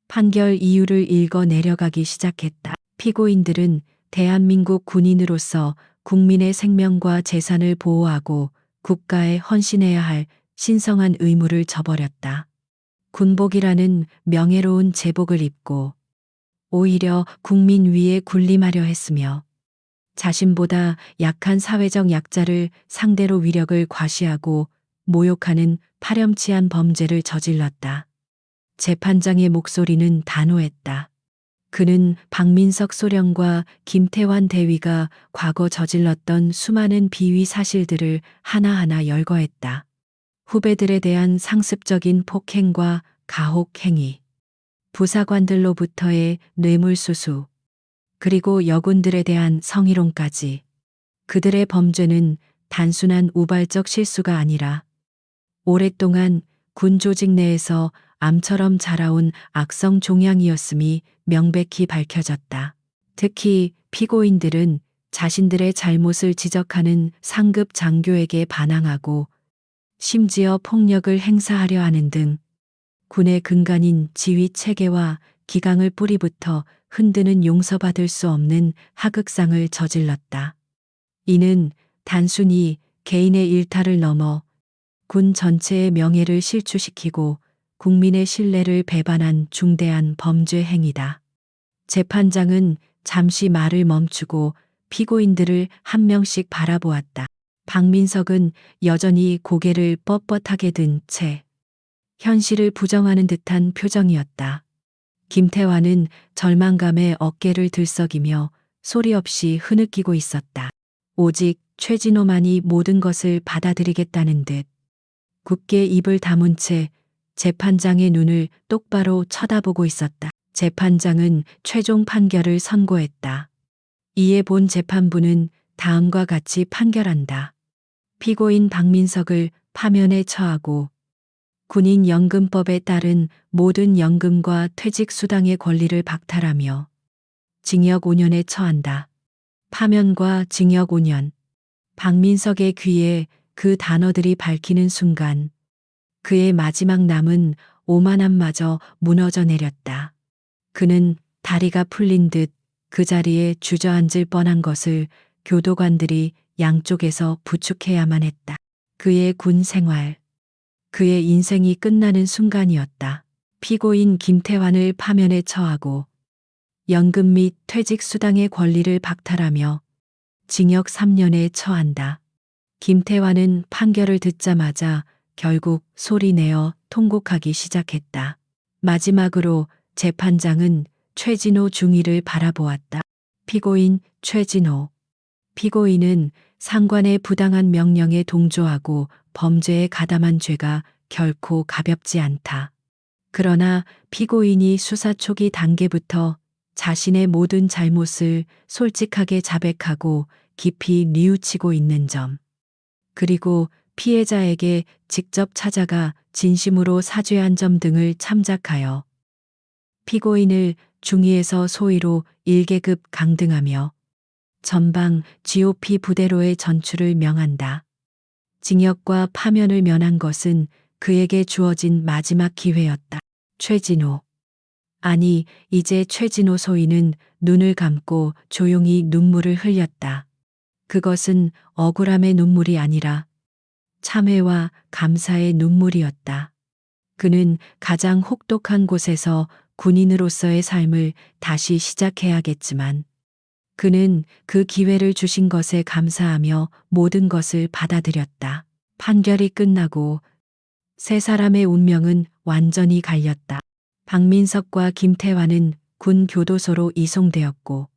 판결 이유를 읽어 내려가기 시작했다. 피고인들은 대한민국 군인으로서 국민의 생명과 재산을 보호하고 국가에 헌신해야 할 신성한 의무를 저버렸다. 군복이라는 명예로운 제복을 입고 오히려 국민 위에 군림하려 했으며 자신보다 약한 사회적 약자를 상대로 위력을 과시하고 모욕하는 파렴치한 범죄를 저질렀다. 재판장의 목소리는 단호했다. 그는 박민석 소령과 김태환 대위가 과거 저질렀던 수많은 비위 사실들을 하나하나 열거했다. 후배들에 대한 상습적인 폭행과 가혹 행위, 부사관들로부터의 뇌물수수, 그리고 여군들에 대한 성희롱까지. 그들의 범죄는 단순한 우발적 실수가 아니라 오랫동안 군 조직 내에서 암처럼 자라온 악성 종양이었음이 명백히 밝혀졌다. 특히 피고인들은 자신들의 잘못을 지적하는 상급 장교에게 반항하고 심지어 폭력을 행사하려 하는 등 군의 근간인 지휘 체계와 기강을 뿌리부터 흔드는 용서받을 수 없는 하극상을 저질렀다. 이는 단순히 개인의 일탈을 넘어 군 전체의 명예를 실추시키고 국민의 신뢰를 배반한 중대한 범죄 행위다. 재판장은 잠시 말을 멈추고 피고인들을 한 명씩 바라보았다. 박민석은 여전히 고개를 뻣뻣하게 든 채 현실을 부정하는 듯한 표정이었다. 김태환은 절망감에 어깨를 들썩이며 소리 없이 흐느끼고 있었다. 오직 최진호만이 모든 것을 받아들이겠다는 듯 굳게 입을 다문 채 재판장의 눈을 똑바로 쳐다보고 있었다. 재판장은 최종 판결을 선고했다. 이에 본 재판부는 다음과 같이 판결한다. 피고인 박민석을 파면에 처하고 군인연금법에 따른 모든 연금과 퇴직수당의 권리를 박탈하며 징역 5년에 처한다. 파면과 징역 5년. 박민석의 귀에 그 단어들이 밝히는 순간 그의 마지막 남은 오만함마저 무너져 내렸다. 그는 다리가 풀린 듯 그 자리에 주저앉을 뻔한 것을 교도관들이 양쪽에서 부축해야만 했다. 그의 군 생활, 그의 인생이 끝나는 순간이었다. 피고인 김태환을 파면에 처하고 연금 및 퇴직 수당의 권리를 박탈하며 징역 3년에 처한다. 김태환은 판결을 듣자마자 결국 소리내어 통곡하기 시작했다. 마지막으로 재판장은 최진호 중위를 바라보았다. 피고인 최진호. 피고인은 상관의 부당한 명령에 동조하고 범죄에 가담한 죄가 결코 가볍지 않다. 그러나 피고인이 수사 초기 단계부터 자신의 모든 잘못을 솔직하게 자백하고 깊이 뉘우치고 있는 점, 그리고 피해자에게 직접 찾아가 진심으로 사죄한 점 등을 참작하여 피고인을 중위에서 소위로 1계급 강등하며 전방 GOP 부대로의 전출을 명한다. 징역과 파면을 면한 것은 그에게 주어진 마지막 기회였다. 최진호. 아니, 이제 최진호 소위는 눈을 감고 조용히 눈물을 흘렸다. 그것은 억울함의 눈물이 아니라 참회와 감사의 눈물이었다. 그는 가장 혹독한 곳에서 군인으로서의 삶을 다시 시작해야겠지만 그는 그 기회를 주신 것에 감사하며 모든 것을 받아들였다. 판결이 끝나고 세 사람의 운명은 완전히 갈렸다. 박민석과 김태환은 군 교도소로 이송되었고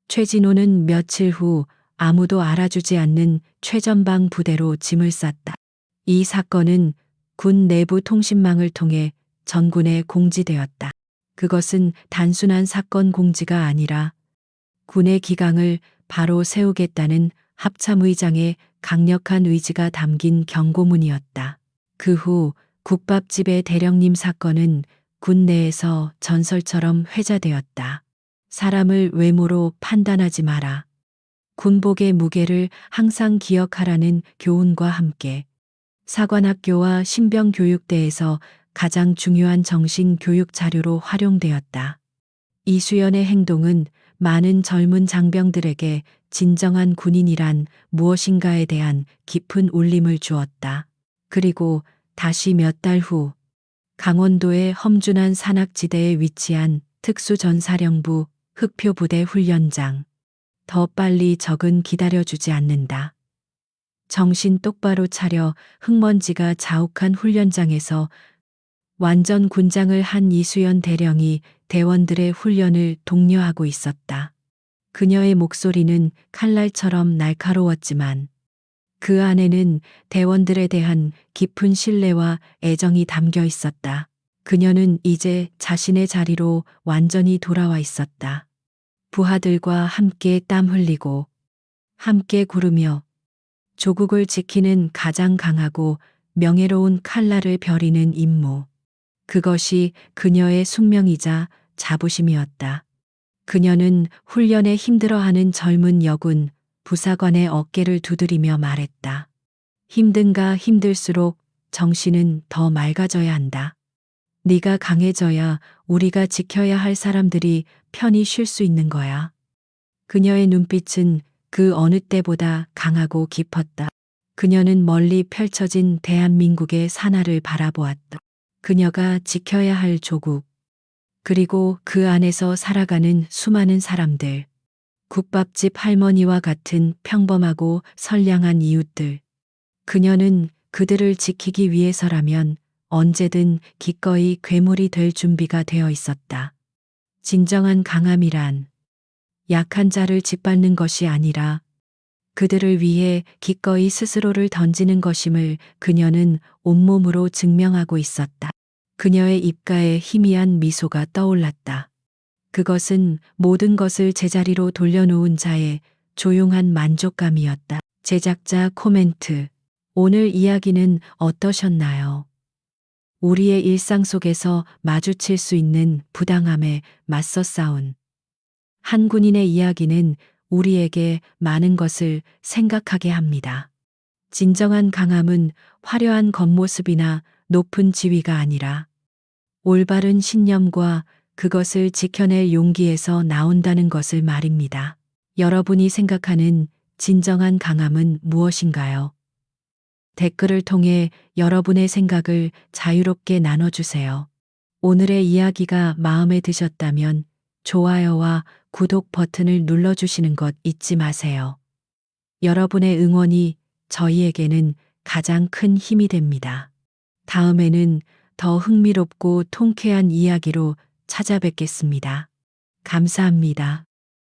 최진호는 며칠 후 아무도 알아주지 않는 최전방 부대로 짐을 쌌다. 이 사건은 군 내부 통신망을 통해 전군에 공지되었다. 그것은 단순한 사건 공지가 아니라 군의 기강을 바로 세우겠다는 합참의장의 강력한 의지가 담긴 경고문이었다. 그 후 국밥집의 대령님 사건은 군 내에서 전설처럼 회자되었다. 사람을 외모로 판단하지 마라. 군복의 무게를 항상 기억하라는 교훈과 함께 사관학교와 신병교육대에서 가장 중요한 정신교육 자료로 활용되었다. 이수연의 행동은 많은 젊은 장병들에게 진정한 군인이란 무엇인가에 대한 깊은 울림을 주었다. 그리고 다시 몇 달 후 강원도의 험준한 산악지대에 위치한 특수전사령부 흑표부대 훈련장. 더 빨리 적은 기다려주지 않는다. 정신 똑바로 차려. 흙먼지가 자욱한 훈련장에서 완전 군장을 한 이수연 대령이 대원들의 훈련을 독려하고 있었다. 그녀의 목소리는 칼날처럼 날카로웠지만 그 안에는 대원들에 대한 깊은 신뢰와 애정이 담겨 있었다. 그녀는 이제 자신의 자리로 완전히 돌아와 있었다. 부하들과 함께 땀 흘리고 함께 구르며 조국을 지키는 가장 강하고 명예로운 칼날을 벼리는 임무. 그것이 그녀의 숙명이자 자부심이었다. 그녀는 훈련에 힘들어하는 젊은 여군 부사관의 어깨를 두드리며 말했다. 힘든가 힘들수록 정신은 더 맑아져야 한다. 네가 강해져야 우리가 지켜야 할 사람들이 편히 쉴 수 있는 거야. 그녀의 눈빛은 그 어느 때보다 강하고 깊었다. 그녀는 멀리 펼쳐진 대한민국의 산하를 바라보았다. 그녀가 지켜야 할 조국, 그리고 그 안에서 살아가는 수많은 사람들, 국밥집 할머니와 같은 평범하고 선량한 이웃들. 그녀는 그들을 지키기 위해서라면 언제든 기꺼이 괴물이 될 준비가 되어 있었다. 진정한 강함이란 약한 자를 짓밟는 것이 아니라 그들을 위해 기꺼이 스스로를 던지는 것임을 그녀는 온몸으로 증명하고 있었다. 그녀의 입가에 희미한 미소가 떠올랐다. 그것은 모든 것을 제자리로 돌려놓은 자의 조용한 만족감이었다. 제작자 코멘트. 오늘 이야기는 어떠셨나요? 우리의 일상 속에서 마주칠 수 있는 부당함에 맞서 싸운 한 군인의 이야기는 우리에게 많은 것을 생각하게 합니다. 진정한 강함은 화려한 겉모습이나 높은 지위가 아니라 올바른 신념과 그것을 지켜낼 용기에서 나온다는 것을 말입니다. 여러분이 생각하는 진정한 강함은 무엇인가요? 댓글을 통해 여러분의 생각을 자유롭게 나눠주세요. 오늘의 이야기가 마음에 드셨다면 좋아요와 구독 버튼을 눌러주시는 것 잊지 마세요. 여러분의 응원이 저희에게는 가장 큰 힘이 됩니다. 다음에는 더 흥미롭고 통쾌한 이야기로 찾아뵙겠습니다. 감사합니다.